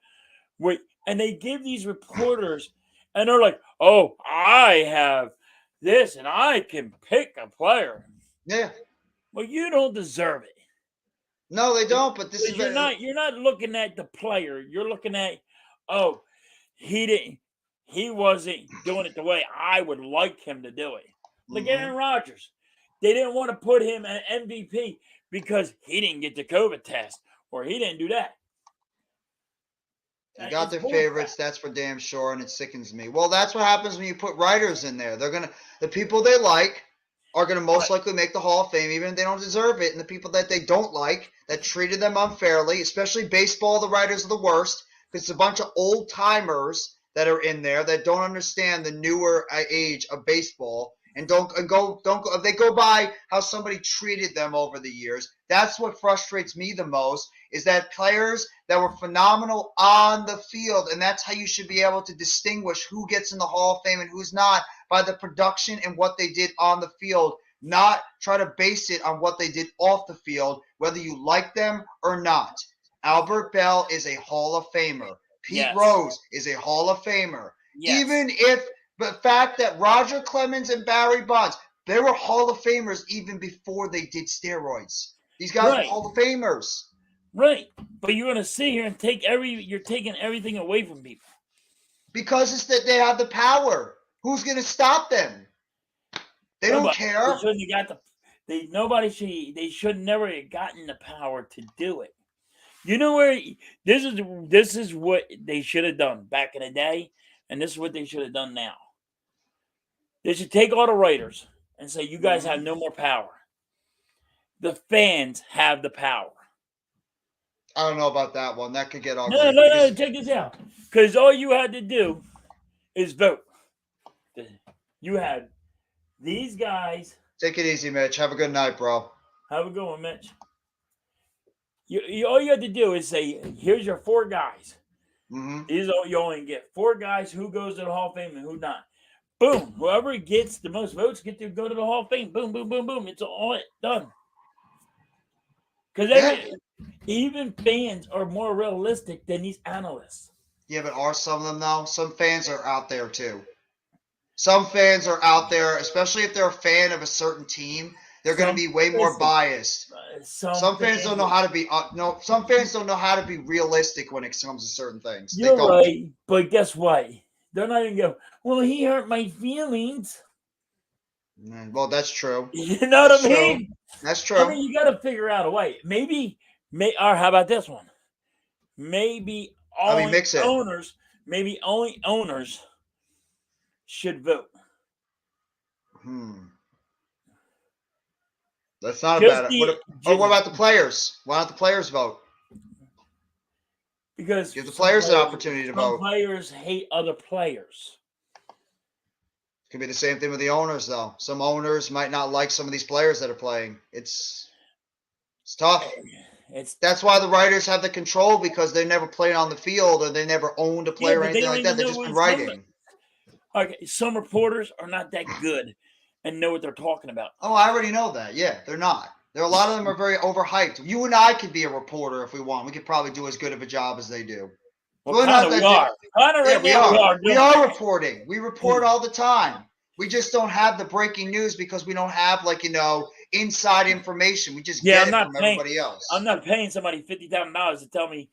with, and they give these reporters, and they're like, "Oh, I have this, and I can pick a player." Yeah. Well, you don't deserve it. No, they don't. But this is you're not looking at the player. You're looking at, oh, he wasn't doing it the way I would like him to do it. Like Aaron Rodgers, they didn't want to put him at MVP because he didn't get the COVID test or he didn't do that. They got their favorites, that's for damn sure, and it sickens me. Well, that's what happens when you put writers in there. The people they like are gonna most likely make the Hall of Fame, even if they don't deserve it. And the people that they don't like, that treated them unfairly, especially baseball, the writers are the worst, because it's a bunch of old timers that are in there that don't understand the newer age of baseball and don't go. They go by how somebody treated them over the years. That's what frustrates me the most. Is that players that were phenomenal on the field, and that's how you should be able to distinguish who gets in the Hall of Fame and who's not, by the production and what they did on the field, not try to base it on what they did off the field, whether you like them or not. Albert Bell is a Hall of Famer. Pete Rose is a Hall of Famer. Yes. Even if the fact that Roger Clemens and Barry Bonds, they were Hall of Famers even before they did steroids. These guys were Hall of Famers. Right, but you're gonna sit here and you're taking everything away from people because it's that they have the power. Who's gonna stop them? They don't care. They should never have gotten the power to do it. You know where this is what they should have done back in the day, and this is what they should have done now. They should take all the writers and say, "You guys have no more power. The fans have the power." I don't know about that one. That could get ugly. No. Check this out. Because all you had to do is vote. You had these guys. Take it easy, Mitch. Have a good night, bro. Have a good one, Mitch. All you had to do is say, here's your 4 guys. These are you only get 4 guys who goes to the Hall of Fame and who not. Boom. Whoever gets the most votes get to go to the Hall of Fame. Boom, boom, boom, boom. It's all done. Because even fans are more realistic than these analysts. Yeah, but are some of them, though? Some fans are out there, too. Some fans are out there, especially if they're a fan of a certain team. They're going to be way more biased. Some fans don't know how to be. Some fans don't know how to be realistic when it comes to certain things. You're right, but guess what? They're not even go, well, he hurt my feelings. Well, that's true. You know what I mean? That's true. I mean, you got to figure out a way. Or how about this one? Maybe only owners should vote. That's not a bad idea. What about the players? Why don't the players vote? Because give the players an opportunity to vote. Players hate other players. It could be the same thing with the owners, though. Some owners might not like some of these players that are playing. It's tough. That's why the writers have the control, because they never played on the field or they never owned a player or anything like that. They've just been writing. Okay, some reporters are not that good and know what they're talking about. Oh, I already know that. Yeah, they're not. A lot of them are very overhyped. You and I could be a reporter if we want. We could probably do as good of a job as they do. Well, we are. We are reporting. We report all the time. We just don't have the breaking news because we don't have, inside information. We just get it from everybody else. I'm not paying somebody $50,000 to tell me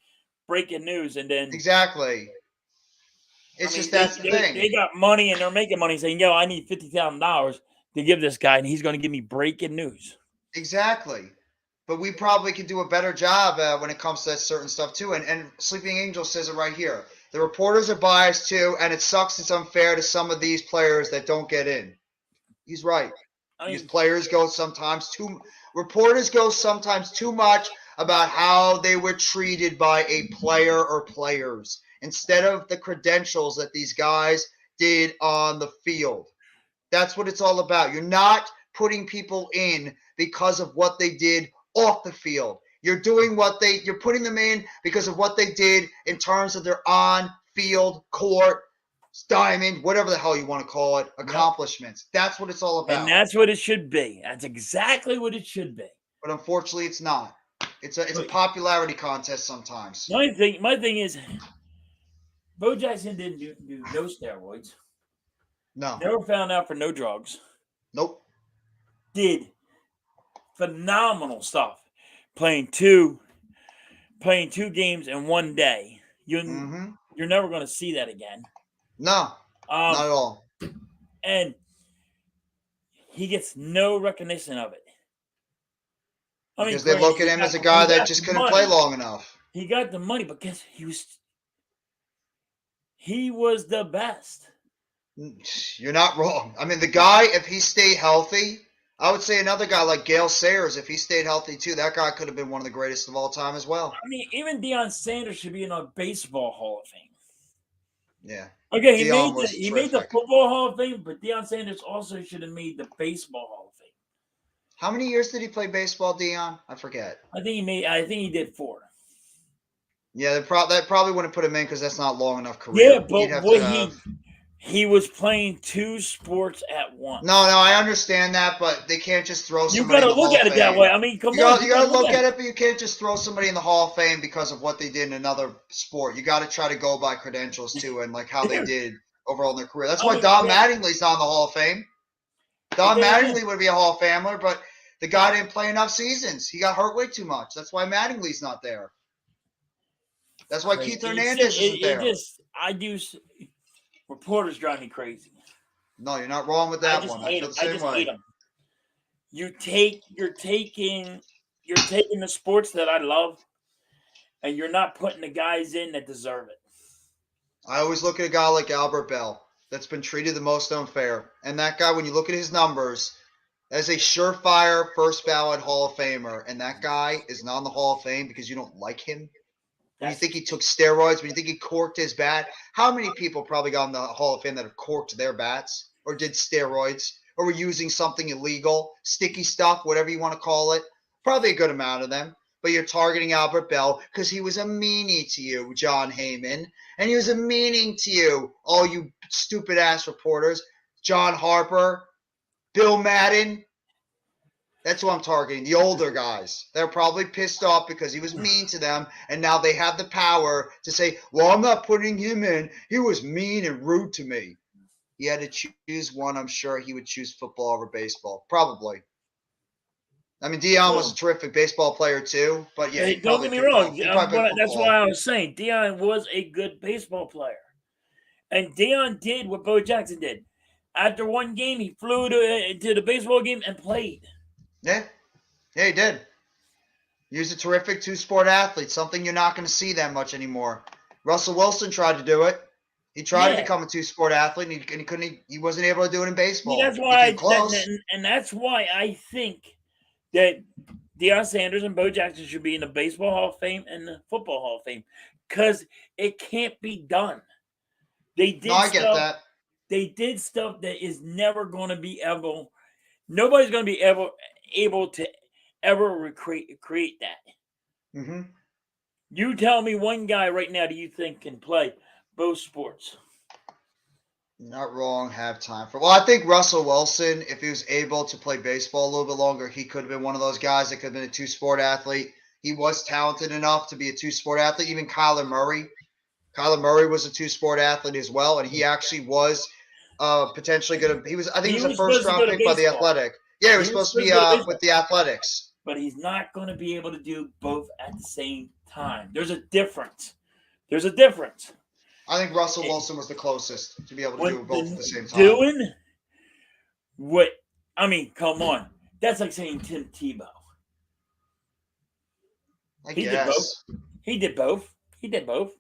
breaking news and then exactly. It's just that's the thing. They got money and they're making money saying, yo, I need $50,000 to give this guy and he's going to give me breaking news. Exactly. But we probably could do a better job when it comes to that certain stuff too. And Sleeping Angel says it right here. The reporters are biased too, and it sucks. It's unfair to some of these players that don't get in. He's right. These players go sometimes reporters go sometimes too much about how they were treated by a player or players instead of the credentials that these guys did on the field. That's what it's all about. You're not putting people in because of what they did off the field. You're putting them in because of what they did in terms of their on-field, court, diamond, whatever the hell you want to call it, accomplishments. Yep. That's what it's all about. And that's what it should be. That's exactly what it should be. But unfortunately, it's not. It's a popularity contest sometimes. My thing is, Bo Jackson didn't do no steroids. No. Never found out for no drugs. Nope. Did phenomenal stuff. Playing two games in one day. You're never going to see that again. No, not at all. And he gets no recognition of it. Because they look at him as a guy that just couldn't play long enough. He got the money, but guess he was the best. You're not wrong. I mean, the guy, if he stayed healthy, I would say another guy like Gale Sayers, if he stayed healthy too, that guy could have been one of the greatest of all time as well. I mean, even Deion Sanders should be in a baseball Hall of Fame. Yeah. Okay, he made the football Hall of Fame, but Deion Sanders also should have made the baseball Hall of Fame. How many years did he play baseball, Deion? I forget. I think he did 4. Yeah, that probably wouldn't put him in because that's not long enough career. Yeah, but he was playing 2 sports at once. No, I understand that, but they can't just throw somebody in the Hall of Fame. You got to look at it that way. I mean, come on. You got to look at it, but you can't just throw somebody in the Hall of Fame because of what they did in another sport. You got to try to go by credentials too and like how they did overall in their career. That's why Don Mattingly's not in the Hall of Fame. Don Mattingly would be a Hall of Famer, but the guy didn't play enough seasons. He got hurt way too much. That's why Mattingly's not there. That's why Keith Hernandez isn't there. Reporters drive me crazy. No, you're not wrong with that one. I feel the same way. Hate them. You're taking the sports that I love, and you're not putting the guys in that deserve it. I always look at a guy like Albert Bell that's been treated the most unfair. And that guy, when you look at his numbers, as a surefire first ballot Hall of Famer, and that guy is not in the Hall of Fame because you don't like him. When you think he took steroids, when you think he corked his bat, how many people probably got in the Hall of Fame that have corked their bats or did steroids or were using something illegal, sticky stuff, whatever you want to call it? Probably a good amount of them. But you're targeting Albert Bell because he was a meanie to you, John Heyman. And he was a meaning to you, all you stupid-ass reporters. John Harper, Bill Madden. That's who I'm targeting, the older guys. They're probably pissed off because he was mean to them, and now they have the power to say, well, I'm not putting him in. He was mean and rude to me. He had to choose one. I'm sure he would choose football over baseball. Probably. I mean, Deion was a terrific baseball player too, but yeah. Don't get me wrong. That's why I was saying Deion was a good baseball player. And Deion did what Bo Jackson did. After one game, he flew to the baseball game and played. Yeah, he did. He was a terrific 2-sport athlete, something you're not going to see that much anymore. Russell Wilson tried to do it. He tried to become a 2-sport athlete, and he couldn't. He wasn't able to do it in baseball. Yeah, that's why I think that Deion Sanders and Bo Jackson should be in the Baseball Hall of Fame and the Football Hall of Fame because it can't be done. I get that. They did stuff that is never going to be able. Nobody's going to be able to ever recreate that. Mm-hmm. You tell me one guy right now do you think can play both sports? Not wrong. Have time for. Well, I think Russell Wilson, if he was able to play baseball a little bit longer, he could have been one of those guys that could have been a 2-sport athlete. He was talented enough to be a 2-sport athlete. Even Kyler Murray. Kyler Murray was a 2-sport athlete as well, and he actually was potentially going to. I think he was a first-round pick by the Athletic. Yeah, he was supposed to be with the Athletics. But he's not going to be able to do both at the same time. There's a difference. I think Russell Wilson was the closest to be able to do both at the same time. Doing what? I mean, come on. That's like saying Tim Tebow. He guess. Did both. He did both.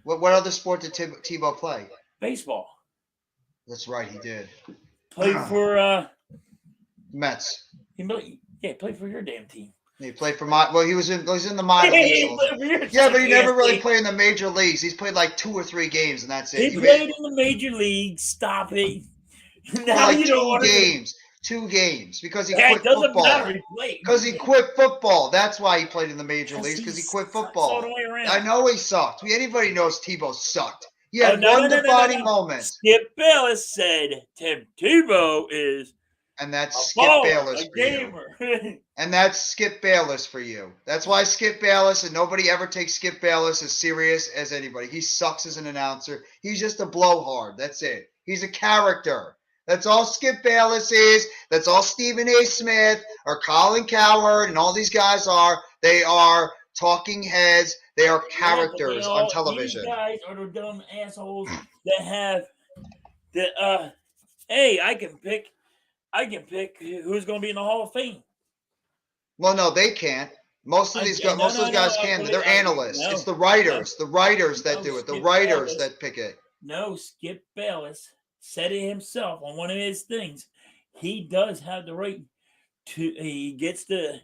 What other sport did Tebow play? Baseball. That's right, he did. Played for Mets. He played for your damn team. He played for he was in the minor leagues. Yeah, but he never really played in the major leagues. He's played like 2 or 3 games, and that's it. He played in the major leagues. Stop it. Now like 2 games. 2 games because he quit football. Because he quit football. That's why he played in the major leagues, because he quit football. I know he sucked. Anybody knows Tebow sucked. He had one defining moment. Skip Bayless said Tim Tebow is and that's Skip Bayless for you. And that's Skip Bayless for you. That's why Skip Bayless, and nobody ever takes Skip Bayless as serious as anybody. He sucks as an announcer. He's just a blowhard. That's it. He's a character. That's all Skip Bayless is. That's all Stephen A. Smith or Colin Cowherd and all these guys are. They are talking heads. They are characters on television. These guys are the dumb assholes that have the hey, I can pick who's going to be in the Hall of Fame. Well, no, they can't. Most of these guys can. They're analysts. It's the writers. The writers that do it. The writers that pick it. No, Skip Bayless said it himself on one of his things. He does have the right to. He gets to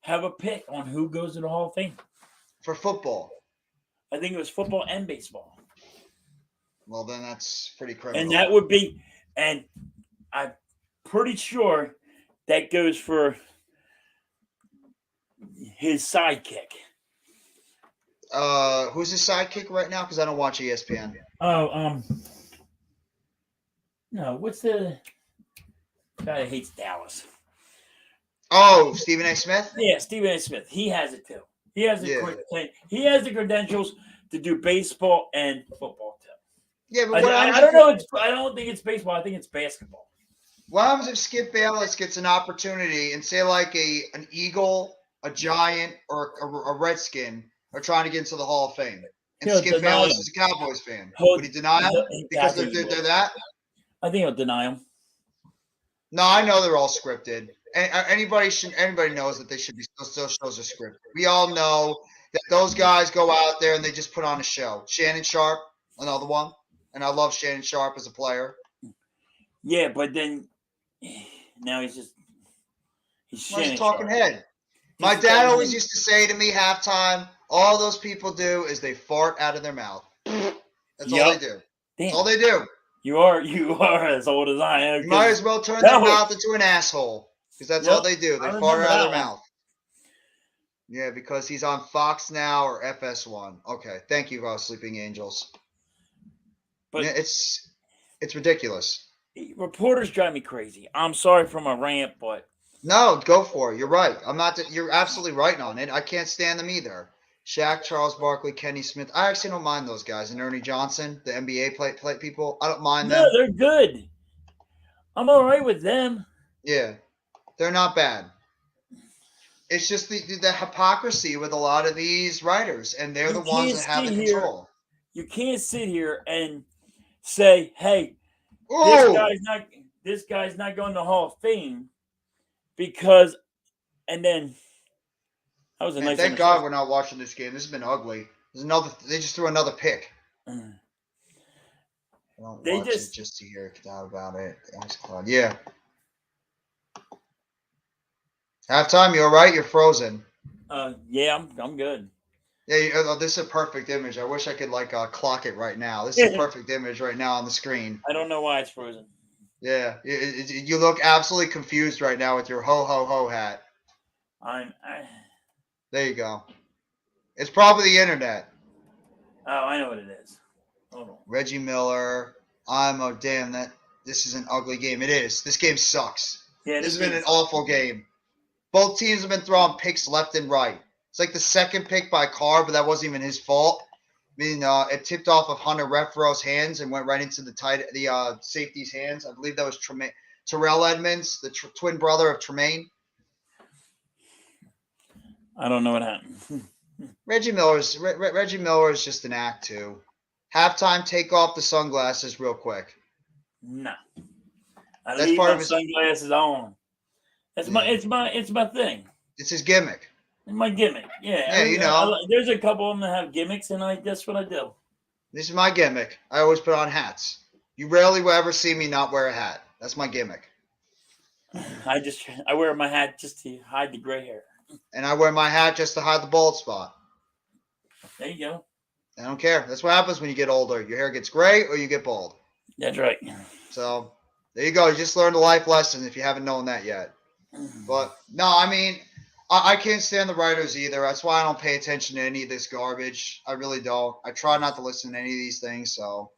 have a pick on who goes to the Hall of Fame for football. I think it was football and baseball. Well, then that's pretty criminal. And that would be, and I'm pretty sure that goes for his sidekick. Who's his sidekick right now? Because I don't watch ESPN. Oh, no. What's the guy that hates Dallas? Oh, Stephen A. Smith. Yeah, Stephen A. Smith. He has it too. He has the credentials to do baseball and football too. Yeah, but I don't know. I don't think it's baseball. I think it's basketball. What happens if Skip Bayless gets an opportunity and say like an Eagle, a Giant, or a Redskin are trying to get into the Hall of Fame? And Skip Bayless is a Cowboys fan. Would he deny them because they're that? I think he'll deny them. No, I know they're all scripted. Anybody knows that they should be. Those shows are scripted. We all know that those guys go out there and they just put on a show. Shannon Sharp, another one, and I love Shannon Sharp as a player. Yeah, but then now he's talking head. My dad always used to say to me halftime, all those people do is they fart out of their mouth. That's all they do. Damn. That's all they do. You are as old as I am. You might as well turn their mouth into an asshole. Because that's all they do. They fart out of their mouth. Yeah, because he's on Fox Now or FS1. Okay, thank you, Sleeping Angels. But yeah, it's ridiculous. Reporters drive me crazy. I'm sorry for my rant, but no, go for it. You're right. You're absolutely right on it. I can't stand them either. Shaq, Charles Barkley, Kenny Smith. I actually don't mind those guys. And Ernie Johnson, the NBA play people. I don't mind them. No, they're good. I'm all right with them. Yeah. They're not bad. It's just the hypocrisy with a lot of these writers, and they're the ones that have the control. You can't sit here and say, "Hey, this guy's not going to the Hall of Fame," because, and then that was a nice. Thank God we're not watching this game. This has been ugly. They just threw another pick. They just to hear about it. Yeah. Halftime, you all right? You're frozen. Yeah, I'm good. Yeah, this is a perfect image. I wish I could clock it right now. This is a perfect image right now on the screen. I don't know why it's frozen. Yeah, you look absolutely confused right now with your ho ho ho hat. There you go. It's probably the internet. Oh, I know what it is. Hold on. Reggie Miller. This is an ugly game. It is. This game sucks. Yeah, this has been an awful game. Both teams have been throwing picks left and right. It's like the second pick by Carr, but that wasn't even his fault. I mean, it tipped off of Hunter Renfro's hands and went right into the safety's hands. I believe that was Terrell Edmonds, the twin brother of Tremaine. I don't know what happened. Reggie Miller is just an act too. Halftime, take off the sunglasses real quick. No, I That's leave part my of his sunglasses on. It's my thing. It's his gimmick. It's my gimmick. Yeah, Yeah, you know. There's a couple of them that have gimmicks, and that's what I do. This is my gimmick. I always put on hats. You rarely will ever see me not wear a hat. That's my gimmick. I wear my hat just to hide the gray hair. And I wear my hat just to hide the bald spot. There you go. I don't care. That's what happens when you get older. Your hair gets gray or you get bald. That's right. So there you go. You just learned a life lesson if you haven't known that yet. But no, I mean, I can't stand the writers either. That's why I don't pay attention to any of this garbage. I really don't. I try not to listen to any of these things. So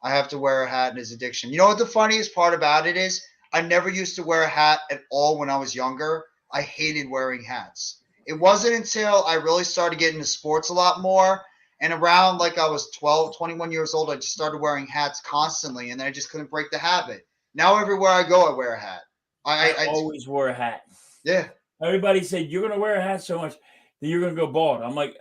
I have to wear a hat in his addiction. You know what the funniest part about it is? I never used to wear a hat at all when I was younger. I hated wearing hats. It wasn't until I really started getting into sports a lot more. And around like I was 12, 21 years old, I just started wearing hats constantly. And then I just couldn't break the habit. Now everywhere I go, I wear a hat. I always wore a hat. Yeah. Everybody said, you're going to wear a hat so much that you're going to go bald. I'm like,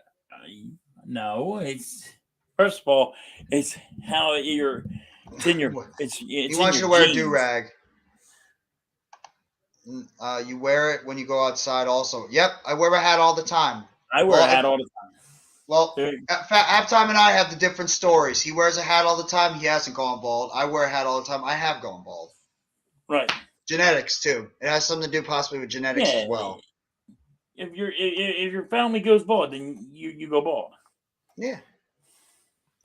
no. It's first of all, it's how it's in your it's he wants you to wear a do-rag. You wear it when you go outside also. Yep, I wear a hat all the time. I wear a hat all the time. Well, Halftime and I have the different stories. He wears a hat all the time. He hasn't gone bald. I wear a hat all the time. I have gone bald. Right. Genetics too. It has something to do possibly with genetics as well. If your family goes bald, then you go bald. Yeah.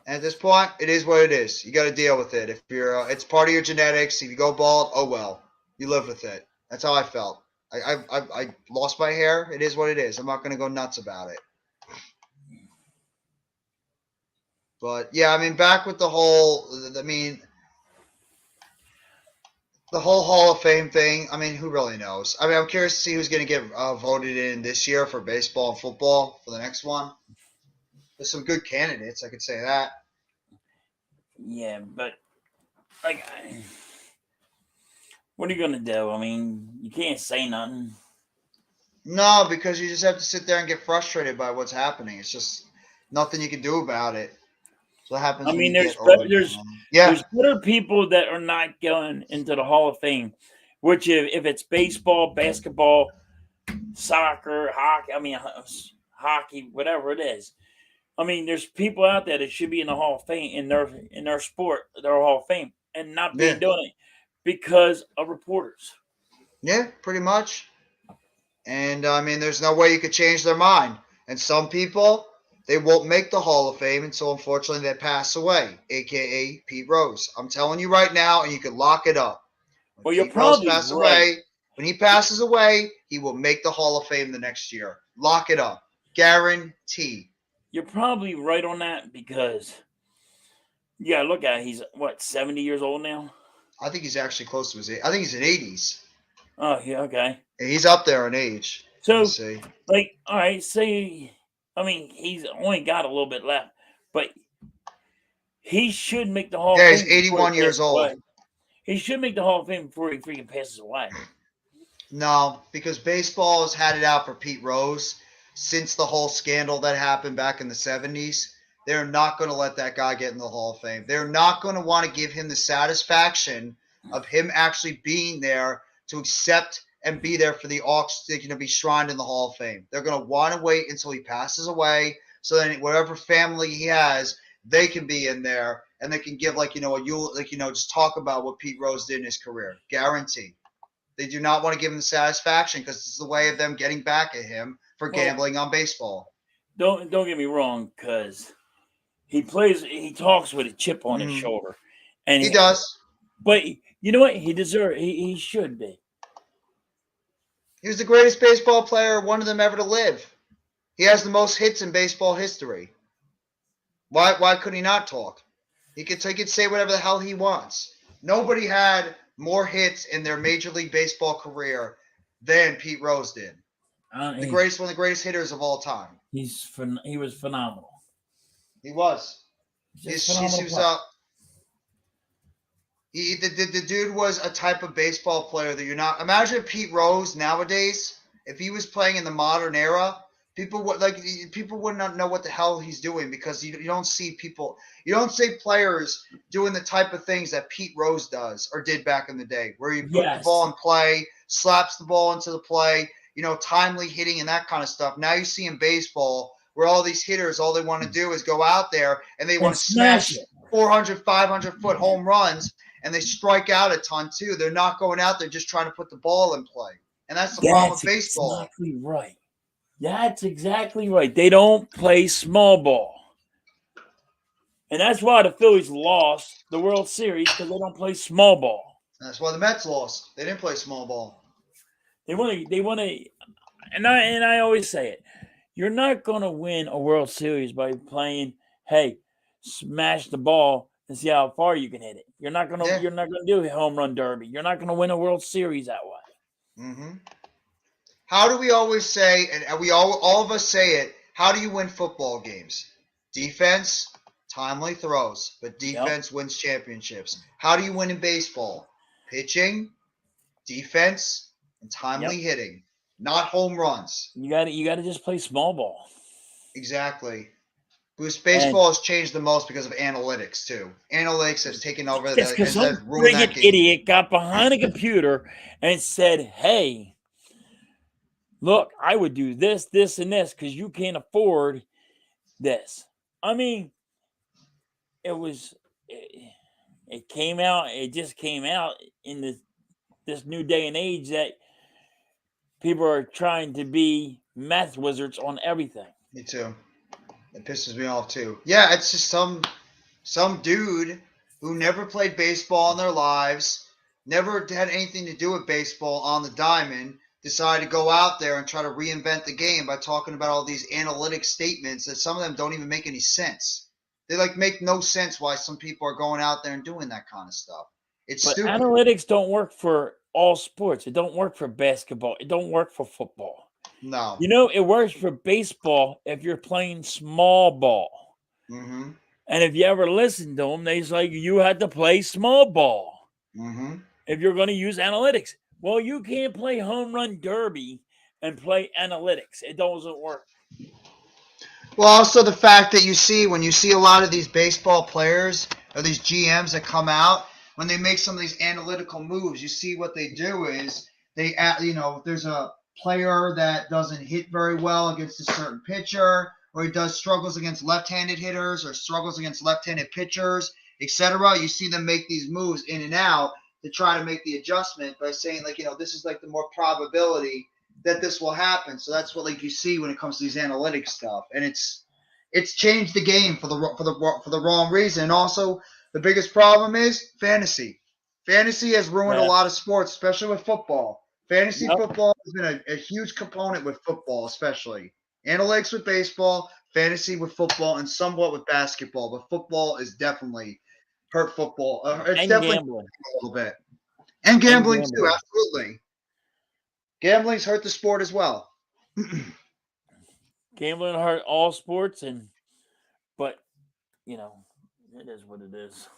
And at this point, it is what it is. You got to deal with it. If you're, it's part of your genetics. If you go bald, oh well. You live with it. That's how I felt. I lost my hair. It is what it is. I'm not going to go nuts about it. But yeah, I mean, back with the whole. The whole Hall of Fame thing, I mean, who really knows? I mean, I'm curious to see who's going to get voted in this year for baseball and football for the next one. There's some good candidates, I could say that. Yeah, but like, what are you going to do? I mean, you can't say nothing. No, because you just have to sit there and get frustrated by what's happening. It's just nothing you can do about it. So what happens? I mean, there's better people that are not going into the Hall of Fame. Which, if it's baseball, basketball, soccer, hockey, whatever it is. I mean, there's people out there that should be in the Hall of Fame in their sport, their Hall of Fame, and not being doing it because of reporters. Yeah, pretty much. And I mean, there's no way you could change their mind. And some people, they won't make the Hall of Fame until, unfortunately, they pass away, a.k.a. Pete Rose. I'm telling you right now, and you can lock it up. Well, you're probably right. When he passes away, he will make the Hall of Fame the next year. Lock it up. Guarantee. You're probably right on that because, yeah, look at it. He's, 70 years old now? I think he's actually close to his age. I think he's in 80s. Oh, yeah, okay. He's up there in age. So, like, all right, say... I mean, he's only got a little bit left, but he should make the Hall of Fame. Yeah, he's 81 years old. He should make the Hall of Fame before he freaking passes away. No, because baseball has had it out for Pete Rose since the whole scandal that happened back in the 70s. They're not going to let that guy get in the Hall of Fame. They're not going to want to give him the satisfaction of him actually being there to accept and be there for the auction to be shrined in the Hall of Fame. They're going to want to wait until he passes away so then whatever family he has, they can be in there and they can give just talk about what Pete Rose did in his career. Guarantee. They do not want to give him the satisfaction because it's the way of them getting back at him for gambling on baseball. Don't get me wrong, because he talks with a chip on his shoulder. And he does. But you know what? He should be. He was the greatest baseball player, one of them ever to live. He has the most hits in baseball history. Why could he not talk? He could say whatever the hell he wants. Nobody had more hits in their Major League Baseball career than Pete Rose did. One of the greatest hitters of all time. He was phenomenal. He was. The dude was a type of baseball player that you're not. Imagine Pete Rose nowadays. If he was playing in the modern era, people would not know what the hell he's doing because you don't see people. You don't see players doing the type of things that Pete Rose does or did back in the day, where he put the ball in play, slaps the ball into the play, timely hitting and that kind of stuff. Now you see in baseball where all these hitters, all they want to do is go out there and they want to smash 400, 500-foot home runs, and they strike out a ton too. They're not going out there just trying to put the ball in play. And that's the problem with baseball. That's exactly right. That's exactly right. They don't play small ball. And that's why the Phillies lost the World Series, because they don't play small ball. That's why the Mets lost. They didn't play small ball. They want to, and I always say it. You're not going to win a World Series by playing, hey, smash the ball and see how far you can hit it. You're not going to do a home run derby. You're not going to win a World Series that way. Mm-hmm. How do we always say, and we all of us say it, how do you win football games? Defense, timely throws, but defense wins championships. How do you win in baseball? Pitching, defense, and timely hitting, not home runs. You got to just play small ball. Exactly. Because baseball has changed the most because of analytics too. Analytics has taken over. Because some friggin' idiot got behind a computer and said, "Hey, look, I would do this, this, and this because you can't afford this." I mean, it came out. It just came out in this new day and age that people are trying to be math wizards on everything. Me too. It pisses me off too. Yeah, it's just some dude who never played baseball in their lives, never had anything to do with baseball on the diamond, decided to go out there and try to reinvent the game by talking about all these analytic statements that some of them don't even make any sense. They make no sense why some people are going out there and doing that kind of stuff. It's stupid. Analytics don't work for all sports. It don't work for basketball. It don't work for football. No. It works for baseball if you're playing small ball. Mm-hmm. And if you ever listen to them, they say you had to play small ball if you're going to use analytics. Well, you can't play home run derby and play analytics. It doesn't work. Well, also the fact that when you see a lot of these baseball players or these GMs that come out, when they make some of these analytical moves, you see what they do is if there's a player that doesn't hit very well against a certain pitcher, or he struggles against left-handed hitters or struggles against left-handed pitchers, etc. You see them make these moves in and out to try to make the adjustment by saying this is the more probability that this will happen. So that's what you see when it comes to these analytics stuff, and it's changed the game for the wrong reason. And also the biggest problem is fantasy. Fantasy has ruined a lot of sports, especially with football. Fantasy football has been a huge component with football, especially. Analytics with baseball, fantasy with football, and somewhat with basketball. But football is definitely hurt football. It's definitely gambling a little bit. And gambling too, absolutely. Gambling's hurt the sport as well. Gambling hurt all sports, but it is what it is.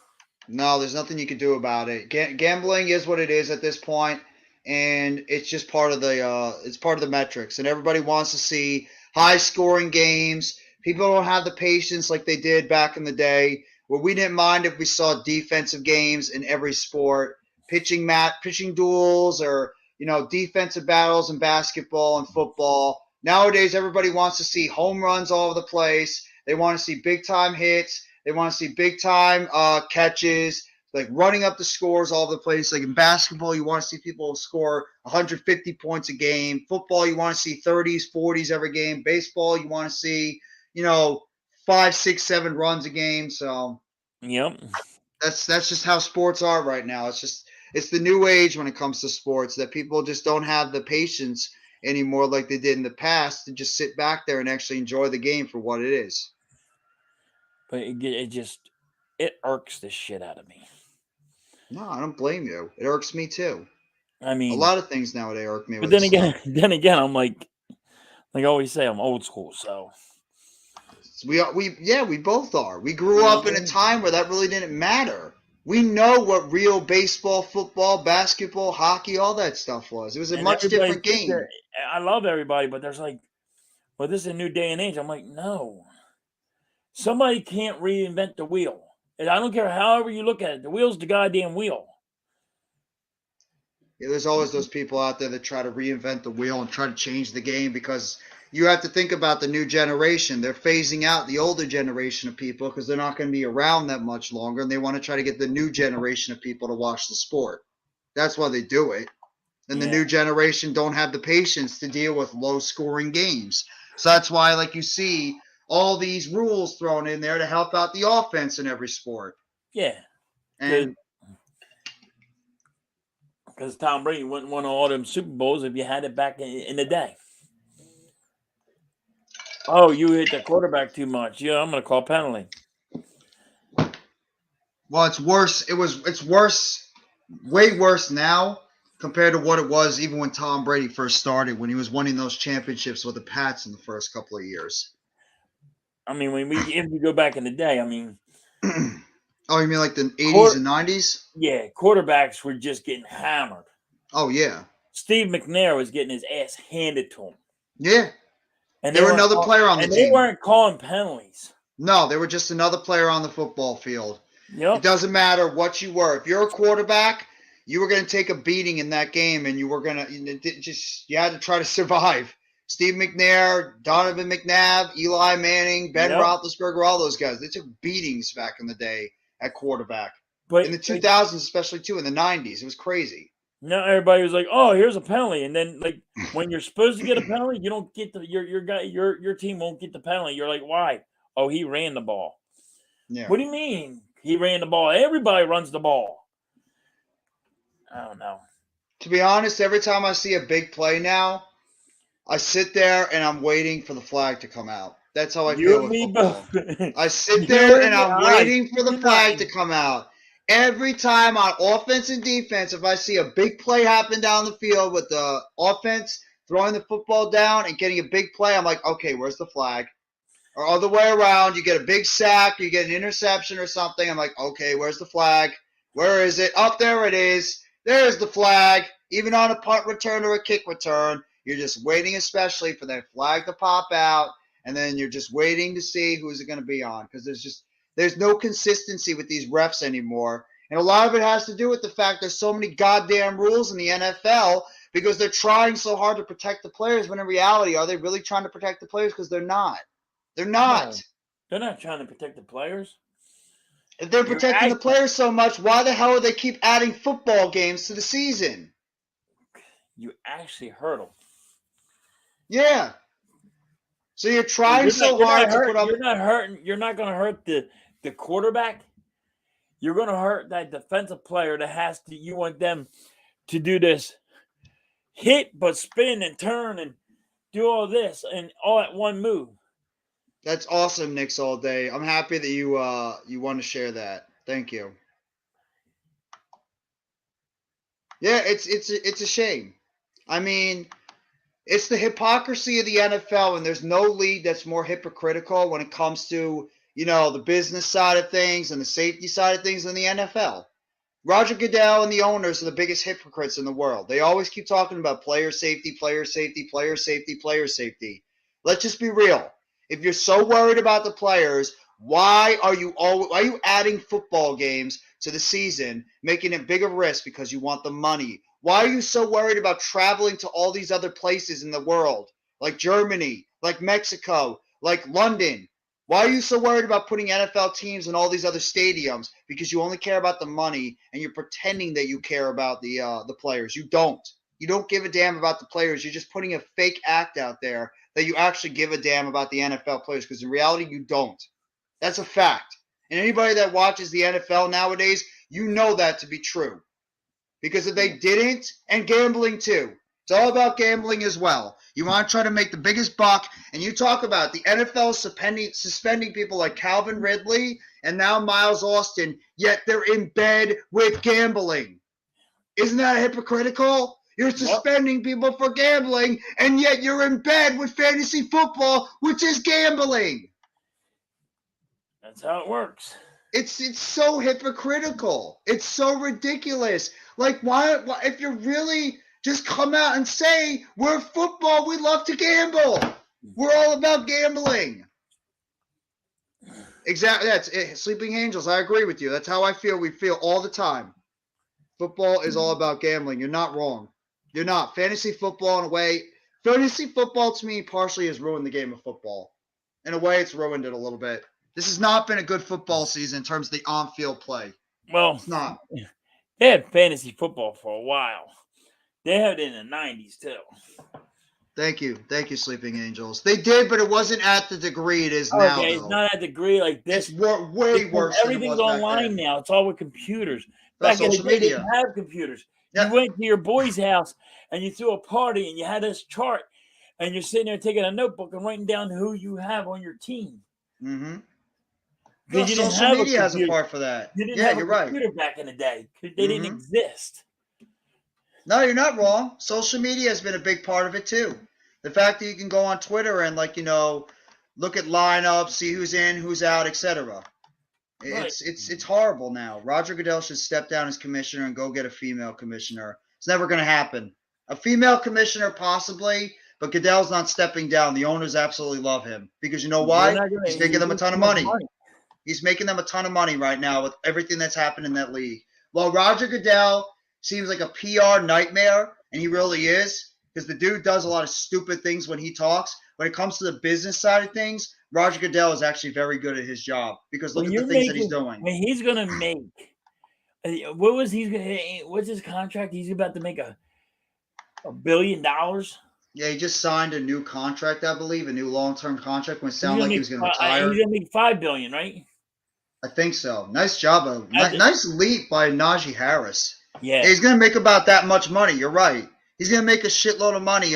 No, there's nothing you can do about it. Gambling is what it is at this point, and it's just part of the metrics. And everybody wants to see high-scoring games. People don't have the patience like they did back in the day, where we didn't mind if we saw defensive games in every sport, pitching duels, or defensive battles in basketball and football. Nowadays, everybody wants to see home runs all over the place. They want to see big-time hits. They want to see big-time catches, running up the scores all over the place. Like in basketball, you want to see people score 150 points a game. Football, you want to see 30s, 40s every game. Baseball, you want to see, 5, 6, 7 runs a game. So that's just how sports are right now. It's the new age when it comes to sports, that people just don't have the patience anymore like they did in the past to just sit back there and actually enjoy the game for what it is. But it irks the shit out of me. No, I don't blame you. It irks me too. I mean, a lot of things nowadays irk me. But then again, I'm like I always say, I'm old school. So we both are. We grew up in a time where that really didn't matter. We know what real baseball, football, basketball, hockey, all that stuff was. It was a much different game. I love everybody, but there's like, well, this is a new day and age. I'm like, no. Somebody can't reinvent the wheel. And I don't care however you look at it. The wheel's the goddamn wheel. Yeah, there's always those people out there that try to reinvent the wheel and try to change the game because you have to think about the new generation. They're phasing out the older generation of people because they're not going to be around that much longer, and they want to try to get the new generation of people to watch the sport. That's why they do it. And the new generation don't have the patience to deal with low-scoring games. So that's why, like, you see all these rules thrown in there to help out the offense in every sport. Yeah. And because Tom Brady wouldn't win all them Super Bowls if you had it back in the day. Oh, you hit the quarterback too much. Yeah, I'm going to call penalty. Well, it's worse. It's worse, way worse now compared to what it was even when Tom Brady first started, when he was winning those championships with the Pats in the first couple of years. I mean, if you go back in the day, I mean. Oh, you mean like the 80s and 90s? Yeah, quarterbacks were just getting hammered. Oh, yeah. Steve McNair was getting his ass handed to him. Yeah. And they were another player on the team. They weren't calling penalties. No, they were just another player on the football field. Yep. It doesn't matter what you were. If you're a quarterback, you were going to take a beating in that game, and you were going to you had to try to survive. Steve McNair, Donovan McNabb, Eli Manning, Ben Roethlisberger, all those guys. They took beatings back in the day at quarterback. But in the 2000s, especially too, in the 90s, it was crazy. Now everybody was like, "Oh, here's a penalty," and then like when you're supposed to get a penalty, you don't get your team won't get the penalty. You're like, "Why? Oh, he ran the ball." Yeah. What do you mean he ran the ball? Everybody runs the ball. I don't know. To be honest, every time I see a big play now, I sit there and I'm waiting for the flag to come out. That's how I feel with football. I sit there and I'm waiting for the flag to come out. Every time on offense and defense, if I see a big play happen down the field with the offense throwing the football down and getting a big play, I'm like, okay, where's the flag? Or other way around, you get a big sack, you get an interception or something. I'm like, okay, where's the flag? Where is it? Oh, there it is. There's the flag. Even on a punt return or a kick return, you're just waiting especially for that flag to pop out, and then you're just waiting to see who's it going to be on because there's no consistency with these refs anymore. And a lot of it has to do with the fact there's so many goddamn rules in the NFL because they're trying so hard to protect the players, when in reality, are they really trying to protect the players? Because they're not. They're not. No, they're not trying to protect the players. If they're protecting the players so much, why the hell would they keep adding football games to the season? You actually hurt them. Yeah. So you're trying so hard to put up. You're not going to hurt the quarterback. You're going to hurt that defensive player that has to. You want them to do this hit, but spin and turn and do all this and all at one move. That's awesome, Knicks all day. I'm happy that you want to share that. Thank you. Yeah, it's a shame. I mean, it's the hypocrisy of the NFL, and there's no league that's more hypocritical when it comes to, the business side of things and the safety side of things than the NFL. Roger Goodell and the owners are the biggest hypocrites in the world. They always keep talking about player safety, player safety, player safety, player safety. Let's just be real. If you're so worried about the players, why are you adding football games to the season, making it bigger risk because you want the money? Why are you so worried about traveling to all these other places in the world, like Germany, like Mexico, like London? Why are you so worried about putting NFL teams in all these other stadiums? Because you only care about the money, and you're pretending that you care about the players. You don't. You don't give a damn about the players. You're just putting a fake act out there that you actually give a damn about the NFL players, because in reality, you don't. That's a fact. And anybody that watches the NFL nowadays, you know that to be true. Because if they didn't, and gambling too. It's all about gambling as well. You want to try to make the biggest buck, and you talk about the NFL suspending people like Calvin Ridley and now Miles Austin, yet they're in bed with gambling. Isn't that hypocritical? You're suspending people for gambling, and yet you're in bed with fantasy football, which is gambling. That's how it works. It's so hypocritical. It's so ridiculous. Like, why if you're really just come out and say we're football, we love to gamble. We're all about gambling. Exactly. That's it. Sleeping Angels. I agree with you. That's how I feel. We feel all the time. Football is all about gambling. You're not wrong. You're not. Fantasy football, in a way, fantasy football to me partially has ruined the game of football. In a way, it's ruined it a little bit. This has not been a good football season in terms of the on-field play. Well, it's not. They had fantasy football for a while. They had it in the 90s, too. Thank you, Sleeping Angels. They did, but it wasn't at the degree it is now. Okay, it's not at the degree like this. It's way worse. Everything's online now. It's all with computers. Back in the day, they didn't have computers. Yep. You went to your boy's house and you threw a party and you had this chart and you're sitting there taking a notebook and writing down who you have on your team. Mm-hmm. No, social media has a part for that. You didn't have a computer back in the day. They didn't exist. No, you're not wrong. Social media has been a big part of it too. The fact that you can go on Twitter and look at lineups, see who's in, who's out, etc. It's horrible now. Roger Goodell should step down as commissioner and go get a female commissioner. It's never going to happen. A female commissioner possibly, but Goodell's not stepping down. The owners absolutely love him because you know why? He's making them a ton of money. He's making them a ton of money right now with everything that's happened in that league. While Roger Goodell seems like a PR nightmare, and he really is, because the dude does a lot of stupid things when he talks. When it comes to the business side of things, Roger Goodell is actually very good at his job because look at the things that he's doing. When he's going to make, what's his contract? He's about to make $1 billion. Yeah, he just signed a new contract, I believe, a new long-term contract. When it sounded like he was going to retire. He's going to make $5 billion, right? I think so. Nice job, nice leap by Najee Harris. Yeah, he's going to make about that much money. You're right. He's going to make a shitload of money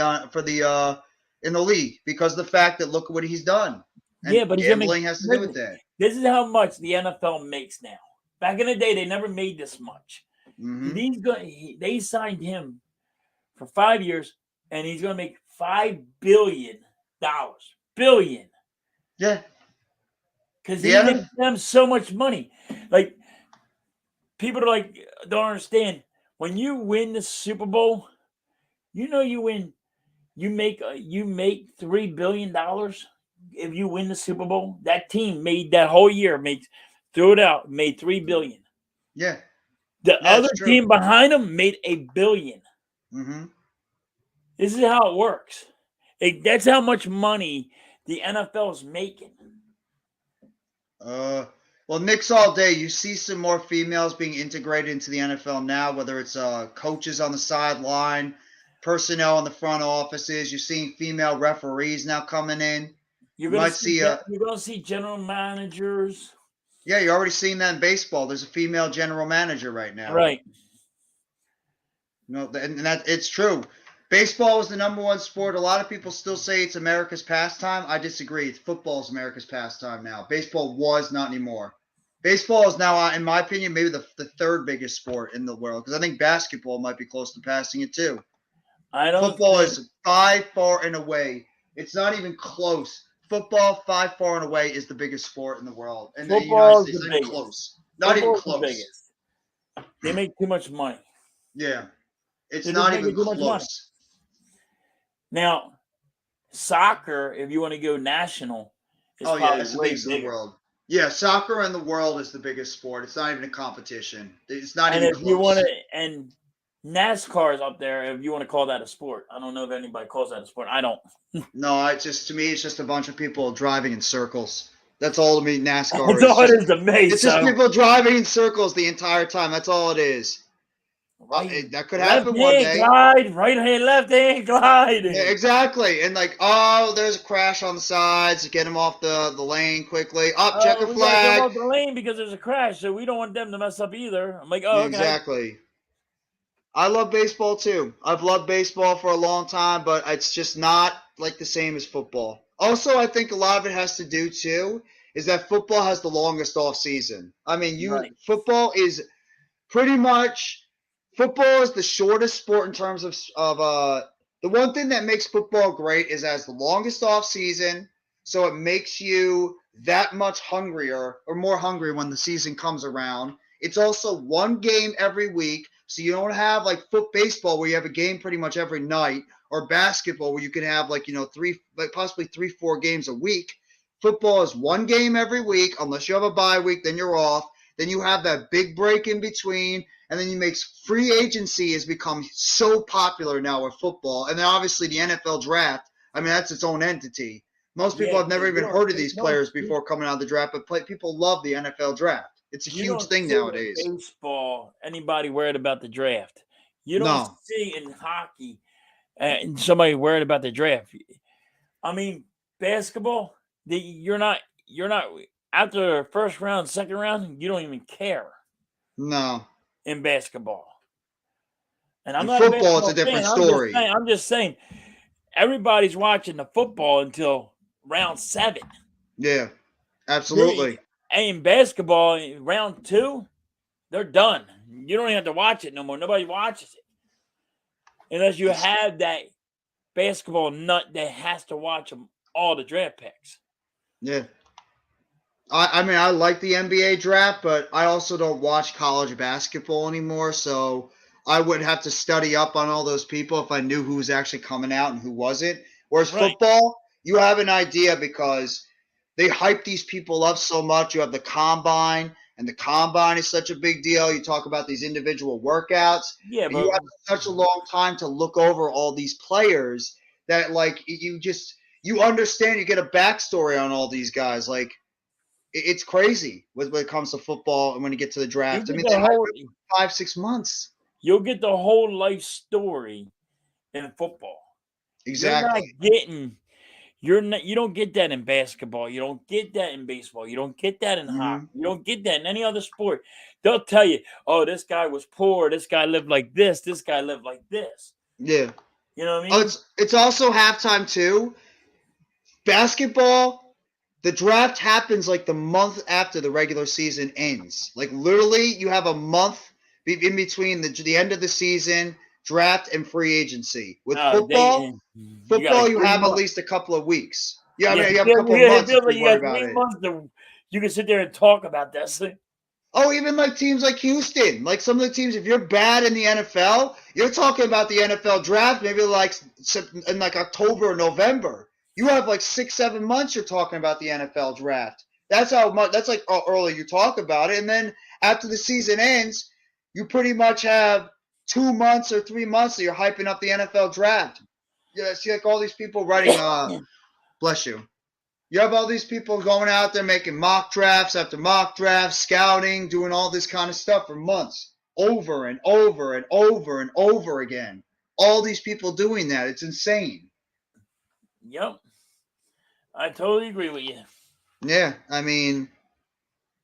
in the league because of the fact that look at what he's done. And but gambling has to do with that. This is how much the NFL makes now. Back in the day, they never made this much. Mm-hmm. They signed him for 5 years, and he's going to make $5 billion. Billion. Yeah. Because he makes them so much money. Like, people are don't understand. When you win the Super Bowl, you win. You make $3 billion if you win the Super Bowl. That team made that whole year made $3 billion. Yeah. The other team behind them made $1 billion. Mm-hmm. This is how it works. That's how much money the NFL is making. Well, Knicks all day. You see some more females being integrated into the NFL now, whether it's coaches on the sideline, personnel in the front offices. You're seeing female referees now coming in. You're going to see general managers. Yeah, you're already seeing that in baseball. There's a female general manager right now. Right. And that it's true. Baseball is the number one sport. A lot of people still say it's America's pastime. I disagree. Football is America's pastime now. Baseball was not anymore. Baseball is now, in my opinion, maybe the third biggest sport in the world because I think basketball might be close to passing it too. Football is by far and away. It's not even close. Football, by far and away, is the biggest sport in the world. And the United States, not even close. Not even close. They make too much money. Yeah. It's not even close. Now, soccer, if you want to go national, is it's the biggest in the world. Yeah, soccer in the world is the biggest sport. It's not even a competition. It's not even close. And NASCAR is up there if you want to call that a sport. I don't know if anybody calls that a sport. I don't. No, to me, it's just a bunch of people driving in circles. That's all to me, NASCAR is. That's all it is to me. It's just people driving in circles the entire time. That's all it is. Right. That could happen one day. Glide, right hand, left hand, glide. Yeah, exactly. And there's a crash on the sides. Get them off the lane quickly. Checker flag. Get them off the lane because there's a crash, so we don't want them to mess up either. I'm like, okay. Exactly. I love baseball too. I've loved baseball for a long time, but it's just not like the same as football. Also, I think a lot of it has to do too is that football has the longest off season. I mean, football is pretty much. Football is the shortest sport in terms of the one thing that makes football great is it has the longest off season, so it makes you that much hungrier or more hungry when the season comes around. It's also one game every week, so you don't have like baseball where you have a game pretty much every night, or basketball where you can have like possibly 3-4 games a week. Football is one game every week, unless you have a bye week, then you're off. Then you have that big break in between, and then you make free agency has become so popular now with football, and then obviously the NFL draft. I mean, that's its own entity. Most people have never even heard of these players before coming out of the draft, but people love the NFL draft. It's a huge thing nowadays. In baseball, anybody worried about the draft? You don't see in hockey somebody worried about the draft. I mean, basketball, you're not after the first round, second round, you don't even care. No. In basketball. And I'm in not football, it's a different story. I'm just saying everybody's watching the football until round 7. Yeah, absolutely. And in basketball, round 2, they're done. You don't even have to watch it no more. Nobody watches it. Unless you have that basketball nut that has to watch them all the draft picks. Yeah. I mean, I like the NBA draft, but I also don't watch college basketball anymore, so I would have to study up on all those people if I knew who was actually coming out and who wasn't. Whereas football, you have an idea because they hype these people up so much. You have the combine, and the combine is such a big deal. You talk about these individual workouts. Yeah, but you have such a long time to look over all these players that, like, you understand, you get a backstory on all these guys. Like, it's crazy when it comes to football and when you get to the draft. I mean, they hype 5-6 months. You'll get the whole life story in football. Exactly. You don't get that in basketball. You don't get that in baseball. You don't get that in hockey. You don't get that in any other sport. They'll tell you, oh, this guy was poor. This guy lived like this. This guy lived like this. Yeah. You know what I mean? It's also halftime too. Basketball, the draft happens like the month after the regular season ends. Like literally, you have a month in between the end of the season, draft, and free agency. With football, you have at least a couple of weeks. Yeah, I mean, you have a couple of months to worry about it. You can sit there and talk about this thing. Oh, even like teams like Houston, like some of the teams, if you're bad in the NFL, you're talking about the NFL draft maybe like in like October or November. You have like 6-7 months you're talking about the NFL draft. That's how much. That's like how early you talk about it, and then after the season ends, you pretty much have 2 months or 3 months that you're hyping up the NFL draft. Yeah, see, like all these people writing. Bless you. You have all these people going out there making mock drafts after mock drafts, scouting, doing all this kind of stuff for months, over and over and over and over again. All these people doing that. It's insane. Yep. I totally agree with you. Yeah, I mean,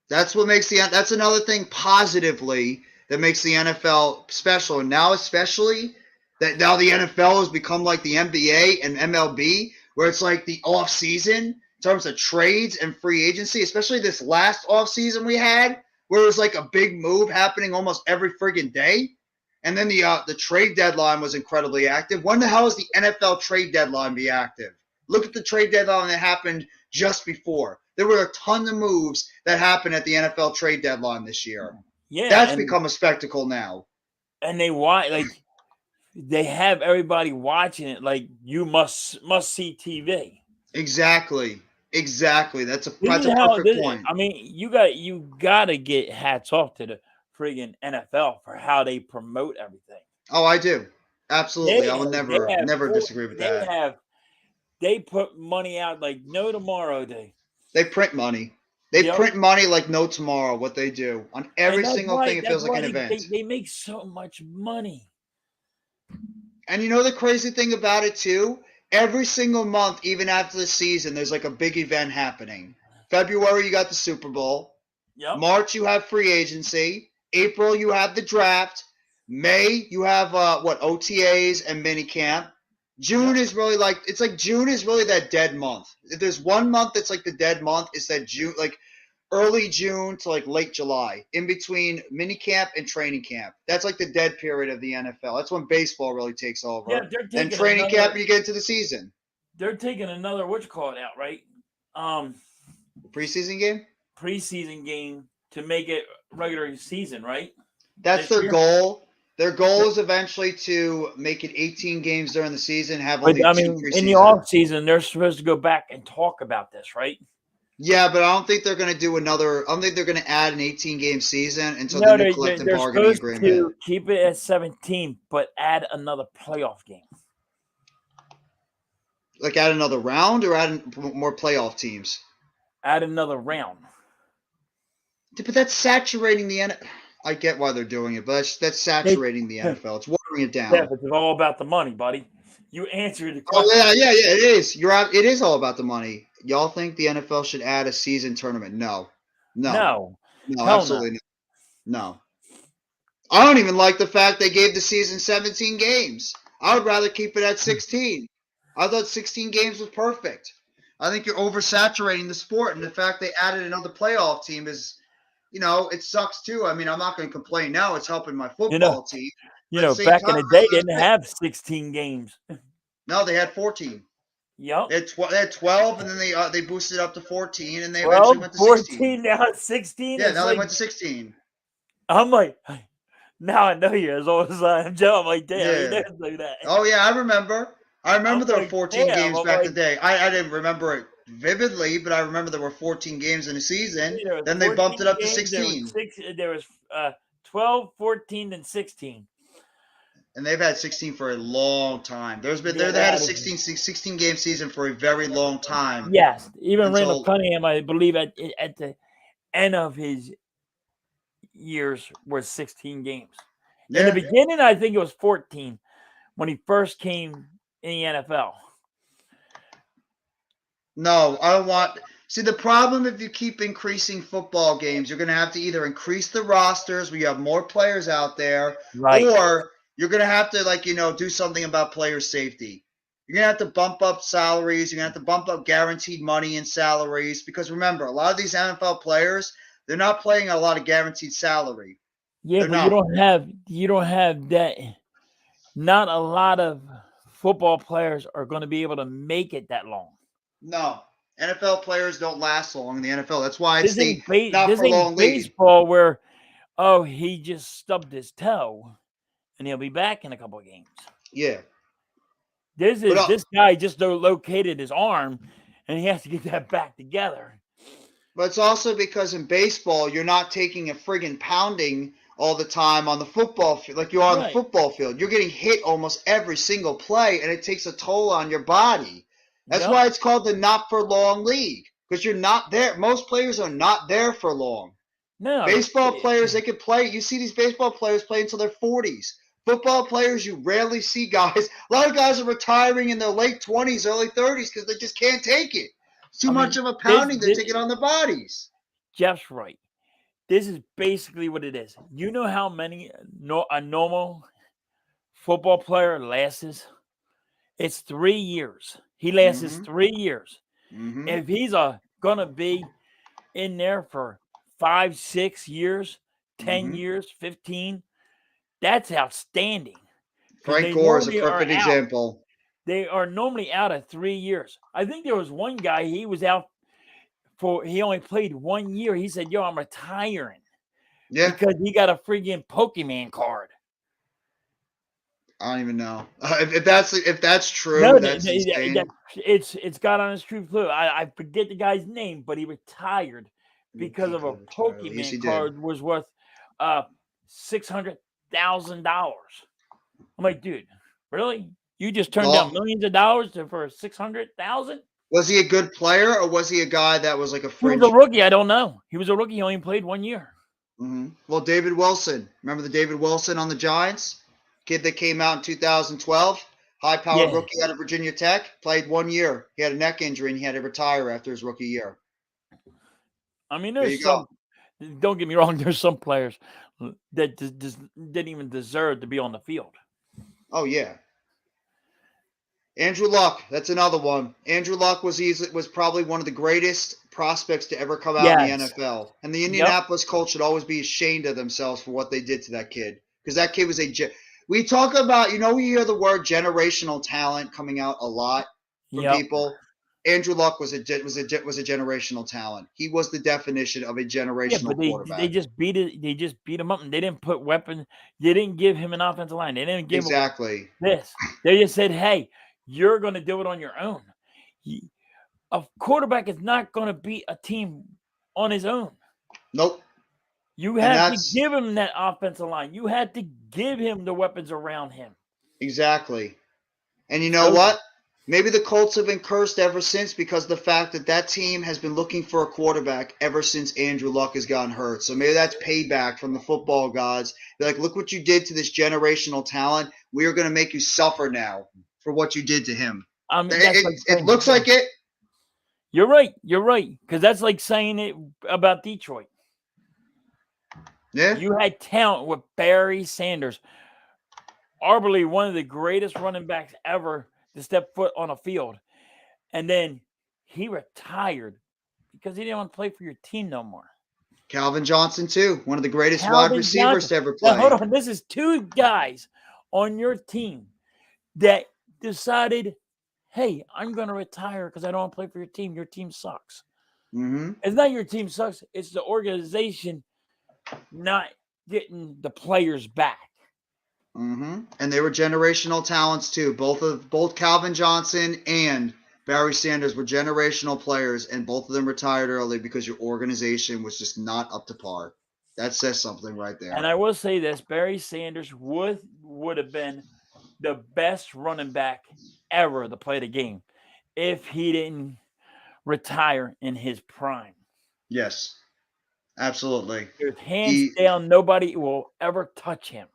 that's another thing positively that makes the NFL special. And now especially that now the NFL has become like the NBA and MLB, where it's like the off season in terms of trades and free agency, especially this last offseason we had, where it was like a big move happening almost every friggin' day. And then the trade deadline was incredibly active. When the hell is the NFL trade deadline be active? Look at the trade deadline that happened just before. There were a ton of moves that happened at the NFL trade deadline this year. Yeah, that's become a spectacle now. And they have everybody watching it like you must see TV. Exactly. That's a perfect point. I mean, you gotta get hats off to the friggin' NFL for how they promote everything. Oh, I do. Absolutely. I would never disagree with that. They put money out like no tomorrow day. They print money. They print money like no tomorrow, what they do. On every single thing, it feels like an event. They make so much money. And you know the crazy thing about it, too? Every single month, even after the season, there's like a big event happening. February, you got the Super Bowl. Yep. March, you have free agency. April, you have the draft. May, you have OTAs and minicamp. June is really June is really that dead month. If there's one month that's like the dead month, it's that June, like early June to like late July, in between minicamp and training camp. That's like the dead period of the NFL. That's when baseball really takes over. Yeah, then training camp, you get into the season. They're taking another out, right? Preseason game? Preseason game to make it regular season, right? That's their goal. Their goal is eventually to make it 18 games during the season, have only 2 preseason. In the off season, they're supposed to go back and talk about this, right? Yeah, but I don't think they're going to do another. I don't think they're going to add an 18-game season until the new collective bargaining agreement. They're supposed to keep it at 17, but add another playoff game. Like add another round or add more playoff teams? Add another round. But that's saturating the NFL. I get why they're doing it, but that's saturating the NFL. It's watering it down. Yeah, but it's all about the money, buddy. You answered the question. Oh, yeah, it is. You're out. It is all about the money. Y'all think the NFL should add a season tournament? No, absolutely no. I don't even like the fact they gave the season 17 games. I would rather keep it at 16. I thought 16 games was perfect. I think you're oversaturating the sport, and the fact they added another playoff team is, it sucks too. I mean, I'm not going to complain now. It's helping my football team. Back in the day, they didn't have 16 games. No, they had 14. Yep. They had 12, and then they boosted it up to 14, and they eventually went to 16. 14, now it's 16. Yeah, now they went to 16. I'm like, now I know you as old as I am, Joe. I'm like, damn, Yeah. you never do that. Oh, yeah, I remember. There were 14 games back in the day. I didn't remember it vividly, but I remember there were 14 games in a season. Then they bumped it up to 16. There was 12, 14, and 16. And they've had 16 for a long time. They had a 16 game season for a very long time. Yes, even Randall Cunningham, I believe, at the end of his years was 16 games. Yeah. In the beginning, I think it was 14 when he first came in the NFL. No, I don't want. See, the problem if you keep increasing football games, you're going to have to either increase the rosters where you have more players out there, right, or you're going to have to, do something about player safety. You're going to have to bump up salaries. You're going to have to bump up guaranteed money and salaries because remember, a lot of these NFL players, they're not playing a lot of guaranteed salary. Yeah, but you don't have that. Not a lot of football players are going to be able to make it that long. No. NFL players don't last long in the NFL. That's why it's not for long league. Baseball where, he just stubbed his toe, and he'll be back in a couple of games. Yeah. This guy just located his arm, and he has to get that back together. But it's also because in baseball, you're not taking a friggin' pounding all the time on the football field like you are on the football field. You're getting hit almost every single play, and it takes a toll on your body. That's why it's called the not for long league because you're not there. Most players are not there for long. No, baseball players, they can play. You see these baseball players play until their 40s. Football players, you rarely see guys. A lot of guys are retiring in their late 20s, early 30s because they just can't take it. It's too much of a pounding they're taking on their bodies. Jeff's right. This is basically what it is. You know how many a normal football player lasts? It's 3 years. He lasts 3 years. Mm-hmm. If he's going to be in there for 5, 6 years, 10 years, 15, that's outstanding. Frank Gore is a perfect example. They are normally out at 3 years. I think there was one guy, he was out he only played 1 year. He said, I'm retiring. Yeah. Because he got a freaking Pokemon card. I don't even know if that's true. That's insane. It's got on his true clue. I forget the guy's name, but he retired because of a Pokemon card was worth $600,000. I'm like, dude, really? You just turned down millions of dollars for $600,000? Was he a good player, or was he a guy that was like a fringe? He was a rookie. I don't know. He was a rookie. He only played 1 year. Mm-hmm. Well, David Wilson. Remember the David Wilson on the Giants? Kid that came out in 2012, high-powered rookie out of Virginia Tech, played 1 year. He had a neck injury, and he had to retire after his rookie year. I mean, there's some – don't get me wrong. There's some players that didn't even deserve to be on the field. Oh, yeah. Andrew Luck, that's another one. Andrew Luck was probably one of the greatest prospects to ever come out in the NFL. And the Indianapolis Colts should always be ashamed of themselves for what they did to that kid. Because that kid was we talk about, we hear the word generational talent coming out a lot from people. Andrew Luck was a generational talent. He was the definition of a generational quarterback. They just beat it. They just beat him up, and they didn't put weapons. They didn't give him an offensive line. They didn't give him this. They just said, "Hey, you're going to do it on your own." A quarterback is not going to beat a team on his own. Nope. You had to give him that offensive line. You had to give him the weapons around him. Exactly. And you know what? Maybe the Colts have been cursed ever since because of the fact that team has been looking for a quarterback ever since Andrew Luck has gotten hurt. So maybe that's payback from the football gods. They're like, look what you did to this generational talent. We are going to make you suffer now for what you did to him. It looks like it. You're right. You're right. Because that's like saying it about Detroit. Yeah. You had talent with Barry Sanders. Arguably one of the greatest running backs ever to step foot on a field. And then he retired because he didn't want to play for your team no more. Calvin Johnson, too. One of the greatest wide receivers to ever play. Now, hold on. This is two guys on your team that decided, hey, I'm going to retire because I don't want to play for your team. Your team sucks. Mm-hmm. It's not your team sucks. It's the organization not getting the players back. Mm-hmm. And they were generational talents too. Both Calvin Johnson and Barry Sanders were generational players, and both of them retired early because your organization was just not up to par. That says something right there. And I will say this: Barry Sanders would have been the best running back ever to play the game if he didn't retire in his prime. Yes, absolutely. Hands down, nobody will ever touch him.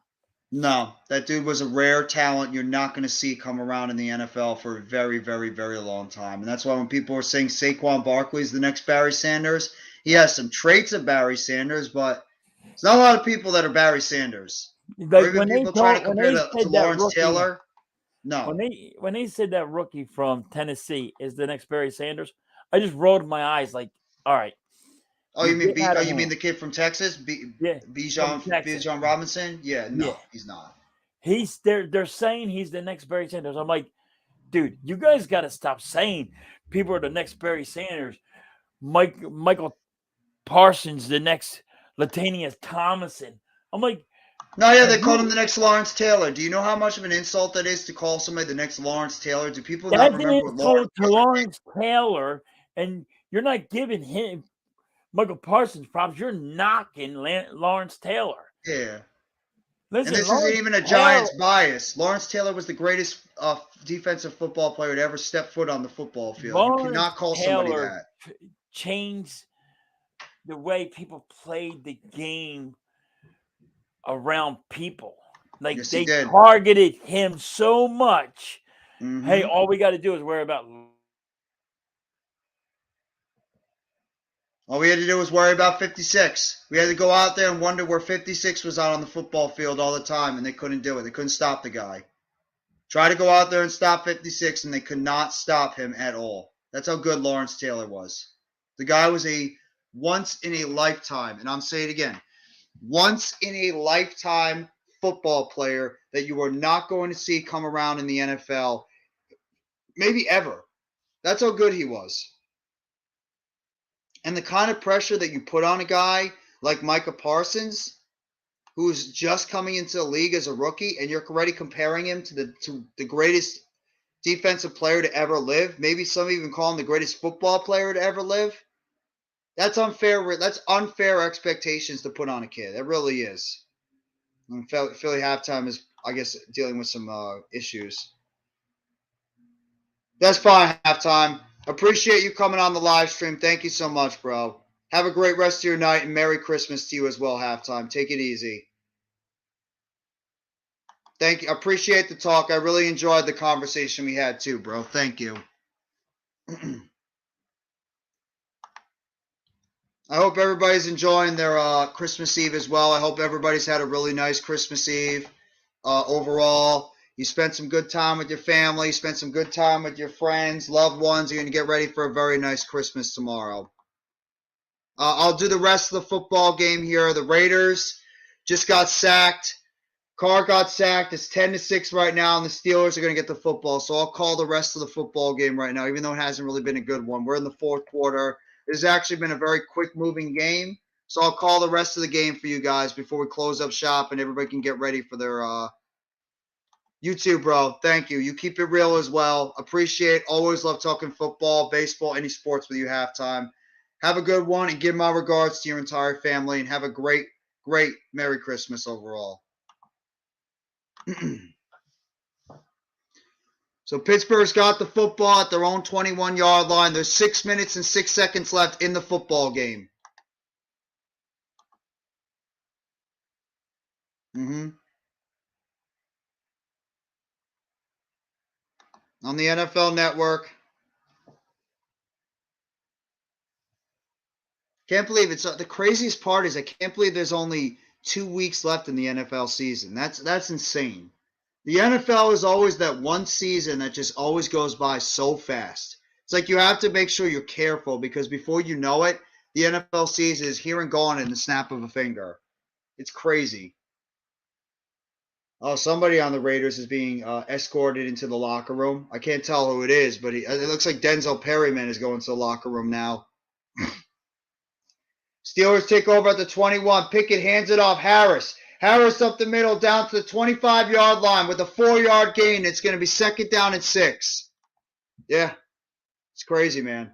No, that dude was a rare talent you're not going to see come around in the NFL for a very, very, very long time. And that's why when people are saying Saquon Barkley is the next Barry Sanders, he has some traits of Barry Sanders, but there's not a lot of people that are Barry Sanders. Like or even people trying to compare to Lawrence Taylor. No. When they said that rookie from Tennessee is the next Barry Sanders, I just rolled my eyes like, all right. Oh, you mean the kid from Texas? Bijan Robinson? Yeah, no, he's not. They're saying he's the next Barry Sanders. I'm like, dude, you guys got to stop saying people are the next Barry Sanders. Michael Parsons, the next Latavius Thomason. I'm like, no, yeah, they called him the next Lawrence Taylor. Do you know how much of an insult that is to call somebody the next Lawrence Taylor? Do people not remember what Lawrence Taylor? And you're not giving him Michael Parsons props. You're knocking Lawrence Taylor. Yeah. Listen, and this isn't even a Giants bias. Lawrence Taylor was the greatest defensive football player to ever step foot on the football field. You cannot call somebody that. Changed the way people played the game around people. Like they targeted him so much. Mm-hmm. Hey, all we got to do is worry about. All we had to do was worry about 56. We had to go out there and wonder where 56 was out on the football field all the time, and they couldn't do it. They couldn't stop the guy. Try to go out there and stop 56, and they could not stop him at all. That's how good Lawrence Taylor was. The guy was a once-in-a-lifetime, and I'm saying it again, once-in-a-lifetime football player that you are not going to see come around in the NFL, maybe ever. That's how good he was. And the kind of pressure that you put on a guy like Micah Parsons, who's just coming into the league as a rookie, and you're already comparing him to the greatest defensive player to ever live, maybe some even call him the greatest football player to ever live, that's unfair. That's unfair expectations to put on a kid. That really is. And Philly halftime is, I guess, dealing with some issues. That's fine, halftime. Appreciate you coming on the live stream. Thank you so much, bro. Have a great rest of your night, and Merry Christmas to you as well, halftime. Take it easy. Thank you. Appreciate the talk. I really enjoyed the conversation we had too, bro. Thank you. I hope everybody's enjoying their Christmas Eve as well. I hope everybody's had a really nice Christmas Eve overall. You spent some good time with your family, spent some good time with your friends, loved ones. You're going to get ready for a very nice Christmas tomorrow. I'll do the rest of the football game here. The Raiders just got sacked Carr got sacked. It's 10-6 right now, and the Steelers are going to get the football. So I'll call the rest of the football game right now, even though it hasn't really been a good one. We're in the fourth quarter. This has actually been a very quick-moving game. So I'll call the rest of the game for you guys before we close up shop and everybody can get ready for their you too, bro. Thank you. You keep it real as well. Appreciate. Always love talking football, baseball, any sports with you halftime. Have a good one and give my regards to your entire family and have a great, great Merry Christmas overall. So Pittsburgh's got the football at their own 21-yard line. There's 6 minutes and 6 seconds left in the football game. On the NFL Network. Can't believe it's the craziest part is I can't believe there's only 2 weeks left in the NFL season. That's insane. The NFL is always that one season that just always goes by so fast. It's like you have to make sure you're careful because before you know it, the NFL season is here and gone in the snap of a finger. It's crazy. Oh, somebody on the Raiders is being escorted into the locker room. I can't tell who it is, but it looks like Denzel Perryman is going to the locker room now. Steelers take over at the 21. Pickett hands it off. Harris up the middle down to the 25-yard line with a 4-yard gain. It's going to be second down and 6. Yeah, it's crazy, man.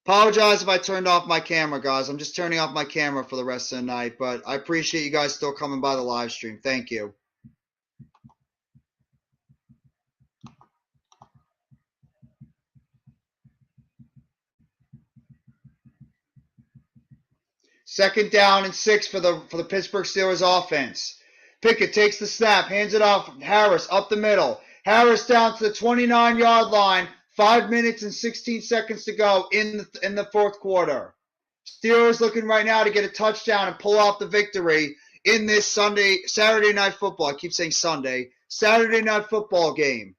Apologize if I turned off my camera, guys. I'm just turning off my camera for the rest of the night, but I appreciate you guys still coming by the live stream. Thank you. Second down and 6 for the Pittsburgh Steelers offense. Pickett takes the snap, hands it off. Harris up the middle. Harris down to the 29-yard line. 5 minutes and 16 seconds to go in the fourth quarter. Steelers looking right now to get a touchdown and pull off the victory in this Saturday night football. I keep saying Sunday. Saturday night football game.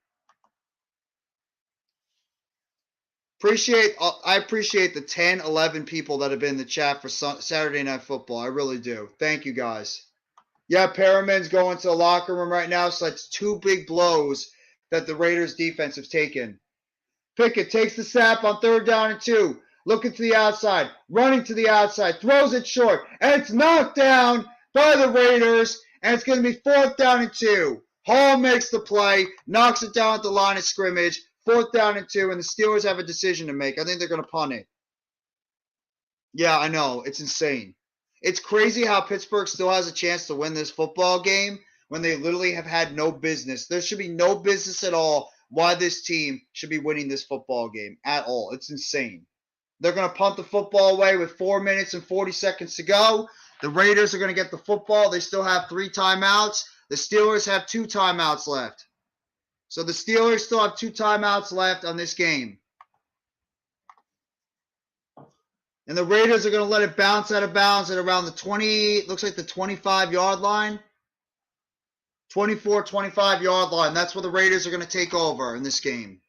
I appreciate the 10, 11 people that have been in the chat for Saturday Night Football. I really do. Thank you, guys. Yeah, Perriman's going to the locker room right now, so that's 2 big blows that the Raiders defense have taken. Pickett takes the snap on 3rd down and 2. Looking to the outside, running to the outside, throws it short, and it's knocked down by the Raiders, and it's going to be 4th down and 2. Hall makes the play, knocks it down at the line of scrimmage. 4th down and 2, and the Steelers have a decision to make. I think they're going to punt it. Yeah, I know. It's insane. It's crazy how Pittsburgh still has a chance to win this football game when they literally have had no business. There should be no business at all why this team should be winning this football game at all. It's insane. They're going to punt the football away with 4 minutes and 40 seconds to go. The Raiders are going to get the football. They still have 3 timeouts. The Steelers have 2 timeouts left. So the Steelers still have 2 timeouts left on this game. And the Raiders are going to let it bounce out of bounds at around the 20, looks like the 25-yard line. 24, 25-yard line. That's where the Raiders are going to take over in this game.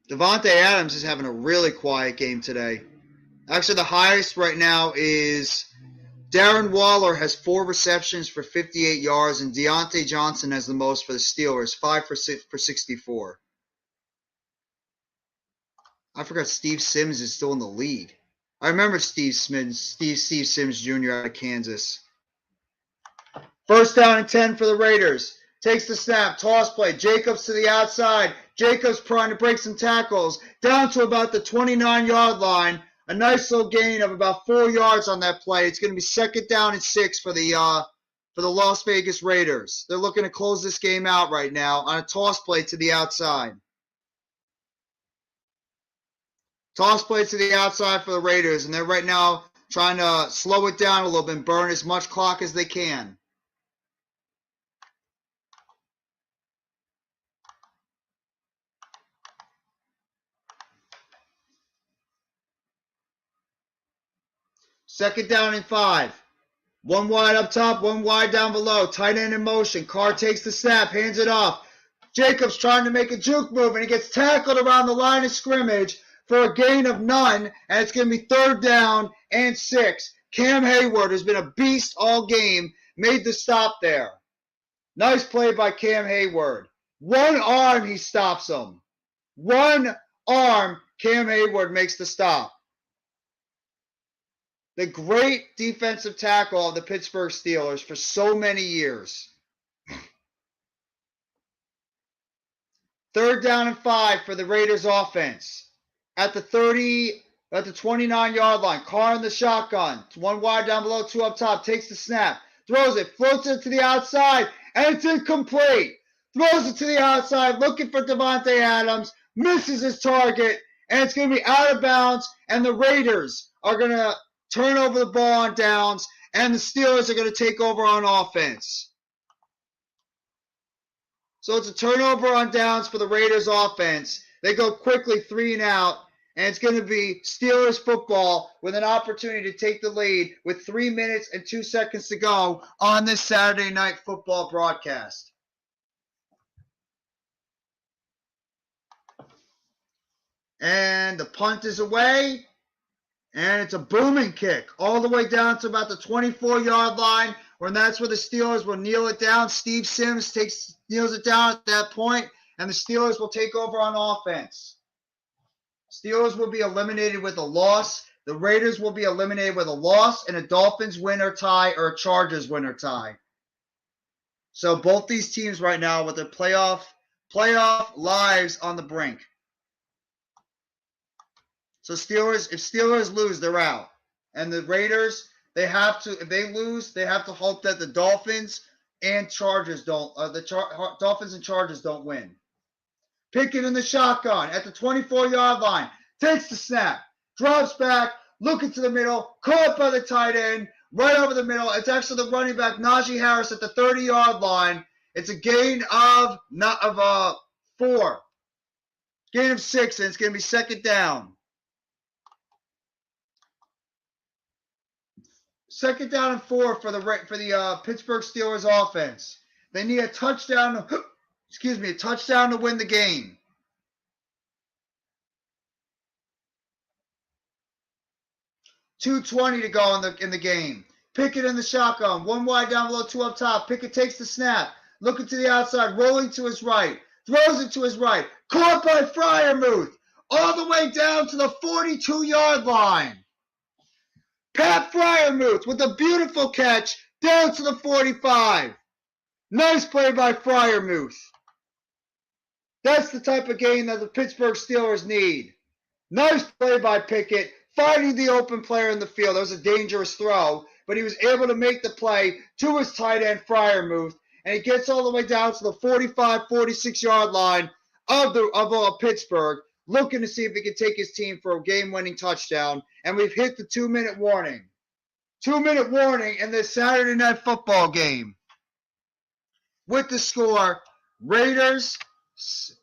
Devontae Adams is having a really quiet game today. Actually, the highest right now is Darren Waller has 4 receptions for 58 yards, and Deontay Johnson has the most for the Steelers, 5 for 64. I forgot Steve Sims is still in the league. I remember Steve Sims Jr. out of Kansas. 1st down and 10 for the Raiders. Takes the snap, toss play. Jacobs to the outside. Jacobs trying to break some tackles. Down to about the 29-yard line. A nice little gain of about 4 yards on that play. It's going to be 2nd down and 6 for the Las Vegas Raiders. They're looking to close this game out right now on a toss play to the outside. Toss play to the outside for the Raiders, and they're right now trying to slow it down a little bit and burn as much clock as they can. Second down and 5. 1 wide up top, 1 wide down below. Tight end in motion. Carr takes the snap, hands it off. Jacobs trying to make a juke move, and he gets tackled around the line of scrimmage for a gain of none, and it's going to be 3rd down and 6. Cam Hayward has been a beast all game, made the stop there. Nice play by Cam Hayward. One arm, he stops him. One arm, Cam Hayward makes the stop. The great defensive tackle of the Pittsburgh Steelers for so many years. 3rd down and 5 for the Raiders offense. At the 29-yard line. Carr in the shotgun. 1 wide down below, 2 up top. Takes the snap. Throws it. Floats it to the outside. And it's incomplete. Throws it to the outside. Looking for Devontae Adams. Misses his target. And it's going to be out of bounds. And the Raiders are going to turn over the ball on downs. And the Steelers are going to take over on offense. So it's a turnover on downs for the Raiders offense. They go quickly 3 and out. And it's going to be Steelers football with an opportunity to take the lead with 3 minutes and 2 seconds to go on this Saturday night football broadcast. And the punt is away. And it's a booming kick all the way down to about the 24-yard line. And that's where the Steelers will kneel it down. Steve Sims kneels it down at that point, and the Steelers will take over on offense. Steelers will be eliminated with a loss. The Raiders will be eliminated with a loss and a Dolphins win or tie or a Chargers win or tie. So both these teams right now with their playoff lives on the brink. So if Steelers lose, they're out. And the Raiders, if they lose, they have to hope that the Dolphins and Chargers Dolphins and Chargers don't win. Pickett in the shotgun at the 24-yard line. Takes the snap. Drops back. Looking to the middle. Caught by the tight end. Right over the middle. It's actually the running back, Najee Harris, at the 30-yard line. It's a gain of 4. Gain of 6, and it's going to be 2nd down. 2nd down and 4 for the Pittsburgh Steelers offense. They need a touchdown. A touchdown to win the game. .220 to go in the game. Pickett in the shotgun. 1 wide down below, 2 up top. Pickett takes the snap. Looking to the outside. Rolling to his right. Throws it to his right. Caught by Freiermuth. All the way down to the 42-yard line. Pat Freiermuth with a beautiful catch down to the 45. Nice play by Freiermuth. That's the type of game that the Pittsburgh Steelers need. Nice play by Pickett, finding the open player in the field. That was a dangerous throw, but he was able to make the play to his tight end, Freiermuth, and he gets all the way down to the 45, 46-yard line of Pittsburgh, looking to see if he can take his team for a game-winning touchdown, and we've hit the 2-minute warning. 2-minute warning in this Saturday night football game. With the score, Raiders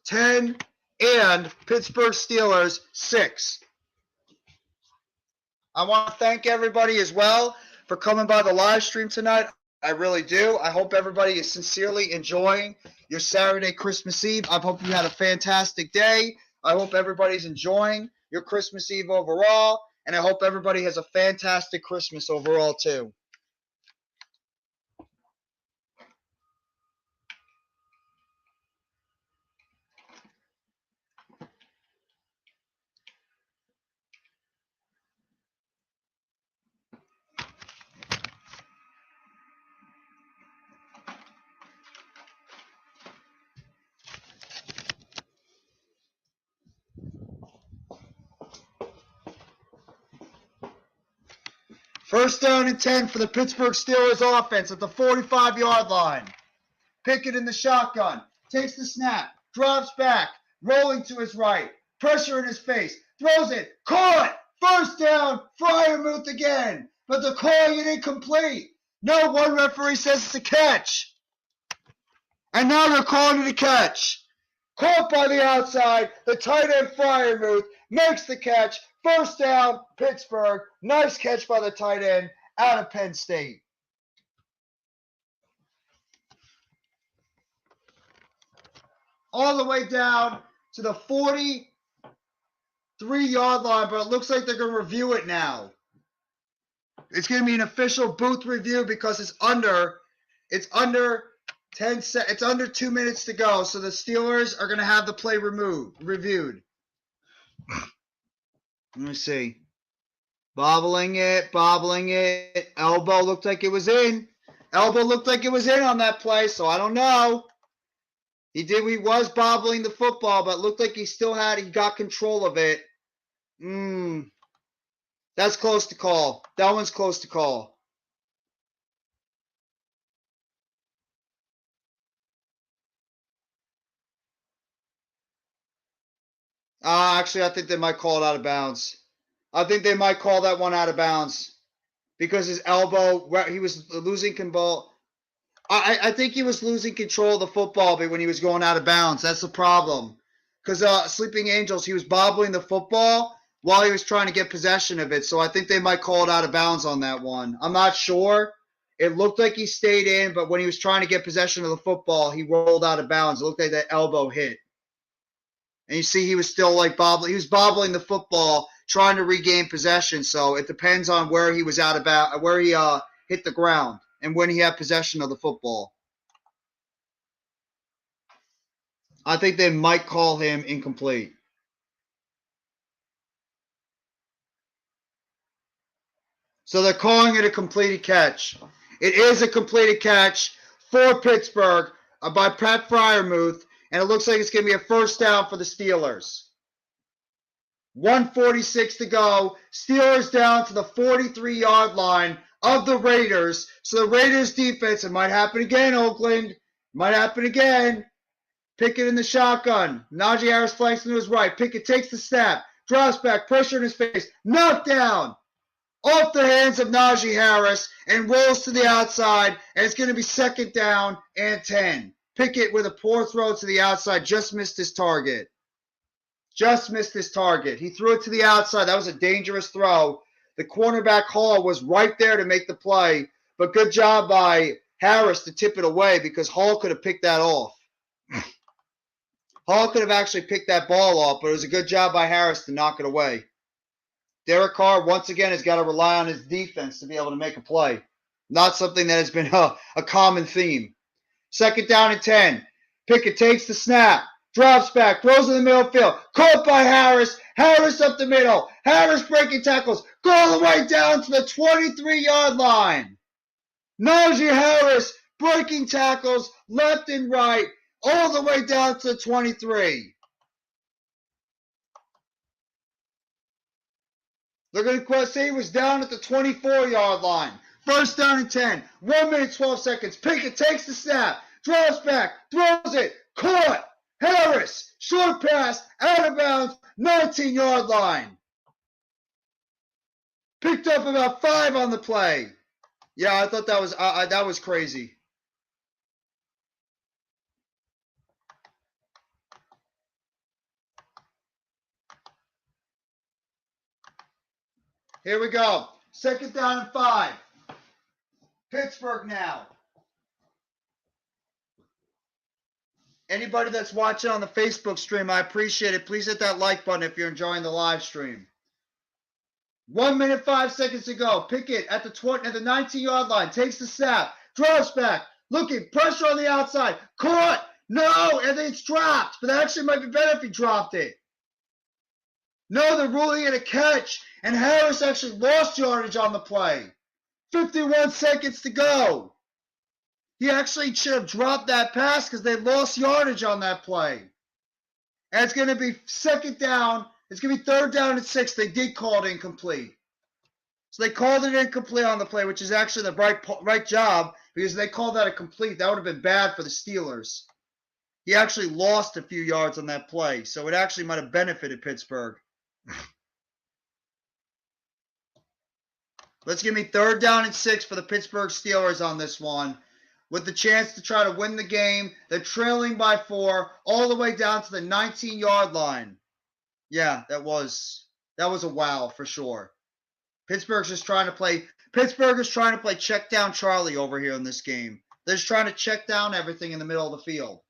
10 and Pittsburgh Steelers 6. I want to thank everybody as well for coming by the live stream tonight. I really do. I hope everybody is sincerely enjoying your Saturday, Christmas Eve. I hope you had a fantastic day. I hope everybody's enjoying your Christmas Eve overall. And I hope everybody has a fantastic Christmas overall too. First down and 10 for the Pittsburgh Steelers offense at the 45-yard line. Pickett in the shotgun. Takes the snap. Drops back. Rolling to his right. Pressure in his face. Throws it. Caught. First down. Freiermuth again. But they're calling it incomplete. No, one referee says it's a catch. And now they're calling it a catch. Caught by the outside. The tight end Freiermuth makes the catch. First down, Pittsburgh. Nice catch by the tight end out of Penn State. all the way down to the 43-yard line, but it looks like they're going to review it now. It's going to be an official booth review because it's under 2 minutes to go, so the Steelers are going to have the play reviewed. Let me see. Bobbling it. Elbow looked like it was in. Elbow looked like it was in on that play, so I don't know. He was bobbling the football, but it looked like he got control of it. That's close to call. That one's close to call. Actually, I think they might call it out of bounds. I think they might call that one out of bounds because his elbow, he was losing control. I think he was losing control of the football when he was going out of bounds. That's the problem. Because Sleeping Angels, he was bobbling the football while he was trying to get possession of it. So I think they might call it out of bounds on that one. I'm not sure. It looked like he stayed in, but when he was trying to get possession of the football, he rolled out of bounds. It looked like that elbow hit. And you see he was still like bobbling. He was bobbling the football, trying to regain possession. So it depends on where he was where he hit the ground and when he had possession of the football. I think they might call him incomplete. So they're calling it a completed catch. It is a completed catch for Pittsburgh by Pat Freiermuth. And it looks like it's going to be a first down for the Steelers. 1:46 to go. Steelers down to the 43-yard line of the Raiders. So the Raiders defense, it might happen again, Oakland. Might happen again. Pickett in the shotgun. Najee Harris flanks to his right. Pickett takes the snap. Drops back. Pressure in his face. Knocked down. Off the hands of Najee Harris and rolls to the outside. And it's going to be second down and 10. Pickett with a poor throw to the outside. Just missed his target. He threw it to the outside. That was a dangerous throw. The cornerback Hall was right there to make the play. But good job by Harris to tip it away because Hall could have picked that off. Hall could have actually picked that ball off, but it was a good job by Harris to knock it away. Derek Carr, once again, has got to rely on his defense to be able to make a play. Not something that has been a common theme. Second down and 10. Pickett takes the snap. Drops back. Throws in the middle field. Caught by Harris. Harris up the middle. Harris breaking tackles. Go all the way down to the 23-yard line. Najee Harris breaking tackles left and right. All the way down to the 23. They're going to say he was down at the 24-yard line. First down and 10. 1 minute, 12 seconds. Pickett takes the snap. Drops back. Throws it. Caught. Harris. Short pass. Out of bounds. 19-yard line. Picked up about 5 on the play. Yeah, I thought that was crazy. Here we go. Second down and 5. Pittsburgh now. Anybody that's watching on the Facebook stream, I appreciate it. Please hit that like button if you're enjoying the live stream. 1 minute, 5 seconds to go. Pickett at the 19-yard line. Takes the snap. Drops back. Looking. Pressure on the outside. Caught. No. And then it's dropped. But that actually might be better if he dropped it. No, they're ruling it a catch. And Harris actually lost yardage on the play. 51 seconds to go. He actually should have dropped that pass because they lost yardage on that play. And it's going to be second down. It's going to be third down and 6. They did call it incomplete. So they called it incomplete on the play, which is actually the right job because they called that a complete. That would have been bad for the Steelers. He actually lost a few yards on that play, so it actually might have benefited Pittsburgh. Let's give me third down and 6 for the Pittsburgh Steelers on this one. With the chance to try to win the game. They're trailing by 4 all the way down to the 19-yard line. Yeah, that was a wow for sure. Pittsburgh is trying to play check down Charlie over here in this game. They're just trying to check down everything in the middle of the field.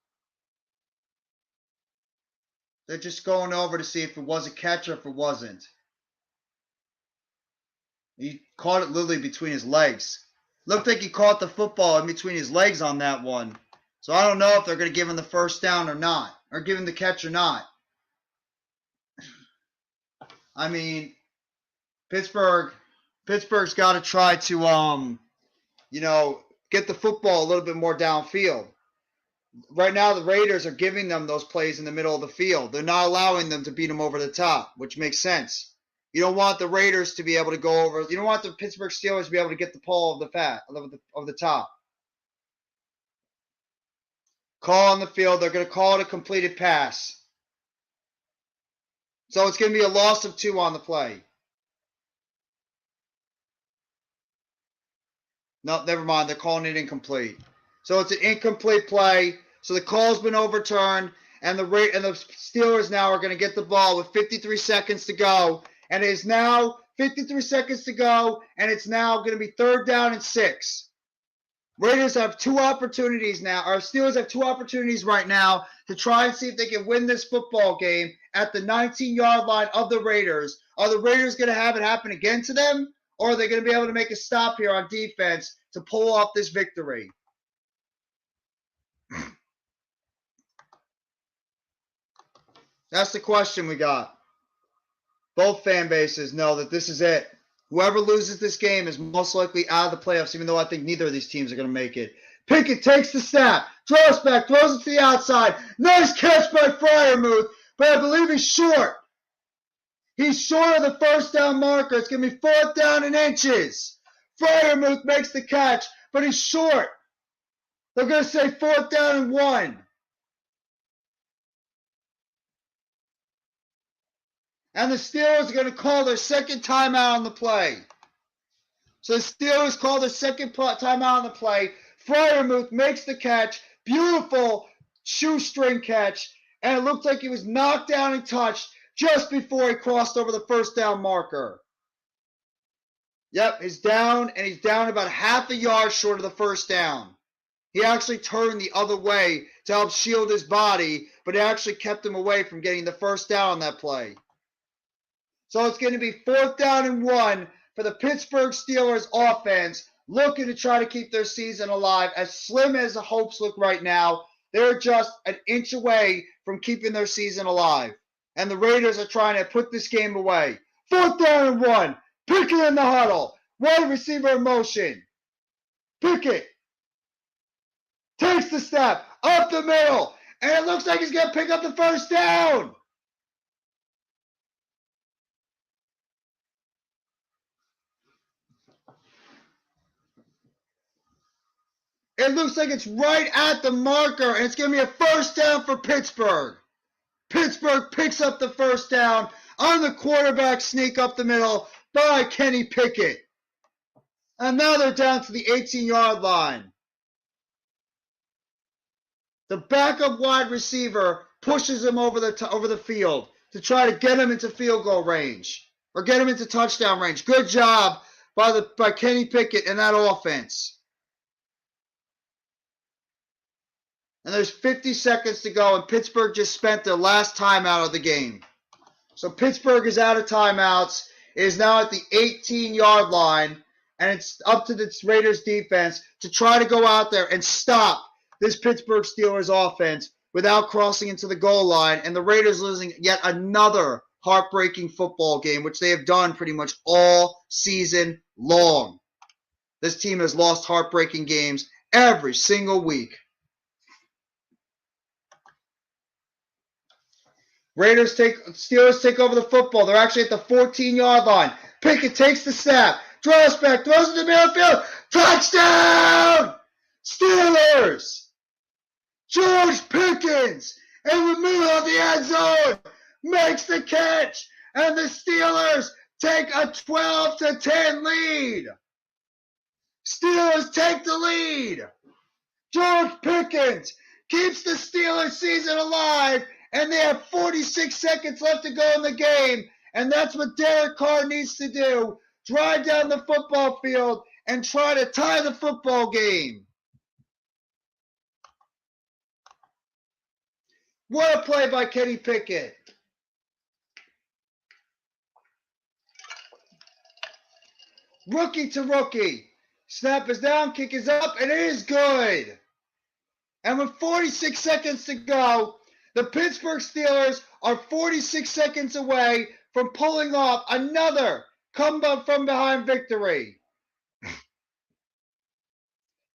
They're just going over to see if it was a catch or if it wasn't. He caught it literally between his legs. Looked like he caught the football in between his legs on that one. So I don't know if they're going to give him the first down or not, or give him the catch or not. I mean, Pittsburgh's got to try to, get the football a little bit more downfield. Right now, the Raiders are giving them those plays in the middle of the field. They're not allowing them to beat them over the top, which makes sense. You don't want the Raiders to be able to go over. You don't want the Pittsburgh Steelers to be able to get the ball of the top. Call on the field. They're going to call it a completed pass. So it's going to be a loss of 2 on the play. No, never mind. They're calling it incomplete. So it's an incomplete play. So the call's been overturned, and the Steelers now are going to get the ball with 53 seconds to go. And it is now 53 seconds to go, and it's now going to be 3rd down and 6. Raiders have 2 opportunities now, or Steelers have 2 opportunities right now to try and see if they can win this football game at the 19-yard line of the Raiders. Are the Raiders going to have it happen again to them, or are they going to be able to make a stop here on defense to pull off this victory? That's the question we got. Both fan bases know that this is it. Whoever loses this game is most likely out of the playoffs, even though I think neither of these teams are going to make it. Pickett takes the snap, draws back, throws it to the outside. Nice catch by Freiermuth, but I believe he's short. He's short of the first down marker. It's going to be 4th down and inches. Freiermuth makes the catch, but he's short. They're going to say 4th down and 1. And the Steelers are going to call their second timeout on the play. So the Steelers call their second timeout on the play. Freiermuth makes the catch. Beautiful shoestring catch. And it looked like he was knocked down and touched just before he crossed over the first down marker. Yep, he's down, and he's down about half a yard short of the first down. He actually turned the other way to help shield his body, but it actually kept him away from getting the first down on that play. So it's going to be 4th down and 1 for the Pittsburgh Steelers offense, looking to try to keep their season alive. As slim as the hopes look right now, they're just an inch away from keeping their season alive. And the Raiders are trying to put this game away. 4th down and 1. Pickett in the huddle. Wide receiver in motion. Pickett takes the snap up the middle. And it looks like he's going to pick up the first down. It looks like it's right at the marker, and it's going to be a first down for Pittsburgh. Pittsburgh picks up the first down on the quarterback sneak up the middle by Kenny Pickett. And now they're down to the 18-yard line. The backup wide receiver pushes him over the field to try to get him into field goal range or get him into touchdown range. Good job by Kenny Pickett and that offense. And there's 50 seconds to go, and Pittsburgh just spent their last timeout of the game. So Pittsburgh is out of timeouts. It is now at the 18-yard line, and it's up to the Raiders defense to try to go out there and stop this Pittsburgh Steelers offense without crossing into the goal line, and the Raiders losing yet another heartbreaking football game, which they have done pretty much all season long. This team has lost heartbreaking games every single week. Steelers take over the football. They're actually at the 14-yard line. Pickett takes the snap, draws back, throws it to midfield. Touchdown! Steelers! George Pickens in the middle of the end zone makes the catch, and the Steelers take a 12-10 lead. Steelers take the lead. George Pickens keeps the Steelers season alive, and they have 46 seconds left to go in the game. And that's what Derek Carr needs to do. Drive down the football field and try to tie the football game. What a play by Kenny Pickett. Rookie to rookie. Snap is down, kick is up, and it is good. And with 46 seconds to go, the Pittsburgh Steelers are 46 seconds away from pulling off another come from behind victory.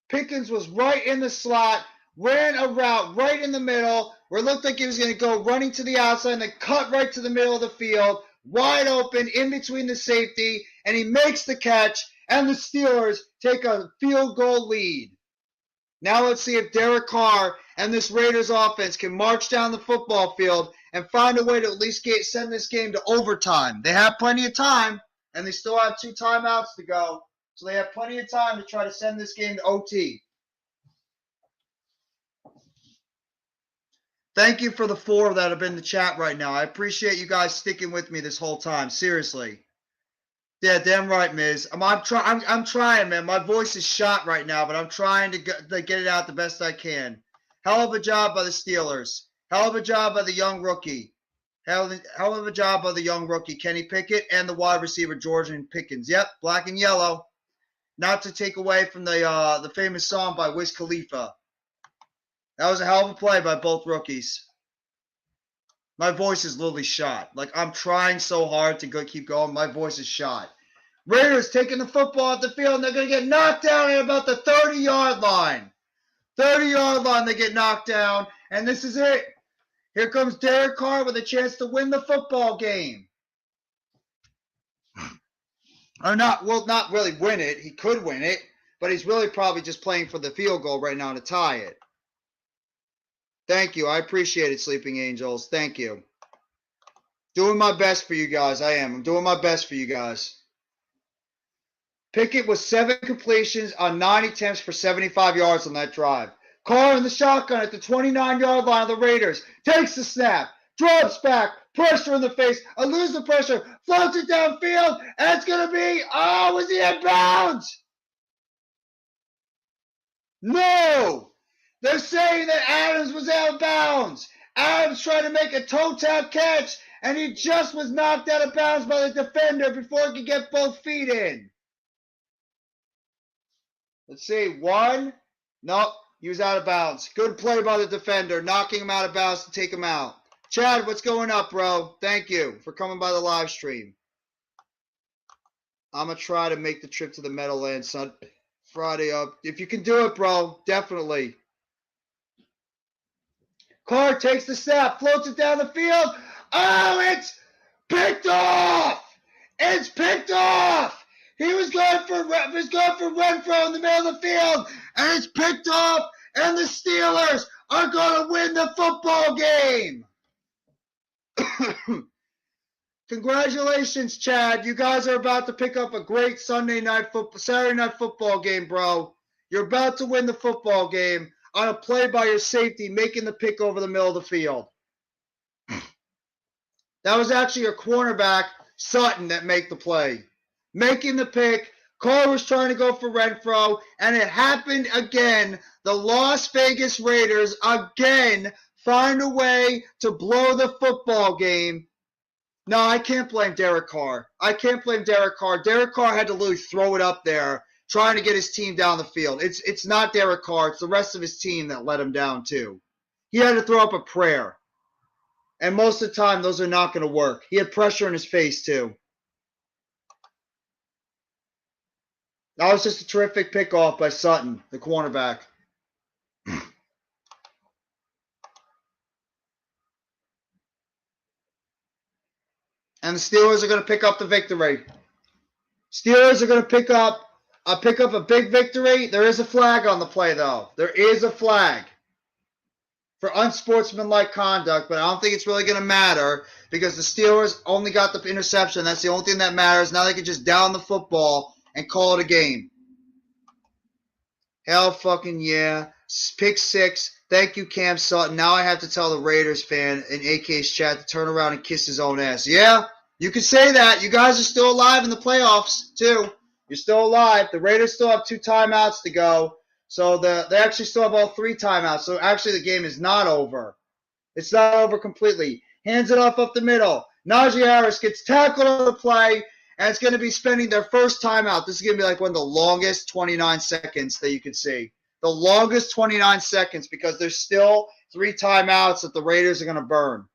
Pickens was right in the slot, ran a route right in the middle where it looked like he was going to go running to the outside and then cut right to the middle of the field, wide open in between the safety, and he makes the catch, and the Steelers take a field goal lead. Now let's see if Derek Carr and this Raiders offense can march down the football field and find a way to at least send this game to overtime. They have plenty of time, and they still have 2 timeouts to go. So they have plenty of time to try to send this game to OT. Thank you for the 4 that have been in the chat right now. I appreciate you guys sticking with me this whole time. Seriously. Yeah, damn right, Miz. I'm trying, man. My voice is shot right now, but I'm trying to get it out the best I can. Hell of a job by the Steelers. Hell of a job by the young rookie. Hell of a job by the young rookie, Kenny Pickett, and the wide receiver, Jordan Pickens. Yep, black and yellow. Not to take away from the famous song by Wiz Khalifa. That was a hell of a play by both rookies. My voice is literally shot. Like, I'm trying so hard to keep going. My voice is shot. Raiders taking the football off the field, and they're going to get knocked down at about the 30-yard line. 30-yard line, they get knocked down, and this is it. Here comes Derek Carr with a chance to win the football game. Or not really win it. He could win it, but he's really probably just playing for the field goal right now to tie it. Thank you. I appreciate it, Sleeping Angels. Thank you. Doing my best for you guys. I am. I'm doing my best for you guys. Pickett with 7 completions on 9 attempts for 75 yards on that drive. Carr in the shotgun at the 29-yard line of the Raiders. Takes the snap. Drops back. Pressure in the face. I lose the pressure. Floats it downfield. And it's going to be, was he in bounds? No. They're saying that Adams was out of bounds. Adams tried to make a toe tap catch, and he just was knocked out of bounds by the defender before he could get both feet in. Let's see. 1. Nope. He was out of bounds. Good play by the defender, knocking him out of bounds to take him out. Chad, what's going up, bro? Thank you for coming by the live stream. I'm going to try to make the trip to the Meadowlands Friday up. If you can do it, bro, definitely. Carr takes the snap, floats it down the field. Oh, it's picked off! It's picked off! He was going for Renfro in the middle of the field, and it's picked off, and the Steelers are going to win the football game. Congratulations, Chad. You guys are about to pick up a great Saturday night football game, bro. You're about to win the football game on a play by your safety, making the pick over the middle of the field. That was actually your cornerback, Sutton, that made the play. Making the pick. Carr was trying to go for Renfro, and it happened again. The Las Vegas Raiders again find a way to blow the football game. No, I can't blame Derek Carr. Derek Carr had to literally throw it up there, trying to get his team down the field. It's not Derek Carr. It's the rest of his team that let him down, too. He had to throw up a prayer. And most of the time, those are not going to work. He had pressure in his face, too. That was just a terrific pickoff by Sutton, the cornerback. And the Steelers are going to pick up the victory. Steelers are going to pick up a big victory. There is a flag on the play, though. There is a flag for unsportsmanlike conduct, but I don't think it's really going to matter because the Steelers only got the interception. That's the only thing that matters. Now they can just down the football and call it a game. Hell fucking yeah. Pick 6. Thank you, Cam Sutton. Now I have to tell the Raiders fan in AK's chat to turn around and kiss his own ass. Yeah, you can say that. You guys are still alive in the playoffs, too. You're still alive. The Raiders still have 2 timeouts to go. So they actually still have all 3 timeouts. So actually the game is not over. It's not over completely. Hands it off up the middle. Najee Harris gets tackled on the play, and it's going to be spending their first timeout. This is going to be like one of the longest 29 seconds that you can see. The longest 29 seconds because there's still 3 timeouts that the Raiders are going to burn.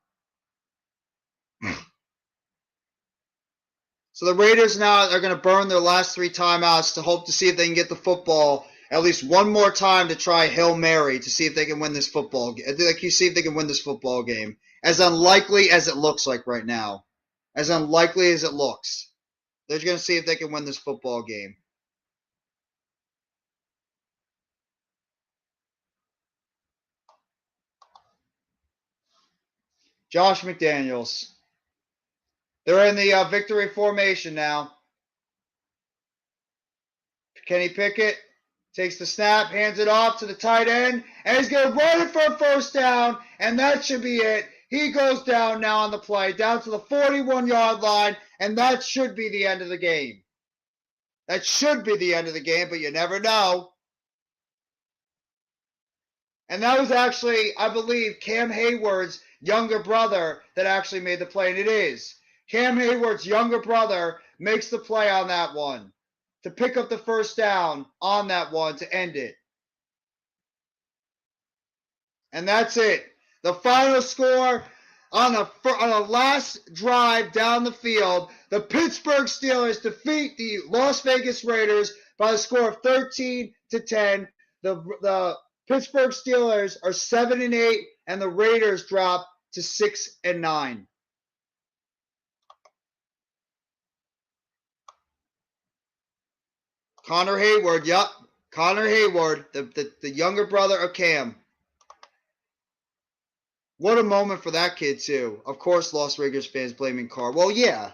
So the Raiders now are going to burn their last 3 timeouts to hope to see if they can get the football at least one more time to try Hail Mary to see if they can win this football game. Like you see if they can win this football game. As unlikely as it looks like right now. As unlikely as it looks. They're going to see if they can win this football game. Josh McDaniels. They're in the victory formation now. Kenny Pickett takes the snap, hands it off to the tight end, and he's going to run it for a first down, and that should be it. He goes down now on the play, down to the 41-yard line, and that should be the end of the game. That should be the end of the game, but you never know. And that was actually, I believe, Cam Hayward's younger brother that actually made the play, and it is. Cam Hayward's younger brother makes the play on that one to pick up the first down on that one to end it. And that's it. The final score on the last drive down the field, the Pittsburgh Steelers defeat the Las Vegas Raiders by a score of 13-10. The Pittsburgh Steelers are 7-8, and the Raiders drop to 6-9. Connor Hayward, yep. Connor Hayward, the younger brother of Cam. What a moment for that kid, too. Of course, Las Vegas fans blaming Carr. Well, yeah.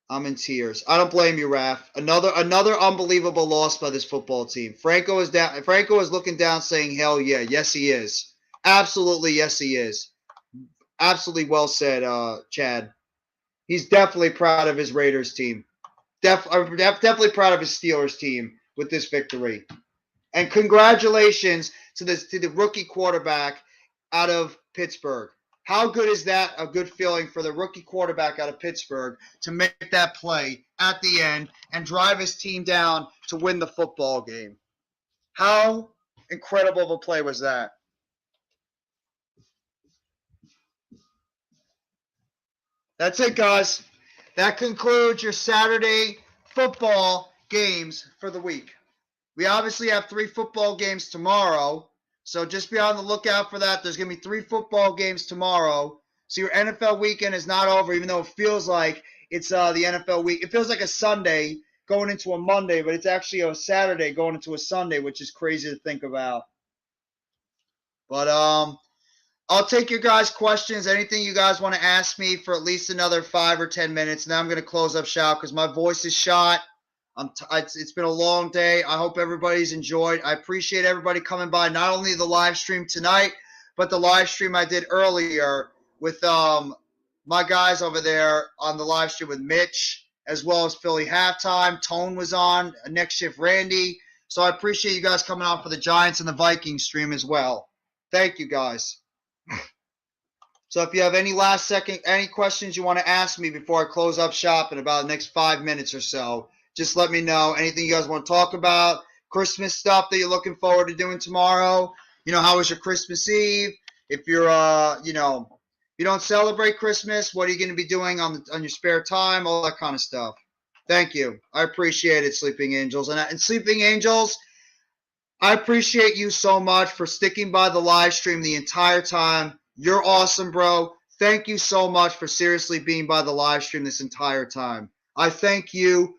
I'm in tears. I don't blame you, Raph. Another unbelievable loss by this football team. Franco is down. Franco is looking down saying, hell yeah. Yes, he is. Absolutely, yes, he is. Absolutely well said, Chad. He's definitely proud of his Raiders team. Definitely proud of his Steelers team with this victory. And congratulations to the rookie quarterback out of Pittsburgh. How good is that? A good feeling for the rookie quarterback out of Pittsburgh to make that play at the end and drive his team down to win the football game. How incredible of a play was that? That's it, guys. That concludes your Saturday football games for the week. We obviously have 3 football games tomorrow, so just be on the lookout for that. There's going to be 3 football games tomorrow. So your NFL weekend is not over, even though it feels like it's the NFL week. It feels like a Sunday going into a Monday, but it's actually a Saturday going into a Sunday, which is crazy to think about. But I'll take your guys' questions. Anything you guys want to ask me for at least another 5 or 10 minutes. Now I'm going to close up shop because my voice is shot. It's been a long day. I hope everybody's enjoyed. I appreciate everybody coming by, not only the live stream tonight, but the live stream I did earlier with my guys over there on the live stream with Mitch, as well as Philly Halftime. Tone was on, Next Shift Randy. So I appreciate you guys coming on for the Giants and the Vikings stream as well. Thank you, guys. So if you have any any questions you want to ask me before I close up shop in about the next 5 minutes or so, just let me know. Anything you guys want to talk about, Christmas stuff that you're looking forward to doing tomorrow. How was your Christmas Eve? If you're, you don't celebrate Christmas, what are you going to be doing on your spare time? All that kind of stuff. Thank you. I appreciate it, Sleeping Angels. And Sleeping Angels, I appreciate you so much for sticking by the live stream the entire time. You're awesome, bro. Thank you so much for seriously being by the live stream this entire time. I thank you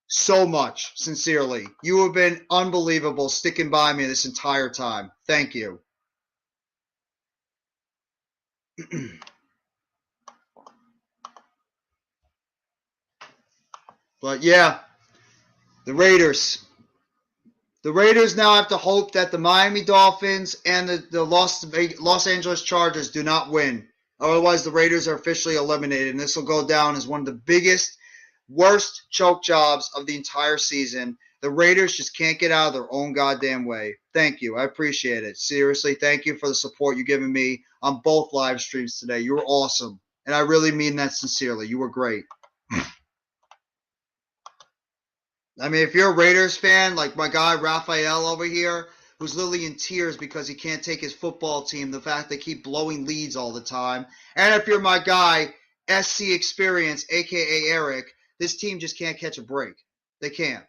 so much, sincerely. You have been unbelievable sticking by me this entire time. Thank you. But yeah, the Raiders. The Raiders now have to hope that the Miami Dolphins and the Los Angeles Chargers do not win. Otherwise, the Raiders are officially eliminated, and this will go down as one of the biggest, worst choke jobs of the entire season. The Raiders just can't get out of their own goddamn way. Thank you. I appreciate it. Seriously, thank you for the support you've given me on both live streams today. You were awesome, and I really mean that sincerely. You were great. I mean, if you're a Raiders fan, like my guy Raphael over here, who's literally in tears because he can't take his football team, the fact they keep blowing leads all the time. And if you're my guy, SC Experience, a.k.a. Eric, this team just can't catch a break. They can't.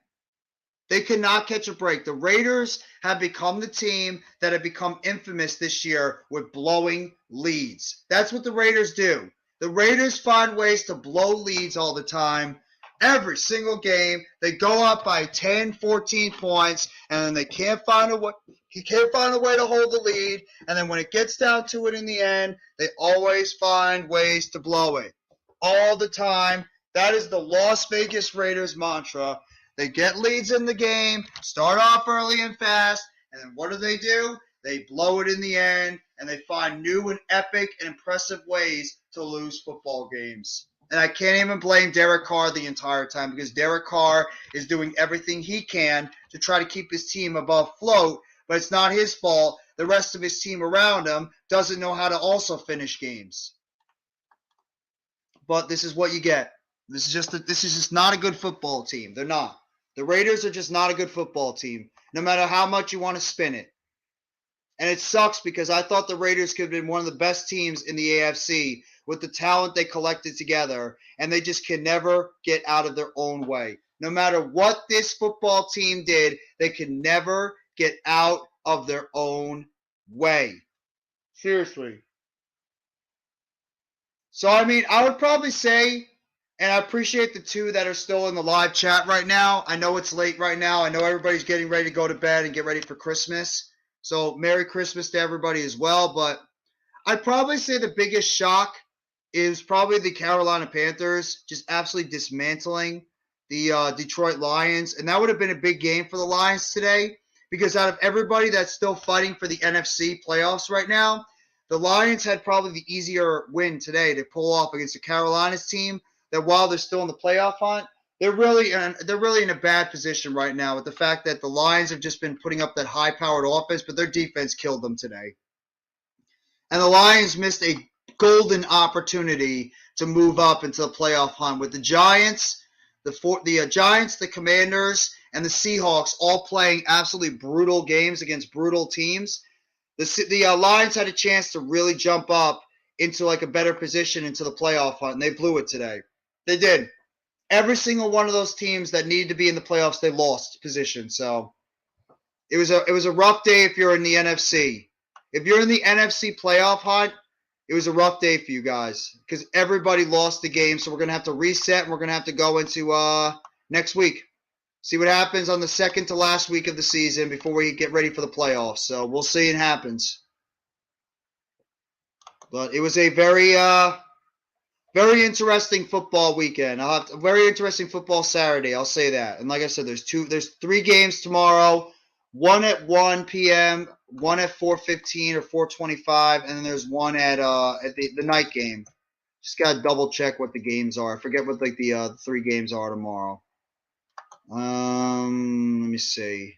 They cannot catch a break. The Raiders have become the team that have become infamous this year with blowing leads. That's what the Raiders do. The Raiders find ways to blow leads all the time. Every single game, they go up by 10, 14 points, and then they can't find a way. He can't find a way to hold the lead, and then when it gets down to it in the end, they always find ways to blow it. All the time. That is the Las Vegas Raiders mantra. They get leads in the game, start off early and fast, and then what do? They blow it in the end, and they find new and epic and impressive ways to lose football games. And I can't even blame Derek Carr the entire time because Derek Carr is doing everything he can to try to keep his team above float, but it's not his fault. The rest of his team around him doesn't know how to also finish games. But this is what you get. This is just not a good football team. They're not. The Raiders are just not a good football team, no matter how much you want to spin it. And it sucks because I thought the Raiders could have been one of the best teams in the AFC with the talent they collected together, and they just can never get out of their own way. No matter what this football team did, they can never get out of their own way. Seriously. So, I mean, I would probably say, and I appreciate the two that are still in the live chat right now. I know it's late right now. I know everybody's getting ready to go to bed and get ready for Christmas. So, Merry Christmas to everybody as well. But I'd probably say the biggest shock is probably the Carolina Panthers just absolutely dismantling the Detroit Lions. And that would have been a big game for the Lions today because out of everybody that's still fighting for the NFC playoffs right now, the Lions had probably the easier win today to pull off against the Carolinas team that while they're still in the playoff hunt, they're really in a bad position right now with the fact that the Lions have just been putting up that high-powered offense, but their defense killed them today. And the Lions missed a golden opportunity to move up into the playoff hunt with the Giants, the Commanders, and the Seahawks all playing absolutely brutal games against brutal teams. The Lions had a chance to really jump up into like a better position into the playoff hunt, and they blew it today. They did. Every single one of those teams that needed to be in the playoffs, they lost position. So it was a rough day if you're in the NFC. If you're in the NFC playoff hunt, it was a rough day for you guys because everybody lost the game. So we're going to have to reset, and we're going to have to go into next week. See what happens on the second to last week of the season before we get ready for the playoffs. So we'll see it happens. But it was a very interesting football weekend. I'll have a very interesting football Saturday. I'll say that. And like I said, there's 3 games tomorrow. One at 1 p.m., one at 4:15 or 4:25, and then there's one at the night game. Just gotta double check what the games are. I forget what like the 3 games are tomorrow. Let me see.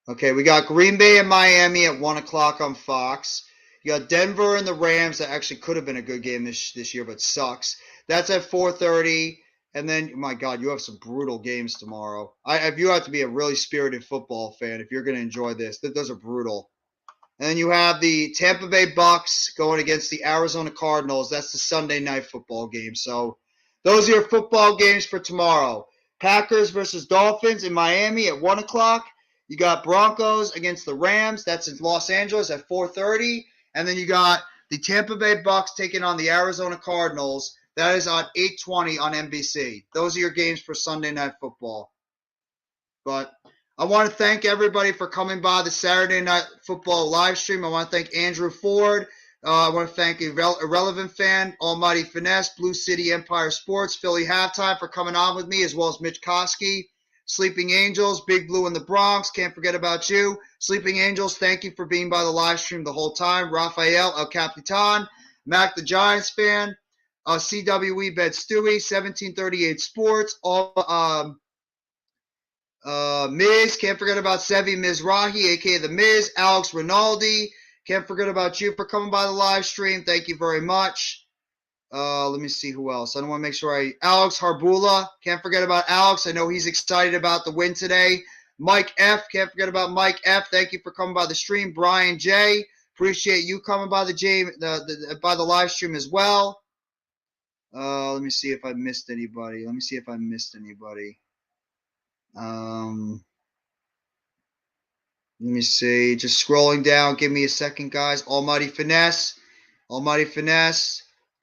Okay, we got Green Bay and Miami at 1 o'clock on Fox. You got Denver and the Rams. That actually could have been a good game this year, but sucks. That's at 4:30. And then, my God, you have some brutal games tomorrow. You have to be a really spirited football fan if you're going to enjoy this. Those are brutal. And then you have the Tampa Bay Bucks going against the Arizona Cardinals. That's the Sunday night football game. So those are your football games for tomorrow. Packers versus Dolphins in Miami at 1 o'clock. You got Broncos against the Rams. That's in Los Angeles at 4:30. And then you got the Tampa Bay Bucks taking on the Arizona Cardinals. That is on 8:20 on NBC. Those are your games for Sunday Night Football. But I want to thank everybody for coming by the Saturday Night Football live stream. I want to thank Andrew Ford. I want to thank Irrelevant Fan, Almighty Finesse, Blue City Empire Sports, Philly Halftime for coming on with me, as well as Mitch Koski, Sleeping Angels, Big Blue in the Bronx. Can't forget about you. Sleeping Angels, thank you for being by the live stream the whole time. Rafael El Capitan, Mac the Giants fan, CWE Bed Stewie, 1738 Sports, Miz, can't forget about Sevi Mizrahi, aka the Miz, Alex Rinaldi, can't forget about you for coming by the live stream. Thank you very much. Let me see who else. I don't want to make sure Alex Harbula. Can't forget about Alex. I know he's excited about the win today. Mike F. Can't forget about Mike F. Thank you for coming by the stream. Brian J. Appreciate you coming by by the live stream as well. Let me see if I missed anybody. Let me see. Just scrolling down. Give me a second, guys. Almighty Finesse.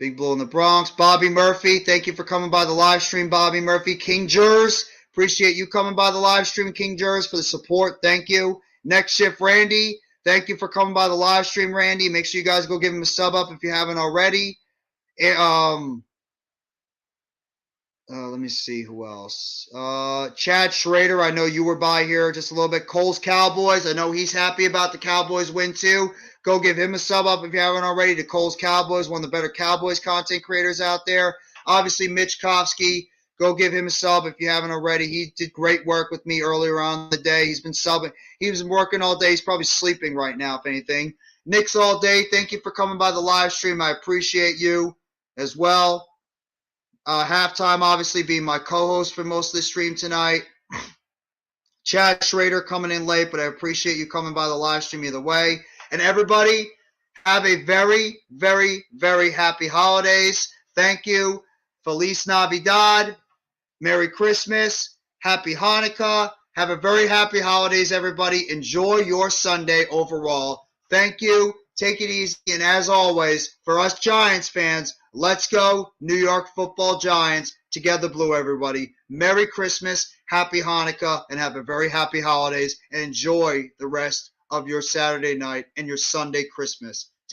Big Blue in the Bronx. Bobby Murphy. Thank you for coming by the live stream, Bobby Murphy. King Jers. Appreciate you coming by the live stream, King Jers, for the support. Thank you. Next Shift, Randy. Thank you for coming by the live stream, Randy. Make sure you guys go give him a sub up if you haven't already. Let me see who else. Chad Schrader, I know you were by here just a little bit. Cole's Cowboys, I know he's happy about the Cowboys win too. Go give him a sub up if you haven't already to Cole's Cowboys, one of the better Cowboys content creators out there. Obviously, Mitch Kofsky, go give him a sub if you haven't already. He did great work with me earlier on the day. He's been subbing. He was working all day. He's probably sleeping right now, if anything. Nick's all day. Thank you for coming by the live stream. I appreciate you as well. Halftime, obviously, being my co-host for most of the stream tonight. Chad Schrader coming in late, but I appreciate you coming by the live stream either way. And everybody, have a very, very, very happy holidays. Thank you. Feliz Navidad. Merry Christmas. Happy Hanukkah. Have a very happy holidays, everybody. Enjoy your Sunday overall. Thank you. Take it easy. And as always, for us Giants fans, let's go New York Football Giants. Together blue, everybody. Merry Christmas, Happy Hanukkah, and have a very happy holidays. And enjoy the rest of your Saturday night and your Sunday Christmas.